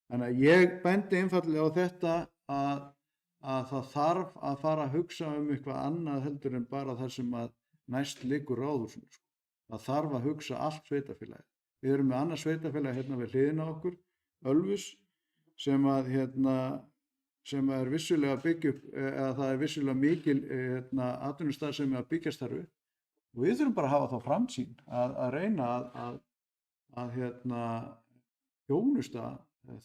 Þannig að ég bendi einfaldlega á þetta að það þarf að fara að hugsa eitthvað annað heldur en bara þar sem að næst liggur ráðhúsinu. Það þarf að hugsa allt sveitarfélagið. Við erum með annað sveitarfélag við hliðina á okkur, Ölfus, sem er vissulega að byggja upp, eða það er vissulega mikil atvinnustarfsemi að byggjast þar upp. Og við þurfum bara að hafa þá framsýn að reyna að þjónusta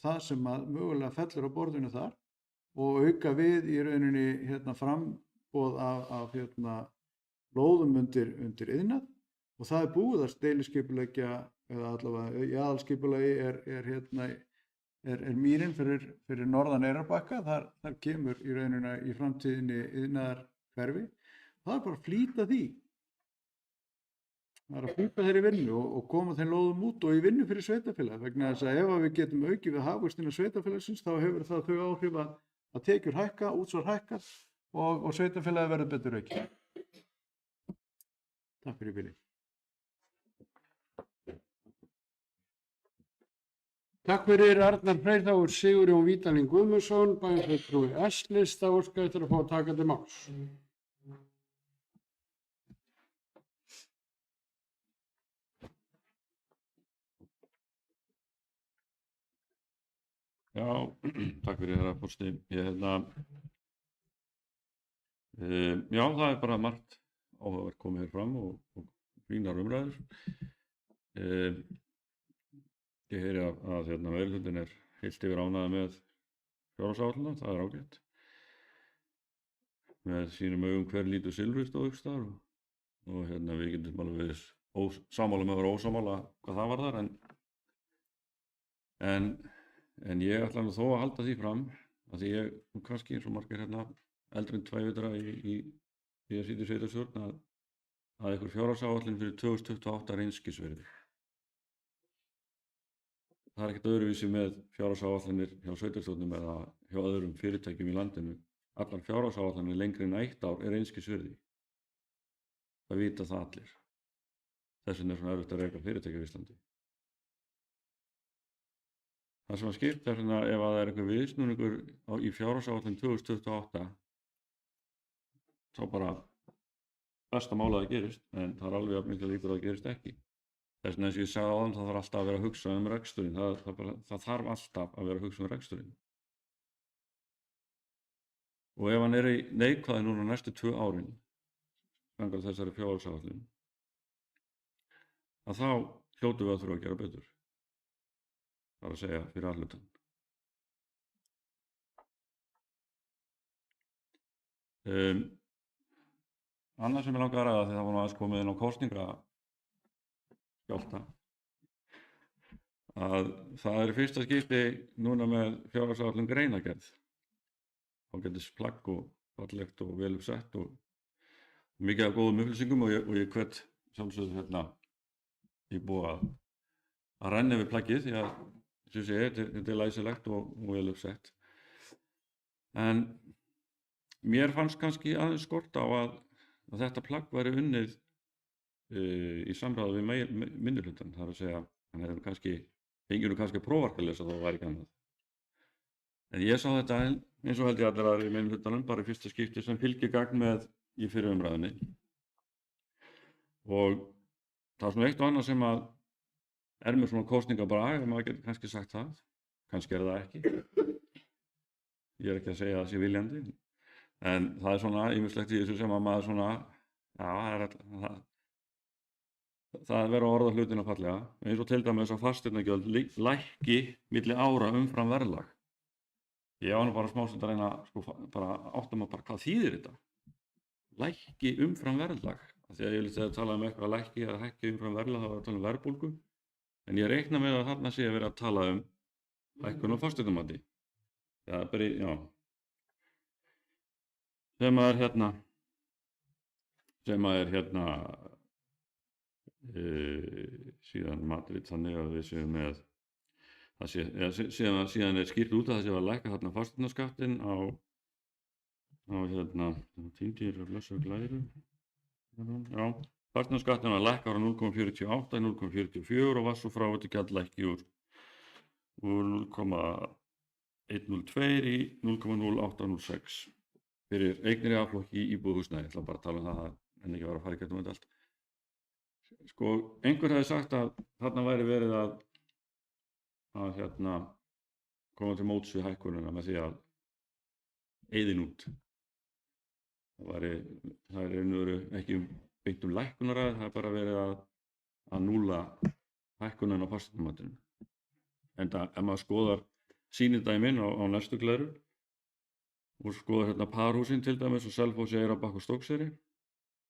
það sem að mögulega fellur á borðinu þar, og auka við í rauninni framboð af lóðum undir iðnað, og það er búið að deiliskipuleggja, eða allavega í aðalskipulagi er mýrin fyrir norðan Eyrarbakka. Þar kemur í rauninni í framtíðinni iðnaðarhverfi. Það er bara að flýta því. Það er að flýta þeirri vinnu og koma þeim lóðum út og í vinnu fyrir sveitarfélag, vegna þess að ef við getum aukið við hagvöxtina sveitarfélagsins, þá hefur það þau áhrif að tekjur hækka, útsvar hækka og sveitarfélagi verður betur aukið. Takk fyrir bili. Takk fyrir Arnar Freyr, þá er Sigurjón Vídalín Guðmundsson, bæjarfulltrúi S-lista, óskað eftir að fá að taka til máls. Já, takk fyrir herra forseti. Já, það er bara margt áhugavert komið hér fram og fínar umræður. Ég heyri að meirihlutinn er heilt yfir ánægður með fjárhagsáætlunina, það er ágætt. Með sínum augum hver lítur silfri stóð ykkur staðar og við getum alveg verið sammála með að vera ósammála hvað það var þar, en ég ætla nú þó að halda því fram að því ég kannski eins og margir eldri en 2 vetra í að sitja í sveitarstjórn að einhver fjárhagsáætlun fyrir 2028 er einskisverði. Það er ekkert öðruvísi með fjárhagsáætlanir hjá sveitarstjórnum eða hjá öðrum fyrirtækjum í landinu. Allar fjárhagsáætlanir lengri en 1 ár er einskisverði. Það vita það allir. Þess vegna er svona erfitt að reka fyrirtæki á Íslandi. Það sem að skipta er svona ef að það er einhver viðsnúningur í fjárhagsáætlun 2028, þá bara besta mála að það gerist, en það er alveg að mikla líkur að það gerist ekki. Þess vegna eins og ég sagði áðan, það þarf alltaf að vera að hugsa reksturinn. Það þarf alltaf að vera að hugsa reksturinn. Og ef hann er í neikvæði núna næstu 2 árin, samkvæmt þessari fjárhagsáætlun, að þá hljótum við að þurfa að gera betur. Það er að segja fyrir allutan. Annað sem ég langar að ræða, þegar það var nú aðeins komið inn á kosningaskjálfta, að það er í fyrsta skipti núna með fjárhagsáætlun greinargerð. Ágætis plagg og fallegt og vel uppsett og mikið af góðum upplýsingum og ég hvet sjálfsögðu í búið að renna við plaggið því að þetta er læsilegt og vel uppsett. En mér fannst kannski aðeins skort á að þetta plagg væri unnið í samráði við minnihlutann, það er að segja, hann hefur kannski prófark að lesa þá væri ekki annað. En ég sá þetta eins og held ég allir aðrir í minnihlutanum bara í fyrsta skipti sem fylgigagn með í fyrri umræðunni. Og það er svona eitt og annað sem að er með svona kosningabrag, ef maður getur kannski sagt það, kannski það ekki. Ég er ekki að segja að það sé viljandi, en það er svona ýmislegt í þessu sem að maður svona, já, það er verið að orða hlutina fallega, eins og til dæmis að fasteignagjöld lækki milli ára umfram verðlag. Ég var nú bara smástund að reyna, bara áttum að bara hvað þýðir þetta? Lækki umfram verðlag. Því að ég vil tala um eitthvað lækki eða hækki umfram verðlag, þá var að tala um verðbólgu. En ég reikna með að þarna sé að vera að tala um hækkun á fasteignamati. Já. Sem er síðan matrit þannig að við séum með síðan er skýrt út að það sé að lækka þarna fasteignaskattinn á týndir og blessa glæru. Já, fasteignaskattinn að lækka ára 0,48 í 0,44 og var svo fráveitugjald lækki úr 0,102 í 0,0806 fyrir eignir í aflokki í íbúðarhúsnæði. Ég ætla bara að tala um það en ekki vera að fara í gegnum þetta allt. Sko, einhver hefði sagt að þarna væri verið að koma til móts við hækkunina með því að eyðin út. Það er ekki beint lækkunaræði, það er bara verið að núlla hækkunin á fasteignamatinu. En ef maður skoðar sýnidæmin á næstu glæru og skoðar parhúsin til dæmis og Selfossi, Eyrarbakka og Stokkseyri,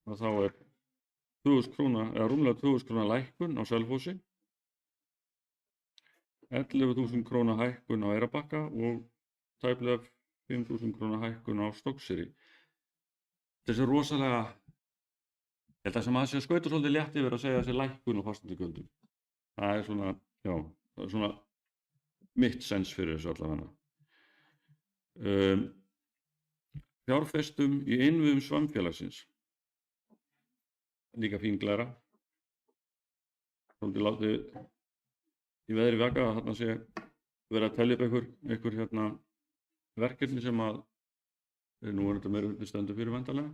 þá er 2000 króna eða rúmlega 2000 króna lækkun á Selfossi, 11.000 króna hækkun á Eyrarbakka og tæplega 5.000 króna hækkun á Stokkseyri. Þessi er rosalega, ég held að sem að sé skauta svolítið létt yfir að segja þessi lækkun á fasteignagjöldum. Það er svona, já, það er svona mitt sens fyrir þessu allavega. Fjárfestum í innviðum samfélagsins. Líka fín glæra. Svolítið látið í veðri vaka að þarna sé verið að telja upp einhver verkefni sem að nú er þetta meira stendur fyrir væntanlega.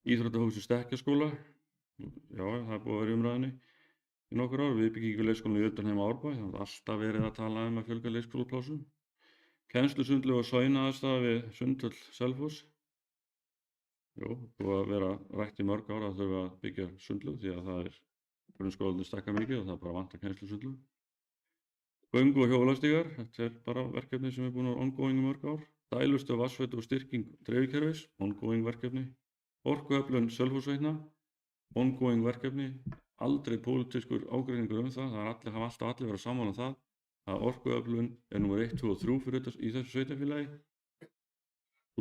Íþróttahúsi Stekkjarskóla, já, það er búið að vera í umræðinni í nokkur ár. Viðbyggingu leikskólanum í Utanheim á Árbæ, það er alltaf verið að tala um að fjölga leikskólaplássum. Kennslusundlaug og saunaðarstaða við Sundhöll Selfoss. Jú, búið að vera rætt í mörg ára að þurfa að byggja sundlaug því að það er grunnskólarnir stækka mikið og það er bara vantar kennslusundlaug. Göngu og hjólastígar, þetta er bara verkefni sem er búin að ongoing í mörg ár. Dælustöð vatnsveitu og styrking dreifikerfis, ongoing verkefni. Orkuöflun Selfossveitna, ongoing verkefni. Aldrei pólitískur ágreiningur það, hafa alltaf allir verið sammála það að orkuöflun er númer 1, 2 og 3 fyrir í þessu sveitarfélagi.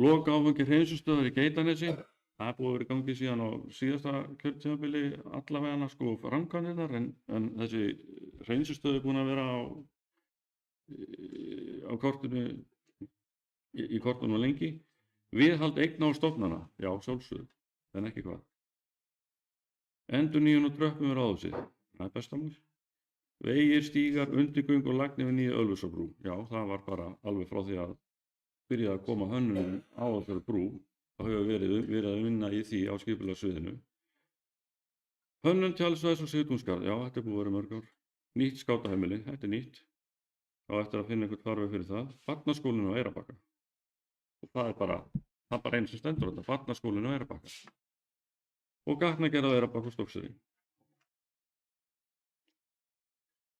Loka áfengi hreinsunarstöðvar í Geitanesi, það er búið að vera í gangi síðan á síðasta kjörtímabili allavega framkvæmdirnar en þessi hreinsunarstöð er búin að vera á kortinu í kortunum lengi. Viðhald eigna og stofnana, já, sjálfsögðu, en ekki hvað. Endurnýjun og tröppum við Ráðhúsið, það er besta mál. Vegir, stígar, undirgöng og lagnir við nýja Ölfusárbrú. Já, það var bara alveg frá því að byrjaði að koma hönnun á þessari brú. Það hefur verið að vinna í því á skipulagssviðinu. Hönnun tjaldsvæðis og Sigtúnsgarð, já, þetta er búið að vera mörg ár. Nýtt skátaheimili, þetta er nýtt. Þá eftir að finna einhvern farveg fyrir það. Barnaskólinn á Eyrarbakka. Og það er bara einu sem stendur þetta, barnaskólinn á Eyrarbakka. Og gatnagerð á Eyrarbakka og Stokkseyri.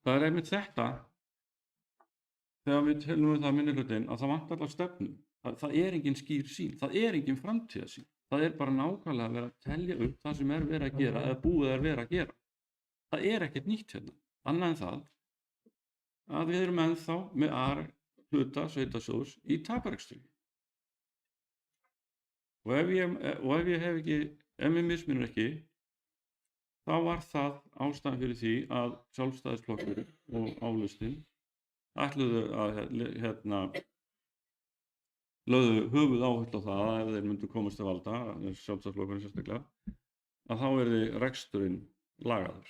Það er einmitt þetta, þegar við telum það minnihlutinn, að það vantar alltaf stefnu. Það er engin skýr sýn, það er engin framtíðarsýn. Það er bara nákvæmlega að vera að telja upp það sem er verið að gera eða búið er verið að gera. Það er ekkert nýtt hérna, annað en það að við erum ennþá með hluta sveitarsjóðs í taparekstri. Og ef ég misminnir ekki, þá var það ástæðan fyrir því að Sjálfstæðisflokkur og Álustin ætluðu að lögðu höfuð áherslu á það að ef þeir myndu komast til valda, Sjálfstæðisflokkurinn sérstaklega, að þá verði reksturinn lagaður.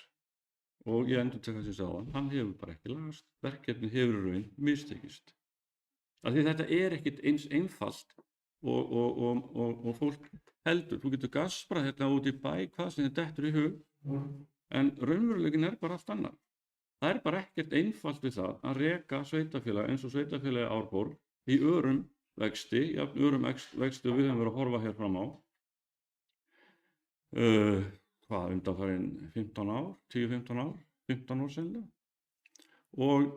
Og ég endurtek það sem ég sagði áðan, hann hefur bara ekki lagast, verkefnið hefur í raun mistekist. Af því þetta er ekkit eins einfalt og fólk heldur. Þú getur gasprað þetta út í bæ, hvað sem þetta dettur í hug, en raunveruleikin er bara allt annað. Það er bara ekkert einfalt við það að reka sveitarfélag eins og sveitarfélagi Árborg í örum vexti, jafn örum vexti og við höfum verið að horfa hér fram á. Undanfarin 15 ár, 10-15 ár, 15 ár sennilega. Og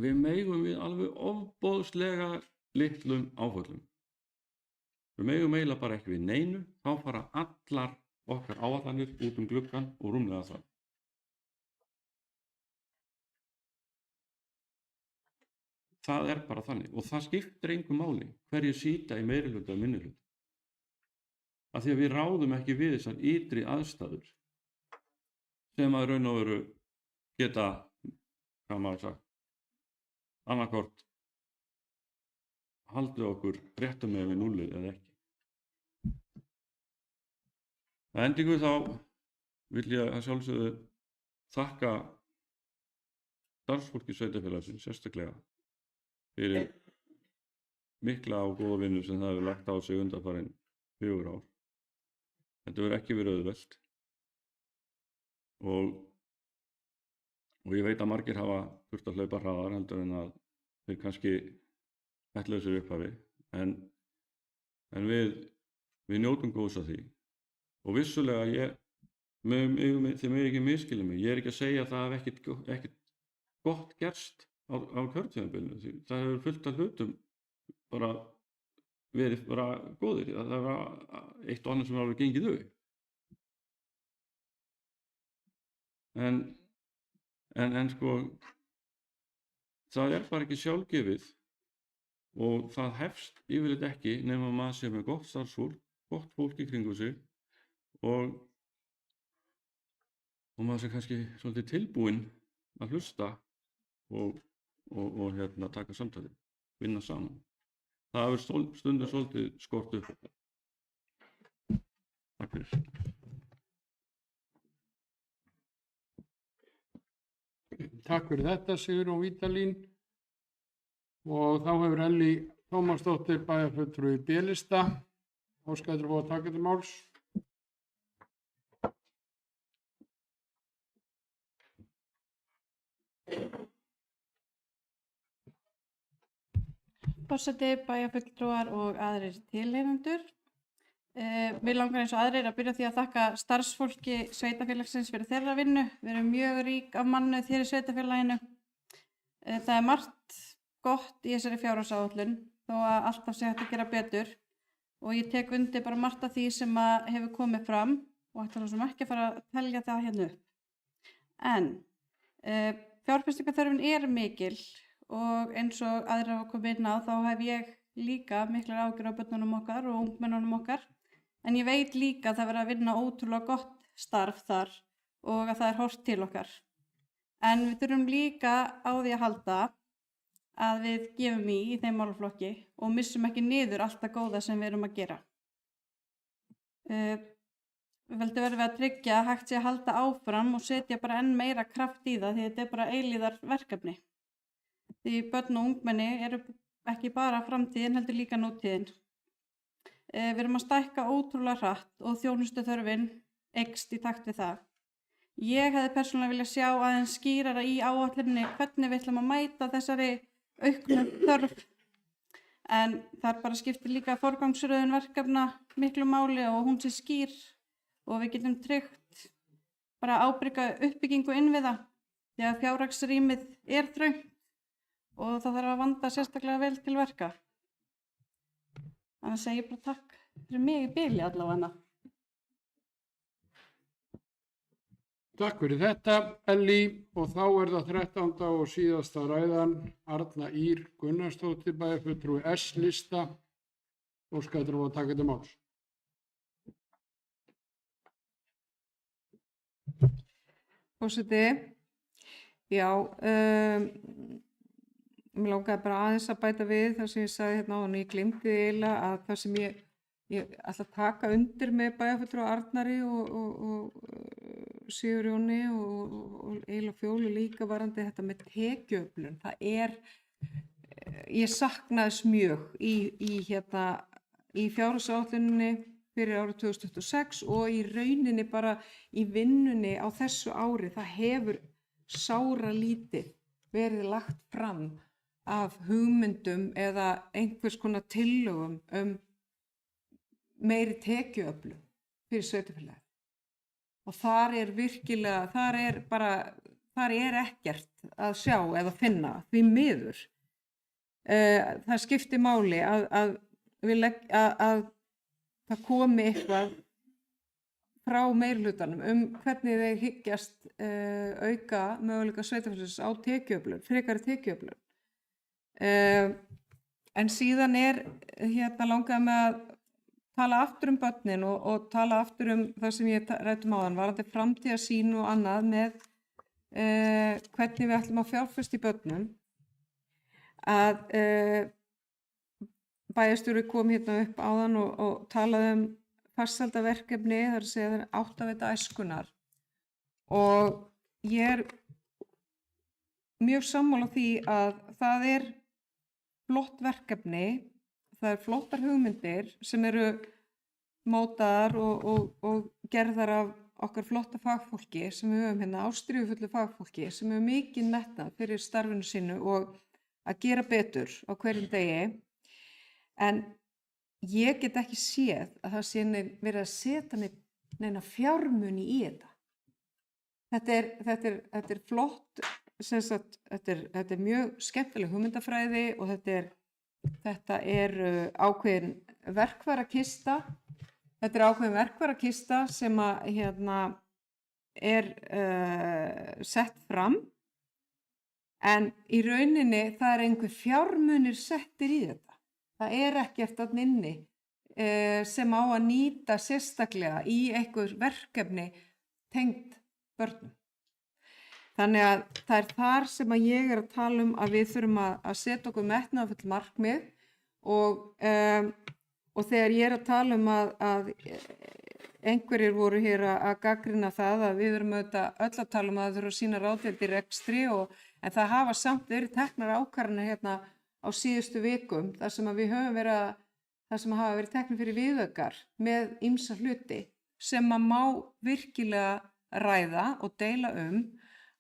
við megum við alveg ofboðslega litlum áföllum. Við megum eiginlega bara ekki við neinu, þá fara allar okkar áætlanir út gluggann og rúmlega það. Það er bara þannig og það skiptir engu máli hverju sýta í meirihluta og minnihluta. Af því að við ráðum ekki við þessar ytri aðstæður sem að raun og veru geta, hvað maður sagt, annarkvort haldið okkur réttum með við núllið eða ekki. Að endingu þá vil ég að sjálfsögðu þakka starfsfólki sveitarfélagsins sérstaklega fyrir mikla og góða vinnu sem það hefur lagt á sig undanfarin 4 ár. Þetta verður ekki verið auðvelt og ég veit að margir hafa þurft að hlaupa hraðar heldur en að þeir kannski ætluðu sér upphafi en við njótum góðs af því og vissulega þið megið ekki misskilja mig, ég er ekki að segja að það hef ekkert gott gerst á kjörtímabilinu, það hefur fullt af hlutum bara verið bara góðir, það var eitt og annað sem var alveg gengið upp. En sko, það er bara ekki sjálfgefið og það hefst yfirleitt ekki nema maður sé með gott starfsfólk, gott fólk í kringu sig og maður sé kannski svolítið tilbúinn að hlusta og taka samtalið, vinna saman. Það hefur stundum svolítið skort upp. Takk fyrir. Takk fyrir þetta, Sigrún Vídalín. Og þá hefur Ellý Tómasdóttir bæjarfulltrúi B-lista. Óskar eftir að fá að taka til máls. Forseti, bæjarfulltrúar og aðrir tilheyrendur. Mig langar eins og aðrir að byrja á því að þakka starfsfólki sveitarfélagsins fyrir þeirra vinnu. Við erum mjög rík af mannauð hér í sveitarfélaginu. Það er margt gott í þessari fjárhagsáætlun þó að alltaf sé hægt að gera betur og ég tek undir bara margt af því sem hefur komið fram og ætla svo sem ekki að fara að telja það hérna upp. En fjárfestingarþörfin er mikil og eins og aðrir hafa komið inn á þá hef ég líka miklar áhyggjur af börnunum okkar og ungmennunum okkar en ég veit líka að það verður að vinna ótrúlega gott starf þar og að það er horft til okkar. En við þurfum líka á því að halda að við gefum í þeim málaflokki og missum ekki niður allt það góða sem við erum að gera. Við verðum að tryggja að hægt sé að halda áfram og setja bara enn meira kraft í það því þetta er bara eilíðar verkefni. Því börn og ungmenni eru ekki bara framtíðin heldur líka nútíðin. Við erum að stækka ótrúlega hratt og þjónustuþörfin eykst í takt við það. Ég hefði persónulega viljað sjá aðeins skýrara í áætluninni hvernig við ætlum að mæta þessari auknu þörf. En þar bara skiptir líka forgangsröðun verkefna miklu máli og hún sé skýr og við getum tryggt bara ábyrga uppbyggingu innviða því að fjárhagsrýmið er þröngt og það þarf að vanda sérstaklega vel til verka. Þannig að segja bara takk fyrir mig í bili allavega. Takk fyrir þetta, Ellý, og þá er það 13. og síðasta ræðan, Arna Ýr Gunnarsdóttir, bæjarfulltrúi S-lista. Óskar eftir að taka til máls. Forseti, já, mér langaði bara aðeins að bæta við það sem ég sagði hérna áðan, ég glimti eiginlega að það sem ég ætla að taka undir með bæjarfulltrúa Arnari og Sigurjóni og eiginlega Fjólu líka varðandi þetta með tekjuöflun. Það er, ég sakna þess mjög í fjárhagsáætluninni fyrir árið 2026 og í rauninni bara í vinnunni á þessu ári. Það hefur sáralítið verið lagt fram af hugmyndum eða einhvers konar tillögum meiri tekjuöflun fyrir sveitarfélagið. Og þar er virkilega, þar er ekkert að sjá eða finna því miður. Það skiptir máli að það komi eitthvað frá meirihlutanum hvernig þeir hyggjast auka möguleika sveitarfélagsins á tekjuöflun, frekari tekjuöflun. En síðan langaði með að tala aftur börnin og tala aftur það sem ég ræddi áðan, varðandi framtíðarsýn og annað með hvernig við ætlum að fjárfesta í börnum. Að bæjarstjóri kom hérna upp áðan og talaði farsældarverkefni, það er að segja það áttaveita æskunnar. Og ég er mjög sammála því að það er flott verkefni, það er flottar hugmyndir sem eru mótaðar og gerðar af okkar flotta fagfólki sem við höfum hérna, ástríðufullu fagfólki sem hefur mikið metnað fyrir starfinu sínu og að gera betur á hverjum degi. En ég get ekki séð að það sé verið að setja neina fjármuni í þetta. Þetta er flott, þetta er mjög skemmtileg hugmyndafræði og þetta er ákveðin verkfærakista. Þetta er ákveðin verkfærakista sem er sett fram, en í rauninni það er einhver fjármunir settir í þetta. Það er ekkert þarna inni sem á að nýta sérstaklega í einhver verkefni tengt börnum. Þannig að það er þar sem að ég er að tala að við þurfum að setja okkur metnaðarfull markmið og þegar ég er að tala að einhverjir voru hér að gagnrýna það að við erum auðvitað öll að tala að það þurfa að sýna ráðdeild í rekstri en það hafa samt verið teknar ákvarðanir hérna á síðustu vikum þar sem að við höfum þar sem hafa verið teknir fyrir viðaukar með ýmsa hluti sem að má virkilega ræða og deila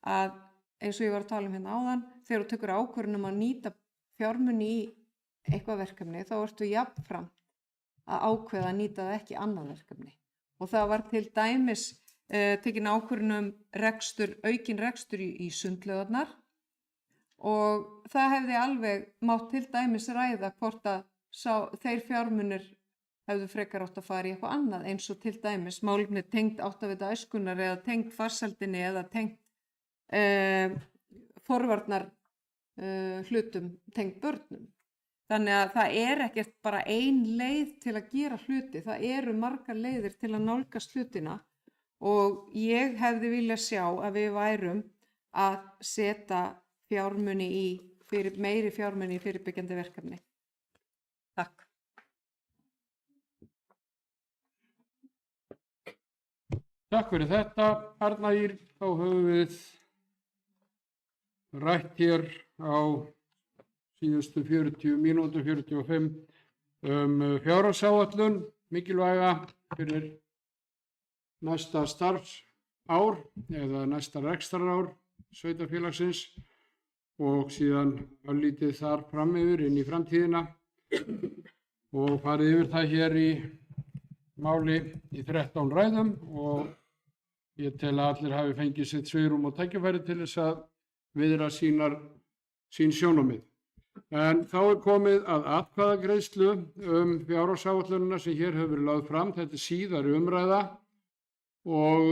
að eins og ég var að tala hérna áðan, þegar þú tekur ákvörðun að nýta fjármuni í eitthvað verkefni þá ertu jafnframt að ákveða að nýta það ekki annað verkefni. Og það var til dæmis tekin ákvörðun aukin rekstur í sundlaugarnar og það hefði alveg mátt til dæmis ræða hvort að þeir fjármunir hefðu frekar átt að fara í eitthvað annað eins og til dæmis málefni tengt áttaveita æskunnar eða tengt farsældinni eða tengt forvarnar hlutum tengt börnum. Þannig að það er ekkert bara ein leið til að gera hluti, það eru margar leiðir til að nálgast hlutina og ég hefði viljað sjá að við værum að setja meiri fjármuni í fyrirbyggjandi verkefni. Takk. Takk fyrir þetta, Arna Ýr. Þá höfum við rætt hér á síðustu 40 mínútur, 45, fjárhagsáætlun, mikilvæga fyrir næsta starfsár eða næsta rekstrarár sveitarfélagsins og síðan örlítið þar fram yfir inn í framtíðina og farið yfir það hér í máli í 13 ræðum og ég tel að allir hafi fengið sitt svigrúm og tækifæri til þess að viðra sín sjónarmið. En þá er komið að atkvæðagreiðslu fjárhagsáætlunina sem hér hefur verið lögð fram. Þetta er síðari umræða og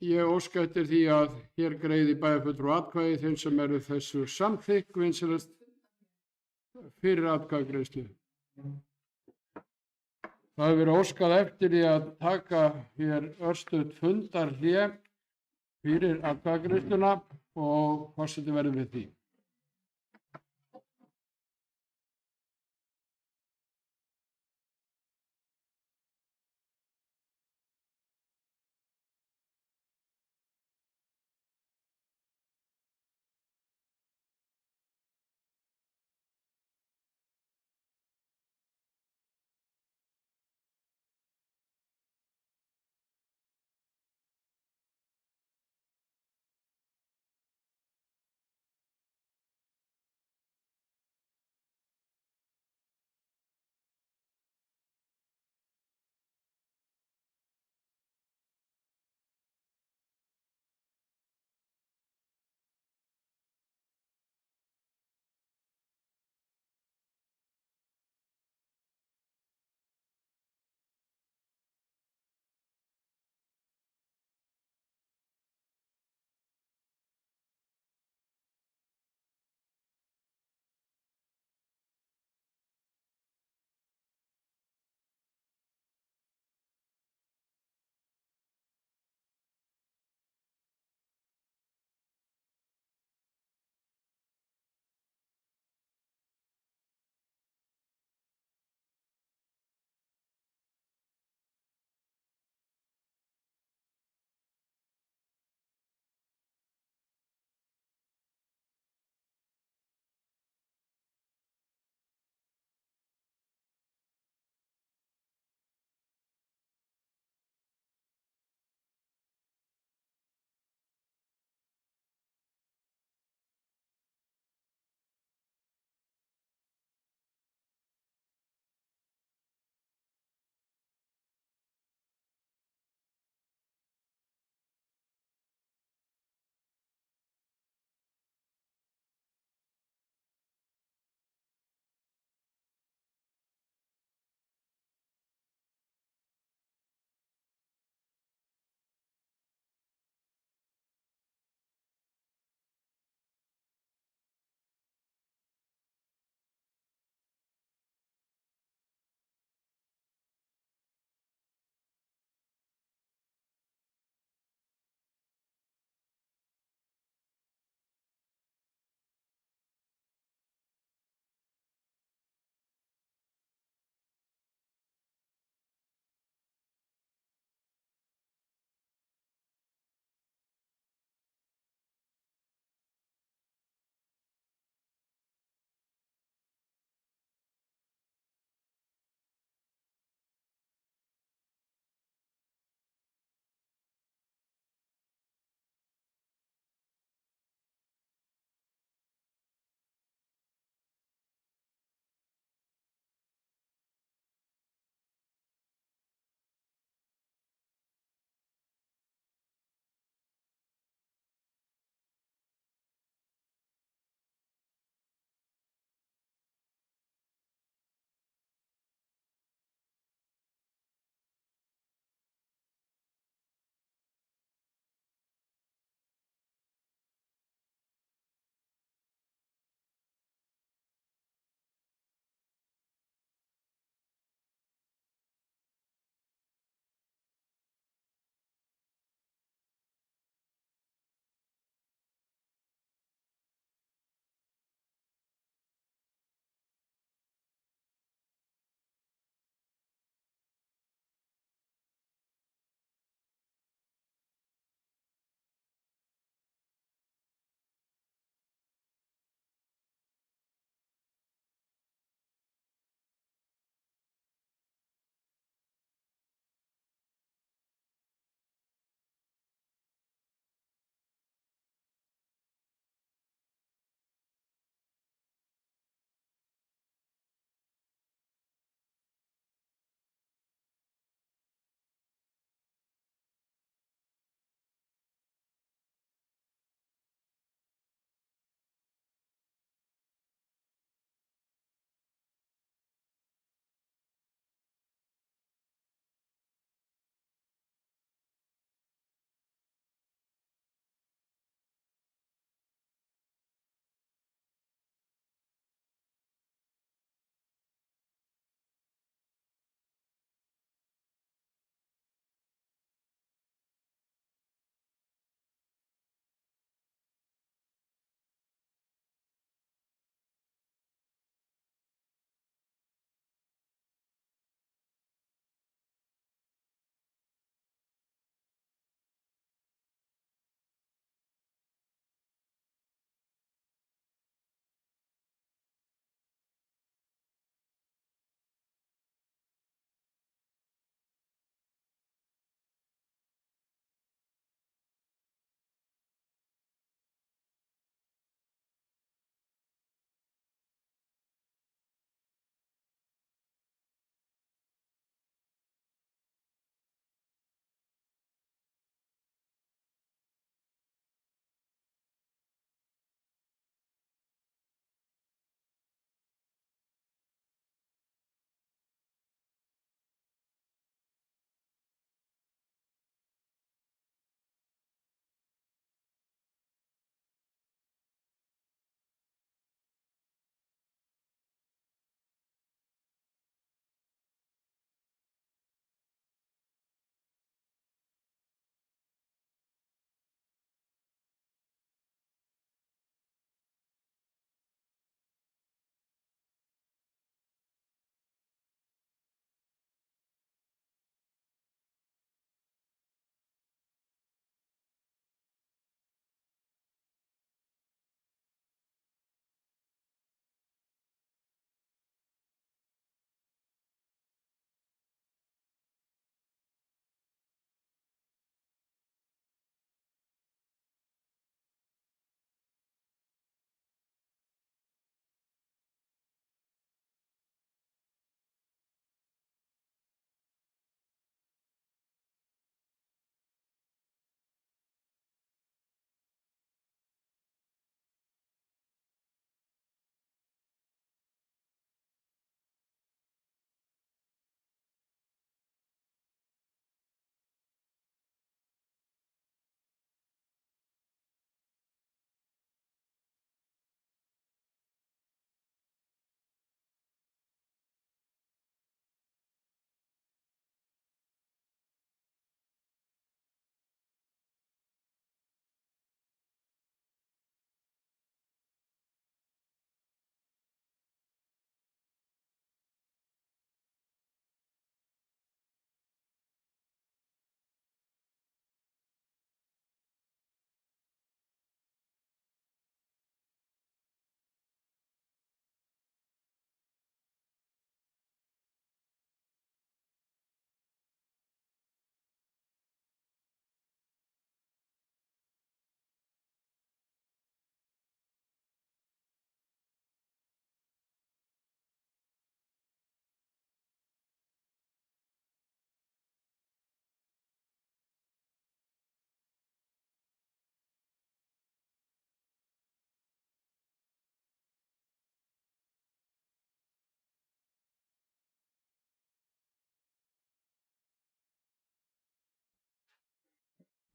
ég óska eftir því að hér greiði bæjarfulltrúi atkvæði þeim sem eru þessu samþykk vinsamlegast fyrir atkvæðagreiðslu. Það hefur verið óskað eftir því að taka hér örstutt fundarhlé fyrir atkvæðagreiðsluna og forseti verður við því.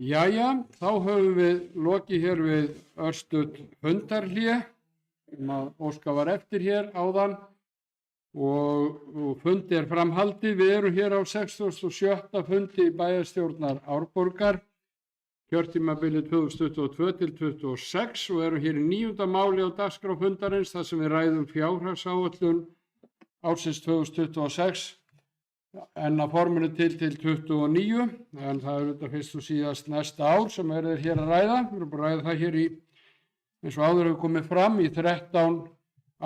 Jæja, þá höfum við lokið hér við örstutt fundarhlé sem að óska var eftir hér áðan og fundi er framhaldið. Við erum hér á 67. fundi bæjarstjórnar Árborgar, kjörtímabilið 2022 til 2026 og erum hér í 9. máli á dagskrá fundarins þar sem við ræðum fjárhagsáætlun ársins 2026 en að forminu til 29, en það er þetta fyrst og síðast næsta ár sem verður hér að ræða. Við erum búin að ræða það hér í, eins og áður hefur komið fram, í 13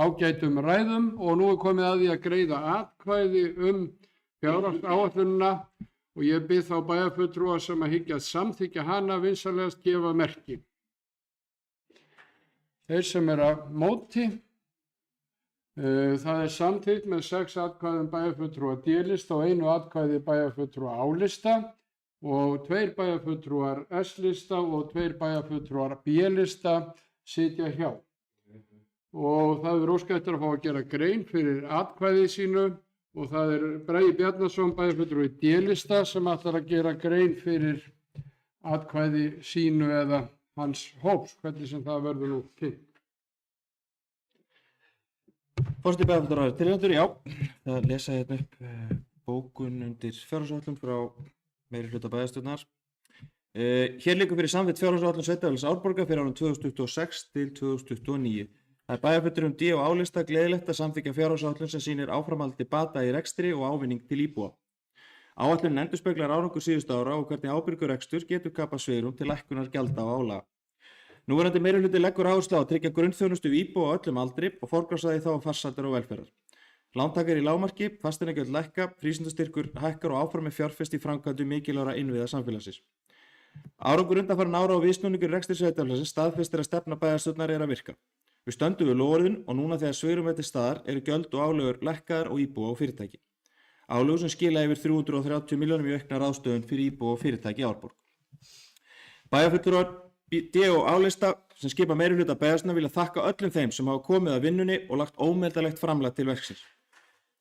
ágætum ræðum og nú er komið að því að greiða atkvæði fjárhagsáætlunina og ég bið þá bæjarfulltrúa sem að hyggjast samþykkja hana vinsamlegast gefa merki. Þeir sem eru á móti, það er samþykkt með 6 atkvæðum bæjarfulltrúa D-lista og 1 atkvæði bæjarfulltrúa A-lista og 2 bæjarfulltrúar S-lista og 2 bæjarfulltrúar B-lista sitja hjá. Og það er óskað eftir að fá að gera grein fyrir atkvæði sínu og það er Bragi Bjarnason bæjarfulltrúi D-lista sem ætlar að gera grein fyrir atkvæði sínu eða hans hóps, hvernig sem það verður nú kynnt. Forseti bæjarfulltrúar tilnefndur, já, það lesa hérna upp bókun undir fjárhagsáætlun frá meiri hluta bæjarstjórnar. Hér liggur fyrir samþykkt fjárhagsáætlun Sveitarfélags Árborgar fyrir árun 2026 til 2029. Það er bæjarfulltrúum D og A-lista gleðilegt að samþykkja fjárhagsáætlun sem sýnir áframhaldandi bata í rekstri og ávinning til íbúa. Áætlunin endurspeglar árangur síðustu ára og hvernig ábyrgur rekstur getur kapað svigrúm til lækkunar gjalda og álaga. Núverandi meirihluti leggur áherslu á að tryggja grunnþjónustu við íbúa á öllum aldri og forgangsraða í þá farsældar og velferðar. Lántakar í lágmarki, fasteignagjöld lækka, frístundastyrkur hækkar og áfram fjárfest í framkvæmdum mikilvægra innviða samfélagsins. Árangur undanfarin ára og viðsnúningur í rekstri sveitarfélagsins staðfestir að stefna bæjarstjórnar er að virka. Við stöndum við loforðin og núna þegar svigrúm er til staðar eru gjöld og álögur lækkaðar og íbúa og fyrirtæki. Álögur sem skila yfir 330 milljónum í aukna ráðstöfun fyrir íbúa og fyrirtæki í Árborg. Bæjarfulltrúar D og A-lista sem skipa meirihluta bæjarstjórnar vilja þakka öllum þeim sem hafa komið að vinnunni og lagt ómetanlegt framlag til verksins.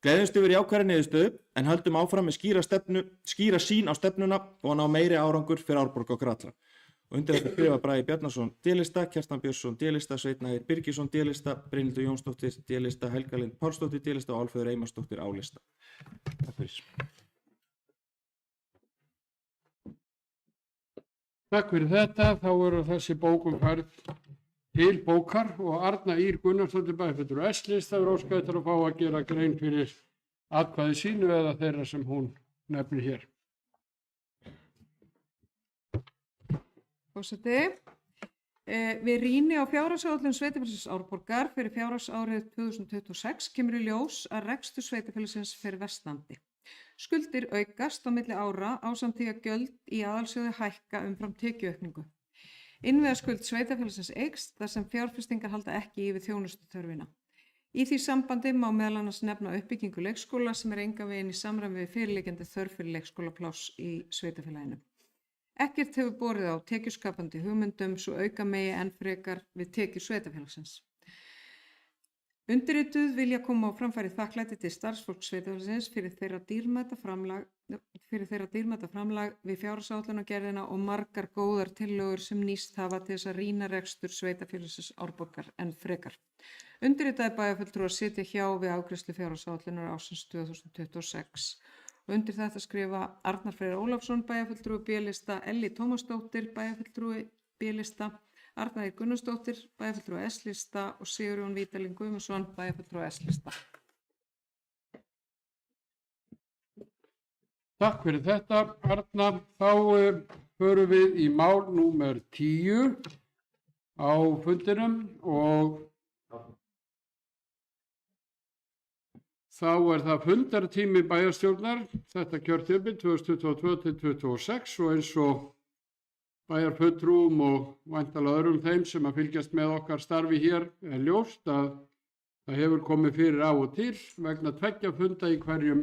Gleðjumst yfir jákvæðri niðurstöðu en höldum áfram með skýra sýn á stefnuna og að ná meiri árangur fyrir Árborg okkar allra. Og undir þetta skrifa Bragi Bjarnason D-lista, Kjartan Björnsson D-lista, Sveinn Ægir Birgisson D-lista, Brynhildur Jónsdóttir D-lista, Helga Lind Pálsdóttir D-lista og Álfheiður Einarsdóttir A-lista. Takk fyrir. Takk fyrir þetta, þá eru þessi bókum færð til bókar og Arna Ýr Gunnarsdóttir bæjarfulltrúi S-lista er óskað eftir að fá að gera grein fyrir atkvæði sínu eða þeirra sem hún nefnir hér. Forseti, við rýni á fjárhagsáætlun Sveitarfélagsins Árborgar fyrir fjárhagsárið 2026 kemur í ljós að rekstur sveitarfélagsins fer versnandi. Skuldir aukast á milli ára ásamt því að gjöld í aðalsjóði hækka umfram tekjuaukningu. Innviðaskuld sveitarfélagsins eykst þar sem fjárfestingar halda ekki yfir þjónustuþörfina. Í því sambandi má meðal annars nefna uppbyggingu leikskóla sem er engan veginn í samræmi við fyrirliggjandi þörf fyrir leikskólapláss í sveitarfélaginu. Ekkert hefur borið á tekjuskapandi hugmyndum svo auka megi enn frekar við tekjur sveitarfélagsins. Undirrituð vilja koma á framfæri þakklæti til starfsfólks sveitarfélagsins fyrir þeirra dýrmæta framlag við fjárhagsáætlunargerðina og margar góðar tillögur sem nýst hafa til þess að rýna rekstur sveitarfélagsins Árborgar enn frekar. Undirritaði bæjarfulltrúar sitja hjá við afgreiðslu fjárhagsáætlunar ársins 2026. Og undir þetta skrifa Arnar Freyr Ólafsson bæjarfulltrúi B-lista, Elli Tómasdóttir bæjarfulltrúi B-lista, Arna Ýr Gunnarsdóttir bæjarfulltrúi S-lista og Sigurjón Vítalín Guðmundsson bæjarfulltrúi S-lista. Takk fyrir þetta, Arna. Þá förum við í mál númer 10 á fundinum og þá er það fundartími bæjarstjórnar, þetta kjörtímabil 2022 til 2026 og eins og bæjarfulltrúum og væntanlega öðrum þeim sem að fylgjast með okkar starfi hér er ljóst að það hefur komið fyrir af og til vegna 2 funda í hverjum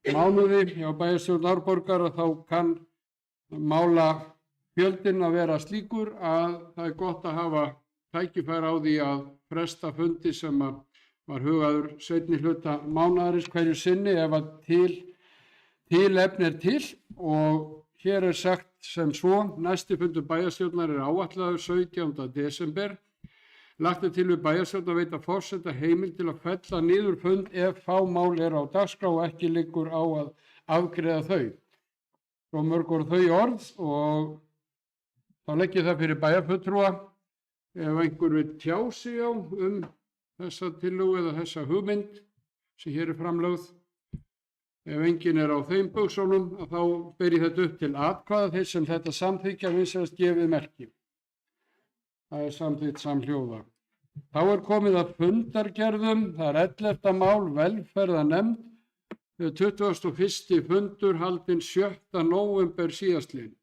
mánuði hjá bæjarstjórn Árborgar og þá kann málafjöldinn að vera slíkur að það er gott að hafa tækifæri á því að fresta fundi sem að var hugaður seinni hluta mánaðarins hverju sinni ef að til efni er til og hér er sagt sem svo: næsti fundur bæjarstjórnar er áætlaður 17. desember. Lagt er til við bæjarstjórn að veita forseta heimild til að fella niður fund ef fá mál er á dagskrá og ekki liggur á að afgreiða þau. Svo mörg voru þau orð og þá legg ég það fyrir bæjarfulltrúa ef einhver vil tjá sig á þessa tillögu eða þessa hugmynd sem hér er framlögð. Ef enginn er á þeim buxunum þá ber ég þetta upp til atkvæða. Þeir sem þetta samþykkja vinstast gefið merki. Það er samþykkt samhljóða. Þá er komið að fundargerðum. Það er 11. mál velferðarnefnd. 21. fundur haldinn 7. nóvember síðastliðinn.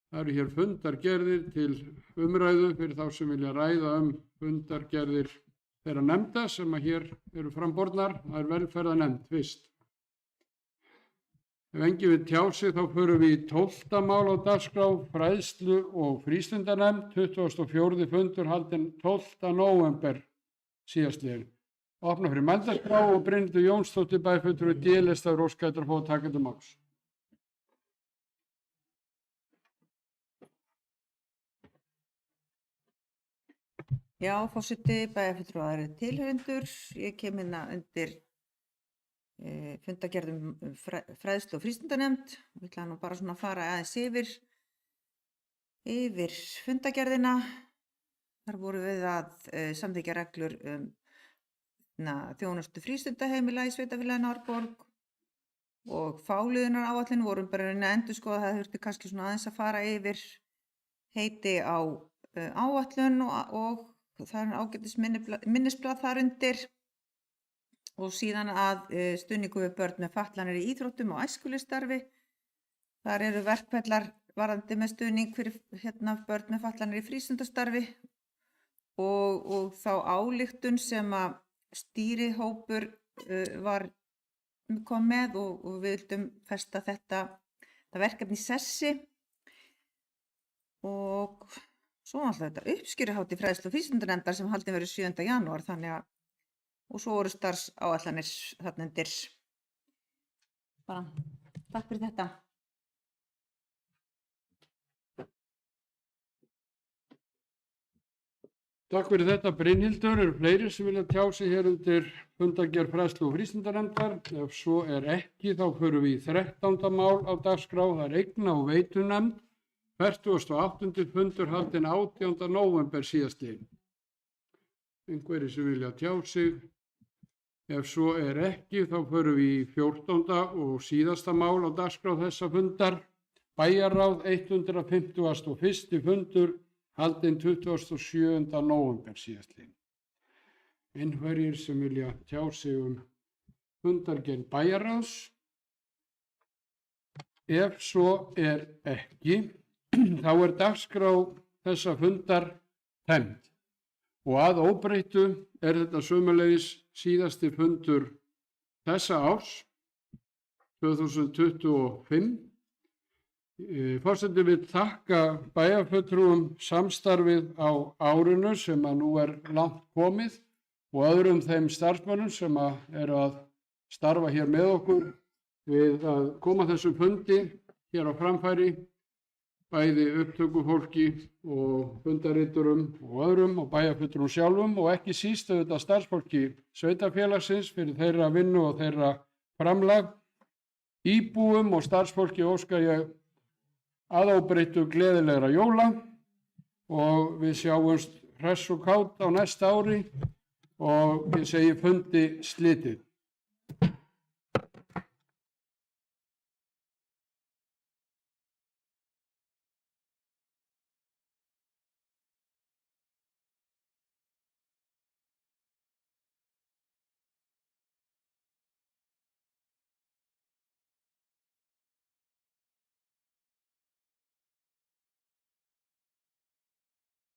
Það eru hér fundargerðir til umræðu fyrir þá sem vilja ræða fundargerðir þeirra nefnda sem að hér eru framborðnar. Það er velferðarnefnd fyrst. Ef enginn vil tjá sig þá förum við í 12. mál á dagskrá, fræðslu- og frístundanefnd, 24. fundur haldinn 12. nóvember síðastliðinn. Opna fyrir mælendaskrá og Brynhildur Jónsdóttir bæjarfulltrúi D-lista óskar eftir að fá að taka til máls. Já, forseti, bæjarfulltrúar eru tilhöfundur. Ég kem hérna undir fundargerðum fræðslu- og frístundanefnd. Við ætla nú bara svona að fara aðeins yfir fundargerðina. Þar voru við að samþykkja reglur þjónustu frístundaheimila í sveitarfélaginu Árborg og fáliðunar áætlun vorum bara að endurskoða. Það þurfti kannski svona aðeins að fara yfir heiti á áætlun og það er ágætis minnisblað þar undir. Og síðan að stuðningu við börn með fatlanir í íþróttum og æskulýðsstarfi. Þar eru verkferlar varðandi með stuðning fyrir börn með fatlanir í frístundastarfi og þá ályktun sem að stýrihópur kom með og við vildum festa þetta verkefni í sessi. Og svo alltaf þetta uppskýruhátíð fræðslu- og frístundanefndar sem haldin verður 7. janúar og svo voru starfsáætlanir þarna undir. Bara, takk fyrir þetta. Takk fyrir þetta Brynhildur. Eru fleiri sem vilja tjá sig hér undir fundargerð fræðslu- og frístundanefndar? Ef svo er ekki þá förum við í 13. mál á dagskrá. Það er eigna- og veitunefnd. 48. fundur haldinn 18. nóvember síðastliðinn. Einhverjir sem vilja tjá sig? Ef svo er ekki þá förum við í 14. og síðasta mál á dagskrá þessa fundar. Bæjarráð 151. fundur haldinn 27. nóvember síðastliðinn. Einhverjir sem vilja tjá sig fundargerð bæjarráðs? Ef svo er ekki þá er dagskrá þessa fundar tæmd. Og að óbreyttu er þetta sömuleiðis síðasti fundur þessa árs, 2025. Forseti vill þakka bæjarfulltrúum samstarfið á árinu sem að nú er langt komið og öðrum þeim starfsmönnum sem að eru að starfa hér með okkur við að koma þessum fundi hér á framfæri. Bæði upptökufólki og fundarriturum og öðrum og bæjarfulltrúum sjálfum og ekki síst auðvitað starfsfólki sveitarfélagsins fyrir þeirra vinnu og þeirra framlag. Íbúum og starfsfólki óska ég að óbreyttu gleðilegra jóla og við sjáumst hress og kát á næsta ári og ég segi fundi slitið.